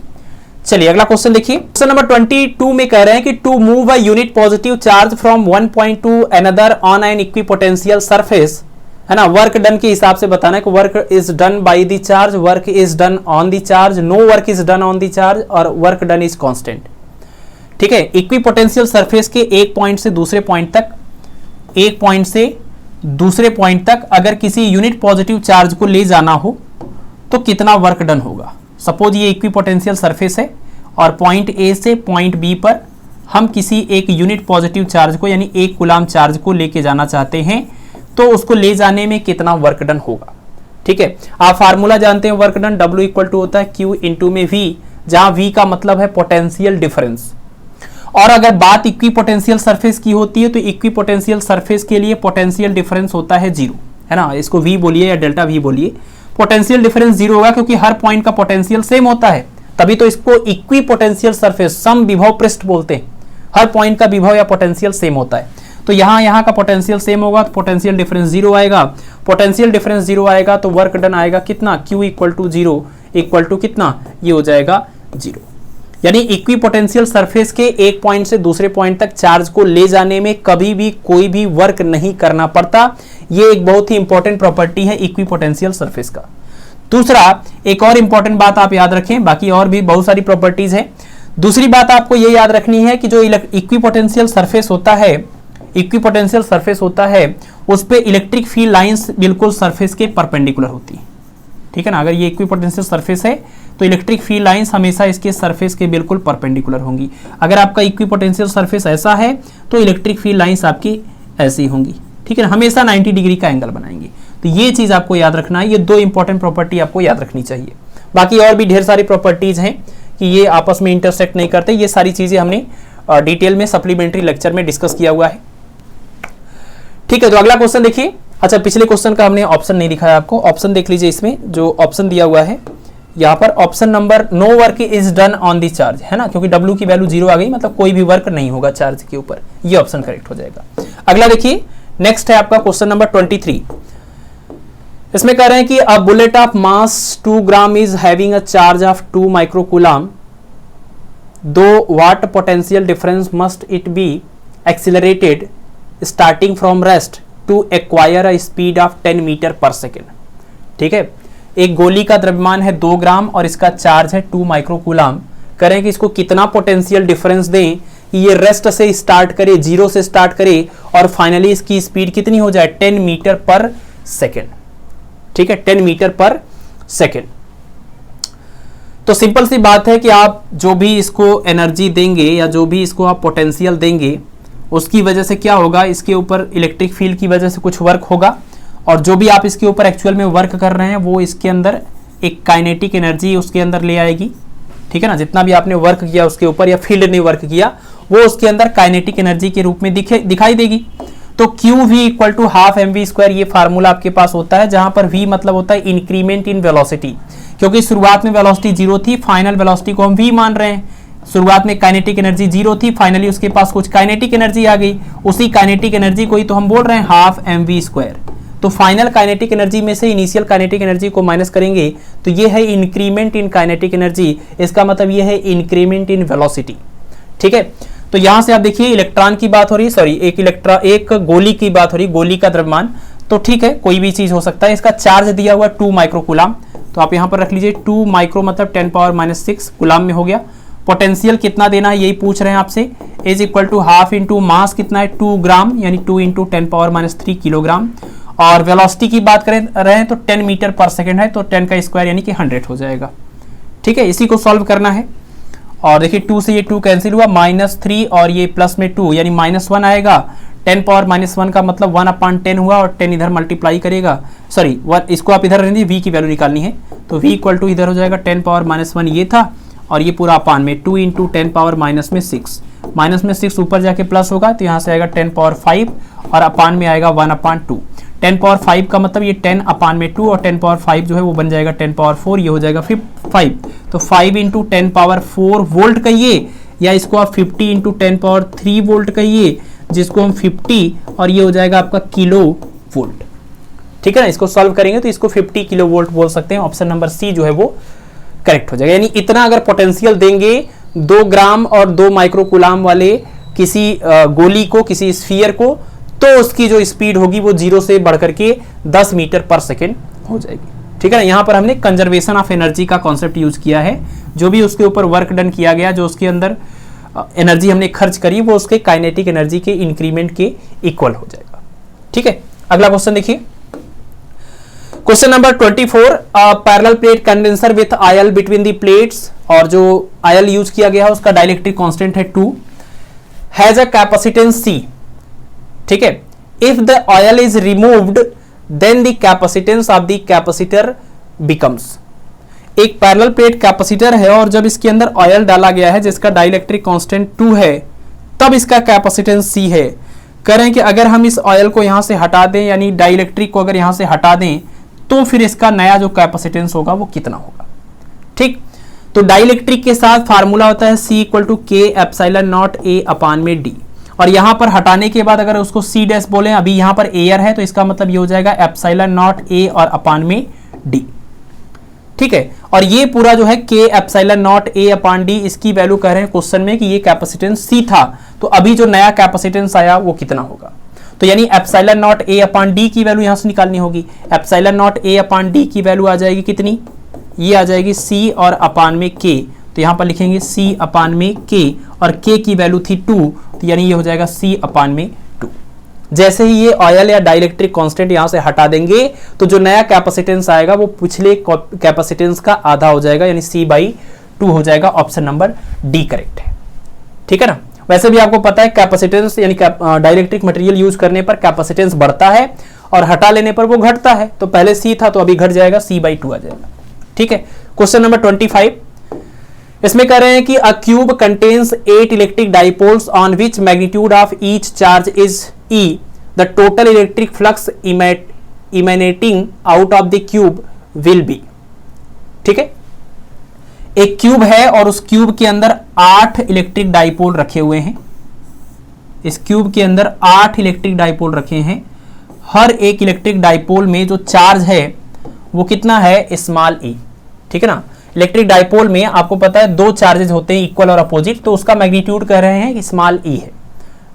चलिए अगला क्वेश्चन देखिए, क्वेश्चन नंबर 22 में कह रहे हैं कि to move a unit positive charge from one point to another on an equipotential surface, है ना, वर्क डन के हिसाब से बताना है कि work is done by the charge, work is done on the charge, no work is done on the charge और work done is constant. ठीक है, इक्विपोटेंशियल सरफेस के एक पॉइंट से दूसरे पॉइंट तक, एक पॉइंट से दूसरे पॉइंट तक अगर किसी यूनिट पॉजिटिव चार्ज को ले जाना हो तो कितना वर्क डन होगा। सपोज ये इक्विपोटेंशियल सरफेस है और पॉइंट ए से पॉइंट बी पर हम किसी एक यूनिट पॉजिटिव चार्ज को यानी 1 कूलाम चार्ज को लेके जाना चाहते हैं, तो उसको ले जाने में कितना वर्क डन होगा। ठीक है, आप फार्मूला जानते हैं work done, W equal to होता है Q इंटू में V, जहां V का मतलब है पोटेंशियल डिफरेंस। और अगर बात इक्विपोटेंशियल सरफेस की होती है तो इक्विपोटेंशियल सरफेस के लिए पोटेंशियल डिफरेंस होता है 0, है ना। इसको V बोलिए या डेल्टा V बोलिए, पोटेंशियल डिफरेंस 0 होगा क्योंकि हर पॉइंट का पोटेंशियल सेम होता है, तभी तो इसको इक्विपोटेंशियल सरफेस सम विभव पृष्ठ बोलते हैं। हर पॉइंट का विभव या पोटेंशियल सेम होता है, तो यहाँ का पोटेंशियल सेम होगा तो पोटेंशियल डिफरेंस 0 आएगा। पोटेंशियल डिफरेंस 0 आएगा तो वर्क डन आएगा कितना, Q equal to 0 equal to कितना, ये हो जाएगा 0। यानी इक्विपोटेंशियल सरफेस के एक पॉइंट से दूसरे पॉइंट तक चार्ज को ले जाने में कभी भी कोई भी वर्क नहीं करना पड़ता। ये एक बहुत ही इंपॉर्टेंट प्रॉपर्टी है इक्विपोटेंशियल सरफेस का। दूसरा, एक और इंपॉर्टेंट बात आप याद रखें, बाकी और भी बहुत सारी प्रॉपर्टीज हैं। दूसरी बात आपको ये याद रखनी है कि जो इक्विपोटेंशियल सरफेस होता है, इक्विपोटेंशियल सरफेस होता है उस पे इलेक्ट्रिक फील्ड लाइंस बिल्कुल सरफेस के परपेंडिकुलर होती है। ठीक है ना, अगर ये इक्विपोटेंशियल सरफेस है तो इलेक्ट्रिक फील्ड लाइंस हमेशा इसके सरफेस के बिल्कुल परपेंडिकुलर होंगी। अगर आपका इक्विपोटेंशियल सरफेस ऐसा है तो इलेक्ट्रिक फील्ड लाइंस आपकी ऐसी होंगी। ठीक है ना, हमेशा 90 डिग्री का एंगल बनाएंगे। तो ये चीज आपको याद रखना है, ये 2 इंपॉर्टेंट प्रॉपर्टी आपको याद रखनी चाहिए। बाकी और भी ढेर सारी प्रॉपर्टीज हैं कि ये आपस में इंटरसेक्ट नहीं करते, ये सारी चीजें हमने डिटेल में सप्लीमेंट्री लेक्चर में डिस्कस किया हुआ है। ठीक है, तो अगला क्वेश्चन देखिए। अच्छा, पिछले क्वेश्चन का हमने ऑप्शन नहीं दिखाया आपको, ऑप्शन देख लीजिए। इसमें जो ऑप्शन दिया हुआ है यहाँ पर option number, no work is done on the charge, है ना, क्योंकि W की वैल्यू 0 आ गई, मतलब कोई भी वर्क नहीं होगा चार्ज के ऊपर, ये ऑप्शन करेक्ट हो जाएगा। अगला देखिए, नेक्स्ट है आपका क्वेश्चन नंबर 23। इसमें कह रहे हैं कि a bullet of mass 2 gram is having a charge of 2 microcoulomb, दो what potential difference must it be accelerated starting from rest to acquire a speed of 10 metre per second. ठीक है, एक गोली का द्रव्यमान है 2 ग्राम और इसका चार्ज है 2 माइक्रोकूलम। करें कि इसको कितना पोटेंशियल डिफरेंस दें कि ये रेस्ट से स्टार्ट करे, 0 से स्टार्ट करे और फाइनली इसकी स्पीड कितनी हो जाए, 10 मीटर पर सेकेंड। ठीक है, 10 मीटर पर सेकेंड। तो सिंपल सी बात है कि आप जो भी इसको एनर्जी देंगे या जो भी इसको आप पोटेंशियल देंगे उसकी वजह से क्या होगा, इसके ऊपर इलेक्ट्रिक फील्ड की वजह से कुछ वर्क होगा, और जो भी आप इसके ऊपर एक्चुअल में वर्क कर रहे हैं वो इसके अंदर एक काइनेटिक एनर्जी उसके अंदर ले आएगी। ठीक है ना, जितना भी आपने वर्क किया उसके ऊपर या फील्ड ने वर्क किया वो उसके अंदर काइनेटिक एनर्जी के रूप में दिखाई देगी। तो QV equal to half mv², ये फार्मूला आपके पास होता है, जहां पर V मतलब होता है इंक्रीमेंट इन वेलोसिटी, क्योंकि शुरुआत में वेलोसिटी 0 थी, फाइनल वेलोसिटी को हम V मान रहे हैं। शुरुआत में काइनेटिक एनर्जी 0 थी, फाइनली उसके पास कुछ काइनेटिक एनर्जी आ गई, उसी काइनेटिक एनर्जी को ही तो हम बोल रहे हैं हाफ mv²। तो फाइनल काइनेटिक एनर्जी में से इनिशियल काइनेटिक एनर्जी को माइनस करेंगे तो ये है इंक्रीमेंट इन काइनेटिक एनर्जी, इसका मतलब ये है इंक्रीमेंट इन वेलोसिटी। ठीक है, तो यहां से आप देखिए इलेक्ट्रॉन की बात हो रही है, सॉरी एक गोली की बात हो रही है, गोली का द्रव्यमान, तो ठीक है कोई भी चीज हो सकता है। इसका चार्ज दिया हुआ 2 माइक्रोकूलम, तो आप यहां पर रख लीजिए 2 माइक्रो मतलब 10⁻⁻6 कूलम में हो गया। पोटेंशियल कितना देना है यही पूछ रहे हैं आपसे, is equal to half into mass कितना है 2 ग्राम यानी 2 इंटू 10⁻³ किलोग्राम, और वेलोसिटी की बात करें रहे हैं तो 10 मीटर पर सेकेंड है, तो 10 का स्क्वायर यानी कि 100 हो जाएगा। ठीक है, इसी को सॉल्व करना है। और देखिए 2 से ये 2 कैंसिल हुआ, -3 और ये प्लस में 2 यानी -1 आएगा। 10⁻⁻1 का मतलब 1/10 हुआ और 10 इधर मल्टीप्लाई करेगा, सॉरी 1 इसको आप इधर रहने, V की वैल्यू निकालनी है, तो V इक्वल टू इधर हो जाएगा 10⁻⁻1 ये था, और ये पूरा अपान में 2 इंटू 10⁻⁻6, माइनस में 6 ऊपर जाके प्लस होगा तो यहाँ से आएगा 10⁻5 और अपान में आएगा 1/2। 10⁻5 का मतलब ये 10 अपान में 2 और 10⁻5 जो है वो बन जाएगा 10⁻4, ये हो जाएगा 5। तो 5 इंटू 10⁻4 वोल्ट कहिए, या इसको आप 50 इंटू 10⁻3 वोल्ट कहिए, जिसको हम 50 और ये हो जाएगा आपका किलो वोल्ट। ठीक है ना, इसको सॉल्व करेंगे तो इसको 50 किलो वोल्ट बोल सकते हैं। ऑप्शन नंबर सी जो है वो करेक्ट हो जाएगा। यानी इतना अगर पोटेंशियल देंगे 2 ग्राम और 2 माइक्रोकूलम वाले किसी गोली को, किसी स्फीयर को, तो उसकी जो स्पीड होगी वो 0 से बढ़कर के 10 मीटर पर सेकेंड हो जाएगी। ठीक है ना, यहाँ पर हमने कंजर्वेशन ऑफ एनर्जी का कॉन्सेप्ट यूज किया है। जो भी उसके ऊपर वर्क डन किया गया, जो उसके अंदर एनर्जी हमने खर्च करी, वो उसके काइनेटिक एनर्जी के इंक्रीमेंट के इक्वल हो जाएगा। ठीक है, अगला क्वेश्चन देखिए, question number 24, parallel plate condenser with oil between the plates, और जो आयल यूज किया गया है उसका डाइलेक्ट्रिक कांस्टेंट है 2, हैज अ कैपेसिटेंस C, ठीक है। If the oil is removed then the capacitance of the capacitor becomes. एक पैरेलल प्लेट कैपेसिटर है और जब इसके अंदर ऑयल डाला गया है जिसका डाइलेक्ट्रिक कांस्टेंट 2 है, तब इसका कैपेसिटेंस C है। कह रहे हैं कि अगर हम इस ऑयल को यहां से हटा दें, यानी डाइलेक्ट्रिक को अगर यहां से हटा दें, तो फिर इसका नया जो कैपेसिटेंस होगा वो कितना होगा, ठीक। तो डाइलेक्ट्रिक के साथ फार्मूला होता है C = K ε0 A/d, और यहां पर हटाने के बाद अगर उसको C डैश बोले, अभी यहां पर एयर है तो इसका मतलब ये हो जाएगा ε0 A और अपान में d, ठीक है। और ये पूरा जो है K ε0 A/d, इसकी वैल्यू कह रहे हैं क्वेश्चन में कि ये कैपेसिटेंस C था, तो अभी जो नया कैपेसिटेंस आया वो कितना होगा। तो यानी ε0 A/d की वैल्यू यहां से निकालनी होगी। ε0 A/d की वैल्यू आ जाएगी कितनी, ये आ जाएगी C और अपान में K, तो यहां पर लिखेंगे C अपान में K, और K की वैल्यू थी 2, तो यानी ये हो जाएगा C अपान में 2। जैसे ही ये ऑयल या डाइलेक्ट्रिक कांस्टेंट यहां से हटा देंगे तो जो नया कैपेसिटेंस आएगा वो पिछले कैपेसिटेंस का आधा हो जाएगा, यानी C/2 हो जाएगा। ऑप्शन नंबर डी करेक्ट है, ठीक है ना। वैसे भी आपको पता है कैपेसिटेंस यानी डाइलेक्ट्रिक मटेरियल यूज करने पर कैपेसिटेंस बढ़ता है और हटा लेने पर वो घटता है, तो पहले C था तो अभी घट जाएगा, C/2 आ जाएगा, ठीक है। क्वेश्चन नंबर 25, इसमें कह रहे हैं कि a cube contains 8 electric dipoles on which magnitude of each charge is E, the total electric flux emanating out of the cube will be, ठीक है। एक क्यूब है और उस क्यूब के अंदर 8 इलेक्ट्रिक डाइपोल रखे हुए हैं। इस क्यूब के अंदर 8 इलेक्ट्रिक डाइपोल रखे हैं। हर एक इलेक्ट्रिक डाइपोल में जो चार्ज है वो कितना है, स्मॉल e, ठीक है ना। इलेक्ट्रिक डाइपोल में आपको पता है 2 चार्जेस होते हैं, इक्वल और अपोजिट, तो उसका मैग्नीट्यूड कह रहे हैं कि स्मॉल e है,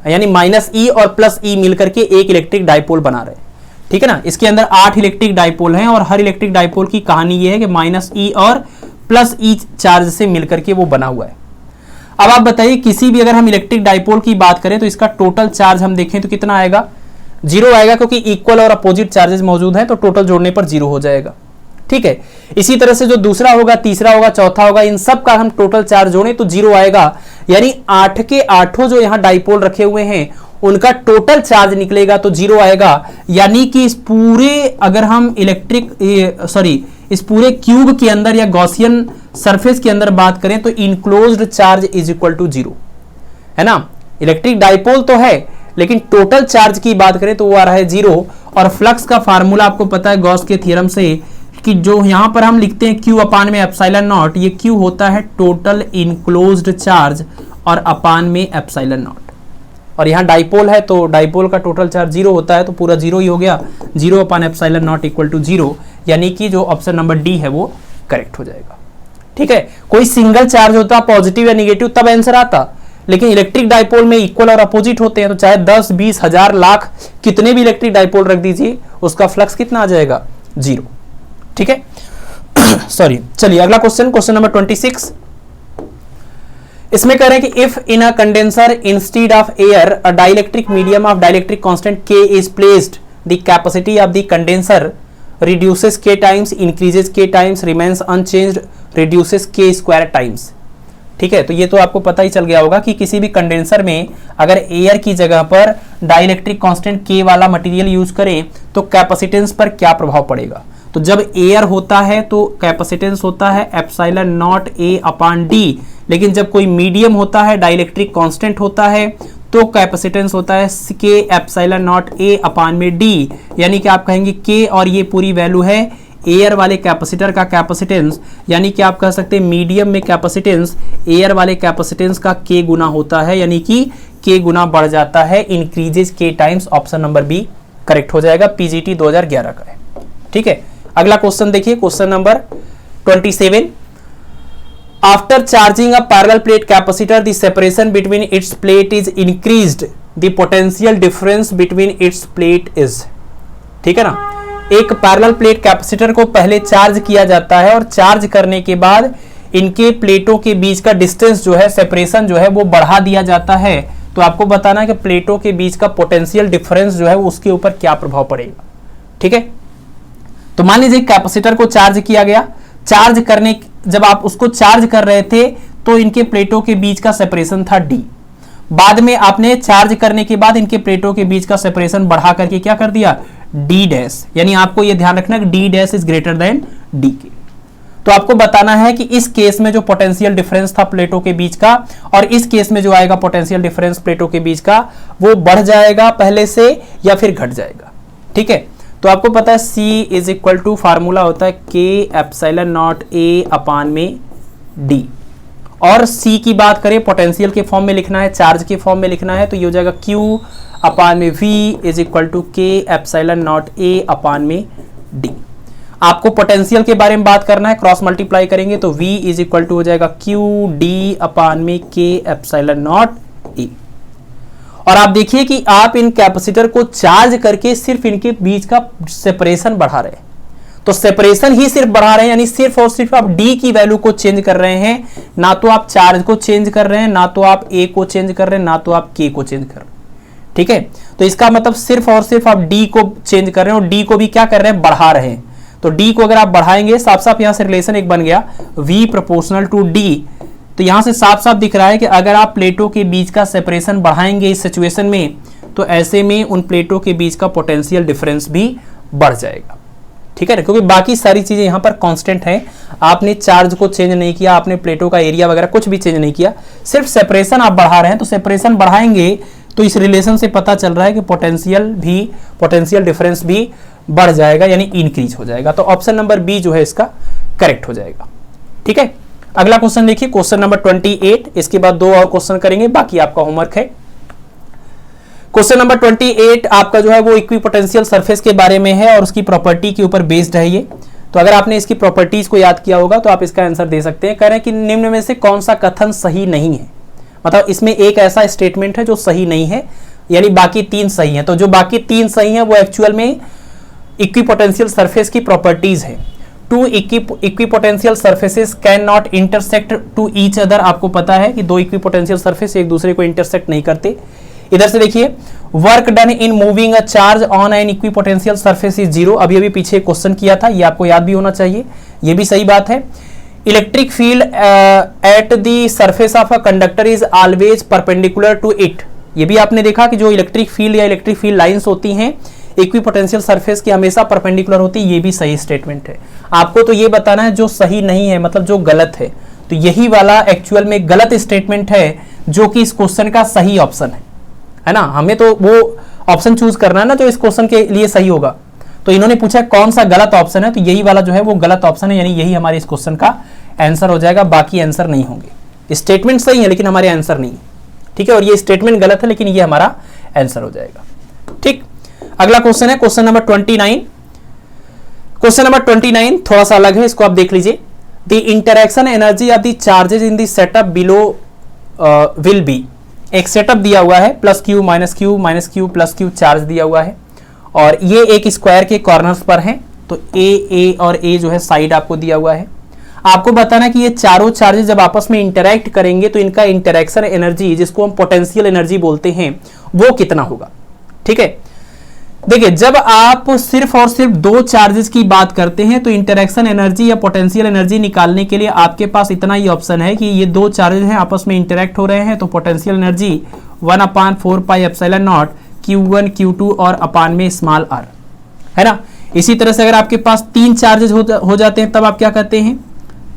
यानी -e और +e मिलकर के एक इलेक्ट्रिक डाइपोल बना रहे हैं, ठीक है ना। इसके अंदर 8 इलेक्ट्रिक डाइपोल हैं और हर इलेक्ट्रिक डाइपोल की कहानी ये है कि -e और +e चार्ज से मिलकर के वो बना हुआ है। अब आप बताइए, किसी भी अगर हम इलेक्ट्रिक डाइपोल की बात करें तो इसका टोटल चार्ज हम देखें तो कितना आएगा, 0 आएगा, क्योंकि इक्वल और अपोजिट चार्जेस मौजूद हैं, तो टोटल जोड़ने पर 0 हो जाएगा, ठीक है। इसी तरह से जो दूसरा होगा, तीसरा होगा, चौथा होगा, इन सब का हम टोटल चार्ज जोड़ें तो 0 आएगा, यानी 8 के 8 जो यहाँ डाइपोल रखे हुए हैं उनका टोटल चार्ज निकलेगा तो 0 आएगा। यानी कि इस पूरे अगर हम इस पूरे क्यूब के अंदर या गॉसियन सरफेस के अंदर बात करें तो enclosed charge is equal to 0, है ना। इलेक्ट्रिक डाइपोल तो है लेकिन टोटल चार्ज की बात करें तो वो आ रहा है 0। और फ्लक्स का फार्मूला आपको पता है गॉस के थ्योरम से कि जो यहां पर हम लिखते हैं Q अपान में ε0, ये Q होता है टोटल इनक्लोज्ड चार्ज और अपान में ε0, और यहाँ डाइपोल है तो डाइपोल का टोटल चार्ज 0 होता है, तो पूरा 0 ही हो गया, 0 अपान ε0 इक्वल टू 0, यानी कि जो ऑप्शन नंबर डी है वो करेक्ट हो जाएगा, ठीक है। कोई सिंगल चार्ज होता पॉजिटिव या निगेटिव तब आंसर आता, लेकिन इलेक्ट्रिक डाइपोल में इक्वल और अपोजिट होते हैं, तो चाहे 10, 20, 1000, लाख कितने भी इलेक्ट्रिक डाइपोल रख दीजिए उसका फ्लक्स कितना आ जाएगा, 0, ठीक है। सॉरी, चलिए अगला क्वेश्चन नंबर 26, इसमें कह रहे हैं कि if in a condenser instead of air a dielectric medium of dielectric constant K is placed, the capacity of the condenser reduces K times, increases K times, remains unchanged, reduces K square times, ठीक है। तो ये तो आपको पता ही चल गया होगा कि किसी भी कंडेंसर में अगर एयर की जगह पर डाइलेक्ट्रिक कांस्टेंट K वाला मटेरियल यूज करें तो कैपेसिटेंस पर क्या प्रभाव पड़ेगा। तो जब एयर होता है तो कैपेसिटेंस होता है ε0 A/d, लेकिन जब कोई मीडियम होता है, डाइलेक्ट्रिक कांस्टेंट होता है, तो कैपेसिटेंस होता है K ε0 A/d, यानी कि आप कहेंगे K और ये पूरी वैल्यू है एयर वाले कैपेसिटर का कैपेसिटेंस, यानी कि आप कह सकते हैं मीडियम में कैपेसिटेंस एयर वाले कैपेसिटेंस का K गुना होता है, यानी कि K गुना बढ़ जाता है, increases K times. Option number B correct हो जाएगा, PGT 2011 का है, ठीक है। अगला क्वेश्चन देखिए, question number 27, after charging a parallel plate capacitor the separation between its plate is increased, the potential difference between its plate is, ठीक है ना। एक पैरेलल प्लेट कैपेसिटर को पहले चार्ज किया जाता है और चार्ज करने के बाद इनके प्लेटों के बीच का डिस्टेंस जो है, सेपरेशन जो है वो बढ़ा दिया जाता है, तो आपको बताना है कि प्लेटों के बीच का पोटेंशियल डिफरेंस जो है उसके ऊपर क्या प्रभाव पड़ेगा। ठीक है, तो मान लीजिए कैपेसिटर को चार्ज किया गया, चार्ज करने जब आप उसको चार्ज कर रहे थे तो इनके प्लेटों के बीच का सेपरेशन था d। बाद में आपने चार्ज करने के बाद इनके प्लेटों के बीच का सेपरेशन बढ़ा करके क्या कर दिया, d डैश, यानी आपको यह ध्यान रखना कि d dash is greater than d के। तो आपको बताना है कि इस केस में जो पोटेंशियल डिफरेंस था प्लेटों के बीच का और इस केस में जो आएगा पोटेंशियल डिफरेंस प्लेटों के बीच का, वो बढ़ जाएगा पहले से या फिर घट जाएगा। ठीक है, तो आपको पता है C is equal to formula होता है K epsilon naught A upon में D, और C की बात करें पोटेंशियल के फॉर्म में लिखना है, चार्ज के फॉर्म में लिखना है, तो ये हो जाएगा Q अपान में V is equal to K epsilon naught A upon में D। आपको पोटेंशियल के बारे में बात करना है, क्रॉस मल्टीप्लाई करेंगे तो V इज इक्वल टू हो जाएगा Q D अपान में K एप्सिलॉन नॉट A। और आप देखिए कि आप इन कैपेसिटर को चार्ज करके सिर्फ इनके बीच का सेपरेशन बढ़ा रहे हैं, तो सेपरेशन ही सिर्फ बढ़ा रहे हैं, यानी सिर्फ और सिर्फ आप D की वैल्यू को चेंज कर रहे हैं, ना तो आप चार्ज को चेंज कर रहे हैं, ना तो आप A को चेंज कर रहे हैं, ना तो आप K को चेंज कर रहे हैं। ठीक है, तो इसका मतलब सिर्फ और सिर्फ आप D को चेंज कर रहे हैं और D को भी क्या कर रहे हैं, बढ़ा रहे हैं। तो D को अगर आप बढ़ाएंगे, साफ साफ यहां से रिलेशन एक बन गया V प्रोपोर्शनल टू D, तो यहां से साफ साफ दिख रहा है कि अगर आप प्लेटों के बीच का सेपरेशन बढ़ाएंगे इस सिचुएशन में, तो ऐसे में उन प्लेटों के बीच का पोटेंशियल डिफरेंस भी बढ़ जाएगा। ठीक है ना, क्योंकि बाकी सारी चीजें यहां पर कांस्टेंट हैं, आपने चार्ज को चेंज नहीं किया, आपने प्लेटों का एरिया वगैरह कुछ भी चेंज नहीं किया, सिर्फ सेपरेशन आप बढ़ा रहे हैं। तो सेपरेशन बढ़ाएंगे तो इस रिलेशन से पता चल रहा है कि पोटेंशियल डिफरेंस भी बढ़ जाएगा, यानी इंक्रीज हो जाएगा। तो ऑप्शन नंबर बी जो है इसका करेक्ट हो जाएगा। ठीक है, अगला क्वेश्चन देखिए, क्वेश्चन नंबर 28। इसके बाद 2 और क्वेश्चन करेंगे, बाकी आपका होमवर्क है। क्वेश्चन नंबर 28 आपका जो है वो इक्विपोटेंशियल सरफेस के बारे में है और उसकी प्रॉपर्टी के ऊपर बेस्ड है ये। तो अगर आपने इसकी प्रॉपर्टीज को याद किया होगा तो आप इसका आंसर दे सकते हैं। कह रहे हैं कि निम्न में से कौन सा कथन सही नहीं है, मतलब इसमें एक ऐसा स्टेटमेंट है जो सही नहीं है, यानी बाकी 3 सही है। तो जो बाकी 3 सही है वो एक्चुअल में इक्विपोटेंशियल सरफेस की प्रॉपर्टीज है। Two equipotential surfaces can not intersect to each other. आपको पता है कि 2 इक्विपोटेंशियल सरफेस एक दूसरे को इंटरसेक्ट नहीं करते। इधर से देखिए, work done in moving a charge on an equipotential surface is 0। अभी पीछे क्वेश्चन किया था, ये आपको याद भी होना चाहिए, ये भी सही बात है। Electric field at the surface of a conductor is always perpendicular to it. ये भी आपने देखा कि जो इलेक्ट्रिक फील्ड या इलेक्ट्रिक फील्ड लाइंस होती हैं इक्विपोटेंशियल सरफेस की हमेशा परपेंडिकुलर होती है, ये भी सही स्टेटमेंट है। आपको तो ये बताना है जो सही नहीं है, मतलब जो गलत है। तो यही वाला एक्चुअल में गलत स्टेटमेंट है जो कि इस क्वेश्चन का सही ऑप्शन है ना। हमें तो वो ऑप्शन चूज करना है ना जो इस क्वेश्चन के लिए सही होगा। तो इन्होंने पूछा कौन सा गलत ऑप्शन है, तो यही वाला जो है वो गलत ऑप्शन है, यानी यही हमारे इस क्वेश्चन का आंसर हो जाएगा। बाकी आंसर नहीं होंगे। स्टेटमेंट सही है लेकिन हमारे आंसर नहीं है। ठीक है, और ये स्टेटमेंट गलत है लेकिन ये हमारा आंसर हो जाएगा। ठीक, अगला क्वेश्चन है क्वेश्चन नंबर 29। क्वेश्चन नंबर 29 थोड़ा सा अलग है, इसको आप देख लीजिए। The interaction energy of the charges in the setup below will be. एक सेटअप दिया हुआ है, plus Q minus Q minus Q plus Q charge दिया हुआ है और ये एक स्क्वायर के कॉर्नर्स पर है। तो ए और ए जो है साइड आपको दिया हुआ है। आपको बताना कि ये चारों चार्जेस जब आपस में इंटरैक्ट करेंगे तो इनका इंटरैक्शन एनर्जी, जिसको हम पोटेंशियल एनर्जी बोलते हैं, वो कितना होगा। ठीक है, देखिए जब आप सिर्फ और सिर्फ 2 चार्जेस की बात करते हैं तो इंटरैक्शन एनर्जी या पोटेंशियल एनर्जी निकालने के लिए आपके पास इतना ही ऑप्शन है कि ये 2 चार्जेस हैं आपस में इंटरैक्ट हो रहे हैं, तो potential energy 1/4 pi epsilon not Q1 Q2 और अपान में स्मॉल r है ना। इसी तरह से अगर आपके पास 3 चार्जेस हो जाते हैं तब आप क्या करते हैं,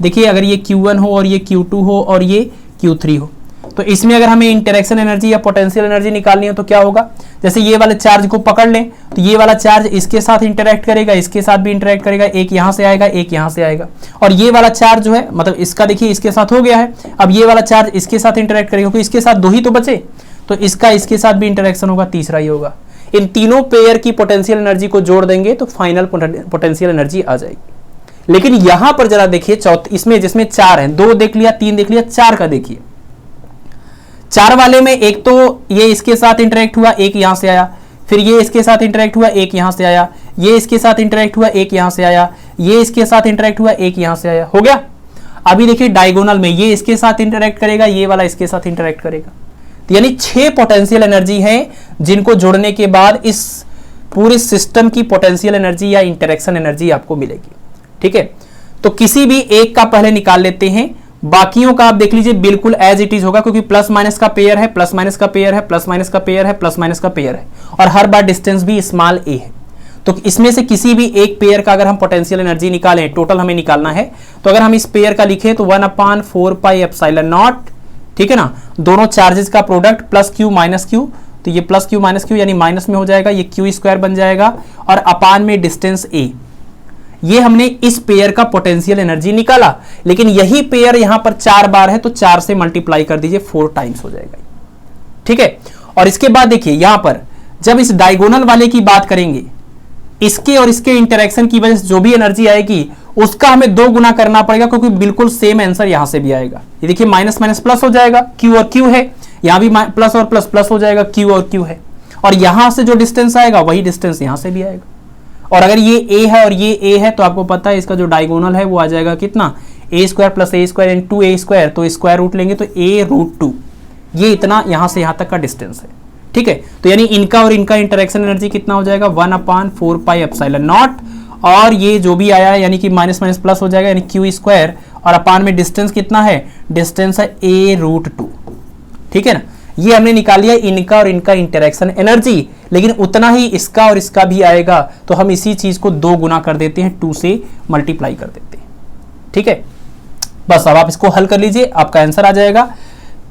देखिए अगर ये Q1 हो और ये Q2 हो और ये Q3 हो, तो इसमें अगर हमें इंटरैक्शन एनर्जी या पोटेंशियल एनर्जी निकालनी हो तो क्या होगा। जैसे ये वाले चार्ज को पकड़ लें तो ये वाला चार्ज इसके साथ इंटरैक्ट करेगा, इसके साथ भी इंटरैक्ट करेगा, एक यहां से आएगा एक यहां से आएगा, और ये वाला चार्ज जो है मतलब इसका देखिए इसके साथ हो गया है, अब ये वाला चार्ज इसके साथ इंटरैक्ट करेगा क्योंकि इसके साथ 2 ही तो बचे, तो इसका इसके साथ भी इंटरैक्शन होगा, तीसरा ही होगा। इन तीनों पेयर की पोटेंशियल एनर्जी को जोड़ देंगे तो फाइनल पोटेंशियल एनर्जी आ जाएगी। लेकिन यहां पर जरा देखिए इसमें जिसमें 4 है, 2 देख लिया 3 देख लिया, 4 का देखिए। 4 वाले में एक तो ये इसके साथ इंटरैक्ट हुआ, एक यहां से आया, फिर ये इसके साथ इंटरैक्ट हुआ, एक यहां से आया, ये इसके साथ इंटरैक्ट हुआ, एक यहां से आया, ये इसके साथ इंटरैक्ट हुआ, एक यहां से आया, हो गया। अभी देखिए डायगोनल में ये इसके साथ इंटरैक्ट करेगा, ये वाला इसके साथ इंटरैक्ट करेगा, तो यानी 6 पोटेंशियल एनर्जी हैं जिनको जोड़ने के बाद इस पूरे सिस्टम की पोटेंशियल एनर्जी या इंटरेक्शन एनर्जी आपको मिलेगी। ठीक है, तो किसी भी एक का पहले निकाल लेते हैं, बाकियों का आप देख लीजिए बिल्कुल एज इट इज होगा, क्योंकि प्लस माइनस का पेयर है, प्लस माइनस का पेयर है, प्लस माइनस का पेयर है, प्लस माइनस का पेयर है, और हर बार डिस्टेंस भी स्मॉल ए है। तो इसमें से किसी भी एक पेयर का अगर हम पोटेंशियल एनर्जी निकालें, टोटल हमें निकालना है, तो अगर हम इस पेयर का लिखें तो 1/4πε0, ठीक है ना, दोनों चार्जेस का product plus Q minus Q, तो ये प्लस क्यू माइनस क्यू यानी माइनस में हो जाएगा, ये क्यू स्क्वायर बन जाएगा, और अपान में डिस्टेंस ए। ये हमने इस पेयर का पोटेंशियल एनर्जी निकाला, लेकिन यही पेयर यहां पर 4 बार है तो 4 से मल्टीप्लाई कर दीजिए, 4 टाइम्स हो जाएगा। ठीक है, और इसके बाद देखिए यहां पर जब इस डायगोनल वाले की बात करेंगे, इसके और इसके इंटरेक्शन की वजह से जो भी एनर्जी आएगी उसका हमें 2 गुना करना पड़ेगा, क्योंकि बिल्कुल सेम आंसर यहां से भी आएगा। ये देखिए माइनस माइनस प्लस हो जाएगा, क्यू और क्यू है, यहां भी प्लस और प्लस प्लस हो जाएगा, क्यू और क्यू है, और यहां से जो डिस्टेंस आएगा वही डिस्टेंस यहां से भी आएगा। और अगर ये a है और ये a है तो आपको पता है इसका जो डायगोनल है वो आ जाएगा कितना, a² + a² इन 2a², तो स्क्वायर रूट लेंगे तो a√2, ये इतना यहां से यहां तक का डिस्टेंस है। ठीक है, तो यानी इनका और इनका इंटरेक्शन एनर्जी कितना हो जाएगा, 1/4πε0, और ये जो भी आया है यानी कि माइनस माइनस प्लस हो जाएगा, यानी q², और अपान में डिस्टेंस कितना है, डिस्टेंस है a√2। ठीक है ना, ये हमने निकाल लिया इनका और इनका इंटरेक्शन एनर्जी, लेकिन उतना ही इसका और इसका भी आएगा, तो हम इसी चीज को 2 गुना कर देते हैं, 2 से मल्टीप्लाई कर देते हैं। ठीक है, बस अब आप इसको हल कर लीजिए, आपका आंसर आ जाएगा।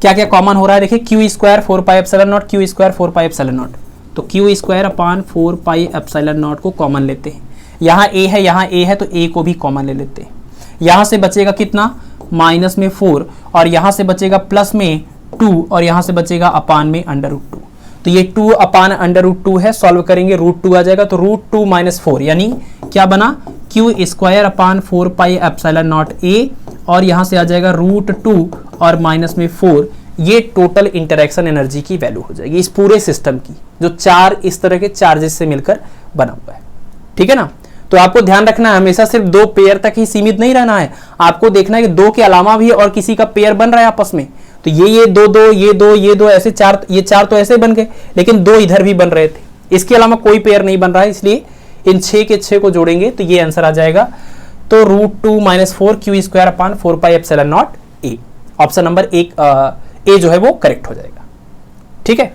क्या क्या कॉमन हो रहा है देखिए, q² 4πε0, q² 4πε0, तो q² अपान 4πε0 को कॉमन लेते हैं। यहाँ a है, यहाँ a है, तो a को भी कॉमन ले लेते हैं। यहाँ से बचेगा कितना, माइनस में 4, और यहाँ से बचेगा प्लस में 2, और यहाँ से बचेगा अपान में √2, तो ये 2 अपान √2 है, सॉल्व करेंगे √2 आ जाएगा, तो √2 - 4 यानी क्या बना, q² अपान 4πε0a, और यहाँ से आ जाएगा √2 और माइनस में 4, ये टोटल इंटरेक्शन एनर्जी की वैल्यू हो जाएगी इस पूरे सिस्टम की, जो 4 इस तरह के चार्जेस से मिलकर बना हुआ है। ठीक है ना, तो आपको ध्यान रखना है हमेशा सिर्फ 2 पेयर तक ही सीमित नहीं रहना है, आपको देखना है कि 2 के अलावा भी और किसी का पेयर बन रहा है आपस में, तो ये 2 ये 2 ऐसे 4, ये 4 तो ऐसे बन गए, लेकिन 2 इधर भी बन रहे थे, इसके अलावा कोई पेयर नहीं बन रहा है, इसलिए इन 6 के 6 को जोड़ेंगे तो ये आंसर आ जाएगा, तो √2 - 4 q² अपान 4πε0a, ऑप्शन नंबर 1 ए जो है वो करेक्ट हो जाएगा। ठीक है,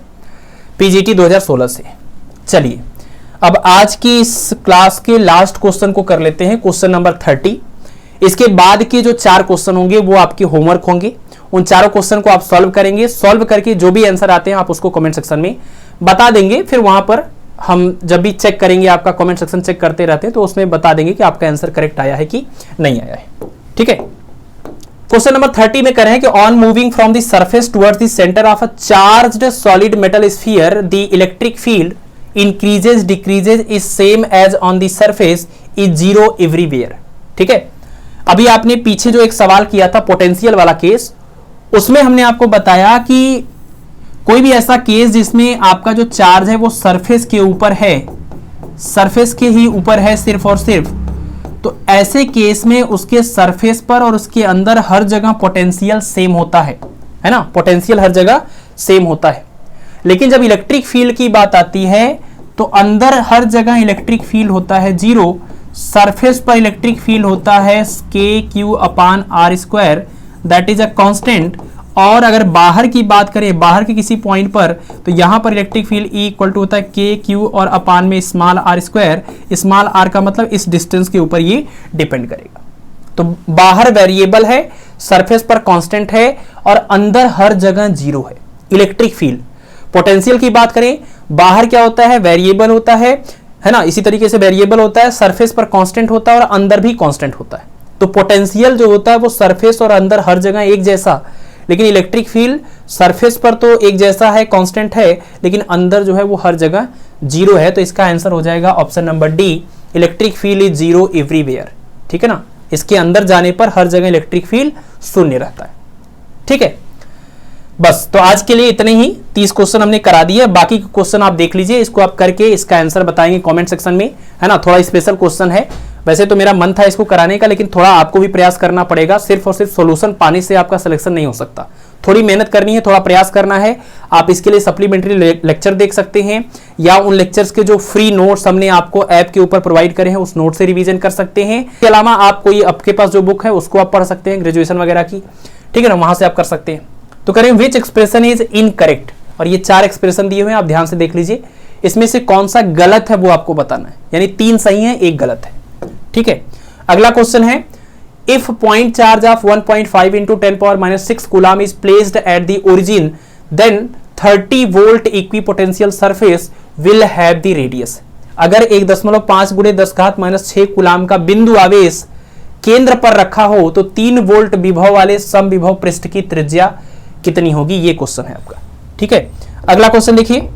पीजीटी 2016 से। चलिए अब आज की इस क्लास के लास्ट क्वेश्चन को कर लेते हैं, क्वेश्चन नंबर 30। इसके बाद के जो 4 क्वेश्चन होंगे वो आपके होमवर्क होंगे, उन चारों क्वेश्चन को आप सॉल्व करेंगे, सॉल्व करके जो भी आंसर आते हैं आप उसको कमेंट सेक्शन में बता देंगे, फिर वहां पर हम जब भी चेक करेंगे, आपका कमेंट सेक्शन चेक करते रहते हैं, तो उसमें बता देंगे कि आपका आंसर करेक्ट आया है कि नहीं आया है। ठीक है, क्वेश्चन नंबर 30 में कह रहे हैं कि on moving from the surface towards the centre of a charged solid metal sphere the electric field increases decreases is same as on the surface is 0 everywhere. ठीक है, अभी आपने पीछे जो एक सवाल किया था पोटेंशियल वाला केस, उसमें हमने आपको बताया कि कोई भी ऐसा केस जिसमें आपका जो चार्ज है वो सरफेस के ऊपर है, सरफेस के ही ऊपर है सिर्फ और सिर्फ, तो ऐसे केस में उसके सरफेस पर और उसके अंदर हर जगह पोटेंशियल सेम होता है ना, पोटेंशियल हर जगह सेम होता है। लेकिन जब इलेक्ट्रिक फील्ड की बात आती है तो अंदर हर जगह इलेक्ट्रिक फील्ड होता है 0, सरफेस पर इलेक्ट्रिक फील्ड होता है kq upon r², that is a constant. और अगर बाहर की बात करें, बाहर के किसी पॉइंट पर, तो यहां पर electric field E equal to होता है kq और अपान में स्मॉल r², स्मॉल r का मतलब इस डिस्टेंस के ऊपर ये डिपेंड करेगा। तो बाहर वेरिएबल है, सरफेस पर कांस्टेंट है, और अंदर हर जगह 0 है इलेक्ट्रिक फील्ड। पोटेंशियल की बात करें, बाहर क्या होता है, वेरिएबल होता है ना, इसी तरीके से वेरिएबल होता है, सरफेस पर कांस्टेंट होता है और अंदर भी कांस्टेंट होता है। तो पोटेंशियल जो होता है वो सरफेस और अंदर हर जगह एक जैसा, लेकिन इलेक्ट्रिक फील्ड सरफेस पर तो एक जैसा है, कांस्टेंट है, लेकिन अंदर जो है वो हर जगह 0 है। तो इसका आंसर हो जाएगा option number D, electric field is 0 everywhere. ठीक है ना, इसके अंदर जाने पर हर जगह इलेक्ट्रिक फील्ड शून्य रहता है। ठीक है, बस तो आज के लिए इतने ही, 30 क्वेश्चन हमने करा दिए, बाकी क्वेश्चन आप देख लीजिए, इसको आप करके इसका आंसर बताएंगे कमेंट सेक्शन में, है ना। थोड़ा स्पेशल क्वेश्चन है, वैसे तो मेरा मन था इसको कराने का, लेकिन थोड़ा आपको भी प्रयास करना पड़ेगा, सिर्फ और सिर्फ सॉल्यूशन पाने से आपका सिलेक्शन नहीं हो सकता, थोड़ी मेहनत करनी है, थोड़ा प्रयास करना है। आप इसके लिए सप्लीमेंट्री लेक्चर देख सकते हैं या उन लेक्चर्स के जो फ्री नोट्स हमने आपको ऐप के ऊपर प्रोवाइड करे हैं उस नोट से रिवीजन कर सकते हैं। इसके अलावा आप कोई आपके पास जो बुक है उसको आप पढ़ सकते हैं, ग्रेजुएशन वगैरह की, ठीक है ना, वहां से आप कर सकते हैं। तो करें विच एक्सप्रेशन इज इनकरेक्ट, और ये 4 एक्सप्रेशन दिए हुए हैं, आप ध्यान से देख लीजिए। इसमें से कौन सा गलत है वो आपको बताना है, यानी 3 सही है 1 गलत है, ठीक है। अगला क्वेश्चन है if point charge of 1.5 into 10⁻⁻6 coulomb is placed at the origin then 30 volt equipotential surface will have the radius. अगर 1.5 × 10⁻⁻6 कूलम का बिंदु आवेश केंद्र पर रखा हो तो 3 वोल्ट विभव वाले समविभव पृष्ठ की त्रिज्या कितनी होगी, ये क्वेश्चन है आपका, ठीक है। अगला क्वेश्चन देखिए,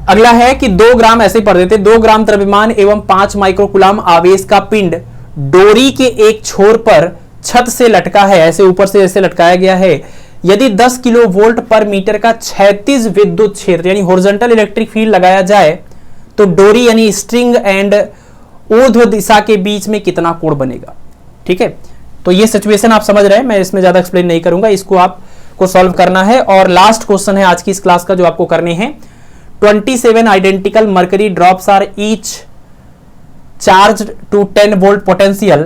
अगला है कि 2 ग्राम, ऐसे पढ़ देते, 2 ग्राम द्रव्यमान एवं 5 माइक्रोकूलम आवेश का पिंड डोरी के एक छोर पर छत से लटका है, ऐसे ऊपर से ऐसे लटकाया गया है। यदि 10 किलो वोल्ट पर मीटर का क्षैतिज विद्युत क्षेत्र यानी हॉरिजॉन्टल इलेक्ट्रिक फील्ड लगाया जाए तो डोरी यानी स्ट्रिंग एंड ऊर्ध्व दिशा के बीच में कितना कोण बनेगा, ठीक है। तो ये सिचुएशन आप समझ रहे हैं, मैं इसमें ज्यादा एक्सप्लेन नहीं करूंगा, इसको आपको सॉल्व करना है। और लास्ट क्वेश्चन है आज की इस क्लास का जो आपको करने हैं, 27 identical mercury drops are each charged to 10 volt potential,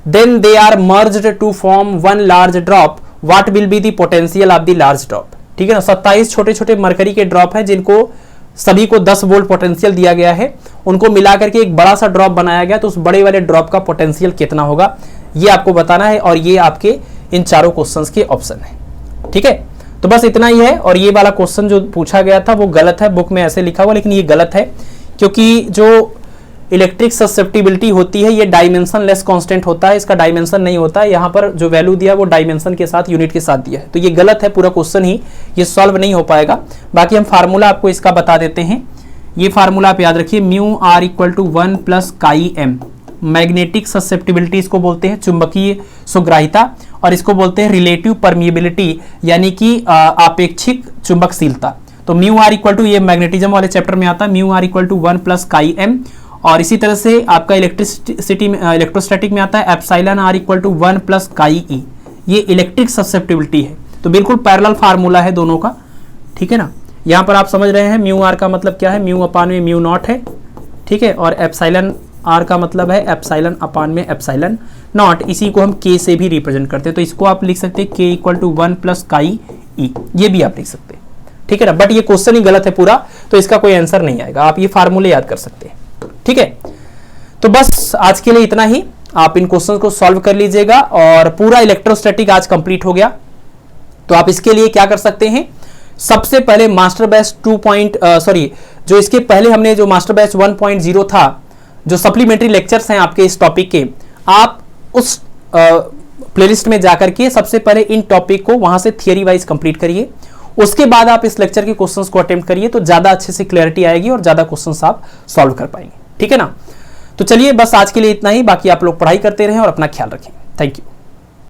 then they are merged to form 1 large drop, what will be the potential of the large drop, ठीक है ना। 27 छोटे छोटे मरकरी के ड्रॉप हैं जिनको सभी को 10 वोल्ट पोटेंशियल दिया गया है, उनको मिलाकर के एक बड़ा सा ड्रॉप बनाया गया, तो उस बड़े वाले ड्रॉप का पोटेंशियल कितना होगा ये आपको बताना है। और ये आपके इन चारों क्वेश्चंस के ऑप्शन है, ठीक है। तो बस इतना ही है। और ये वाला क्वेश्चन जो पूछा गया था वो गलत है, बुक में ऐसे लिखा हुआ, लेकिन ये गलत है क्योंकि जो इलेक्ट्रिक ससेप्टिबिलिटी होती है ये डायमेंशन लेस कांस्टेंट होता है, इसका डायमेंशन नहीं होता है। यहाँ पर जो वैल्यू दिया वो डायमेंशन के साथ, यूनिट के साथ दिया है, तो ये गलत है, पूरा क्वेश्चन ही ये सॉल्व नहीं हो पाएगा। बाकी हम फार्मूला आपको इसका बता देते हैं। ये फार्मूला आप याद रखिए, mu r equal to 1 + chi_m, magnetic susceptibility इसको बोलते हैं, चुंबकीय सुग्राहिता, और इसको बोलते हैं रिलेटिव परमिएबिलिटी यानी कि आपेक्षिक चुंबकशीलता। तो म्यू आर इक्वल टू, ये मैग्नेटिज्म वाले चैप्टर में आता है, mu r equal to 1 + chi_m। और इसी तरह से आपका इलेक्ट्रिसिटी में, इलेक्ट्रोस्टैटिक में आता है epsilon R equal to 1 + chi_e, ये इलेक्ट्रिक ससेप्टिबिलिटी है। तो बिल्कुल पैरेलल फार्मूला है दोनों का, ठीक है ना। यहाँ पर आप समझ रहे हैं म्यू आर का मतलब क्या है, म्यू अपान में म्यू नॉट है, ठीक है, और एप्सिलॉन आर का मतलब है एप्सिलॉन अपान में एप्सिलॉन नॉट, इसी को हम के से भी रिप्रेजेंट करते हैं। तो इसको आप लिख सकते हैं के इक्वल टू 1 + chi_e, ये भी आप लिख सकते हैं, ठीक है ना। बट ये क्वेश्चन ही गलत है पूरा, तो इसका कोई आंसर नहीं आएगा, आप ये फार्मूले याद कर सकते हैं, ठीक है। तो बस आज के लिए इतना ही, आप इन क्वेश्चन को सॉल्व कर लीजिएगा और पूरा इलेक्ट्रोस्टैटिक आज कंप्लीट हो गया। तो आप इसके लिए क्या कर सकते हैं, सबसे पहले मास्टर बैच जो इसके पहले हमने जो मास्टर बैच 1.0 था, जो सप्लीमेंट्री लेक्चर्स हैं आपके इस टॉपिक के, आप उस प्लेलिस्ट में जाकर के सबसे पहले इन टॉपिक को वहां से थियरी वाइज कंप्लीट करिए। उसके बाद आप इस लेक्चर के क्वेश्चंस को अटेम्प्ट करिए, तो ज्यादा अच्छे से क्लैरिटी आएगी और ज्यादा क्वेश्चंस आप सॉल्व कर पाएंगे, ठीक है ना। तो चलिए बस आज के लिए इतना ही, बाकी आप लोग पढ़ाई करते रहें और अपना ख्याल रखें। Thank you.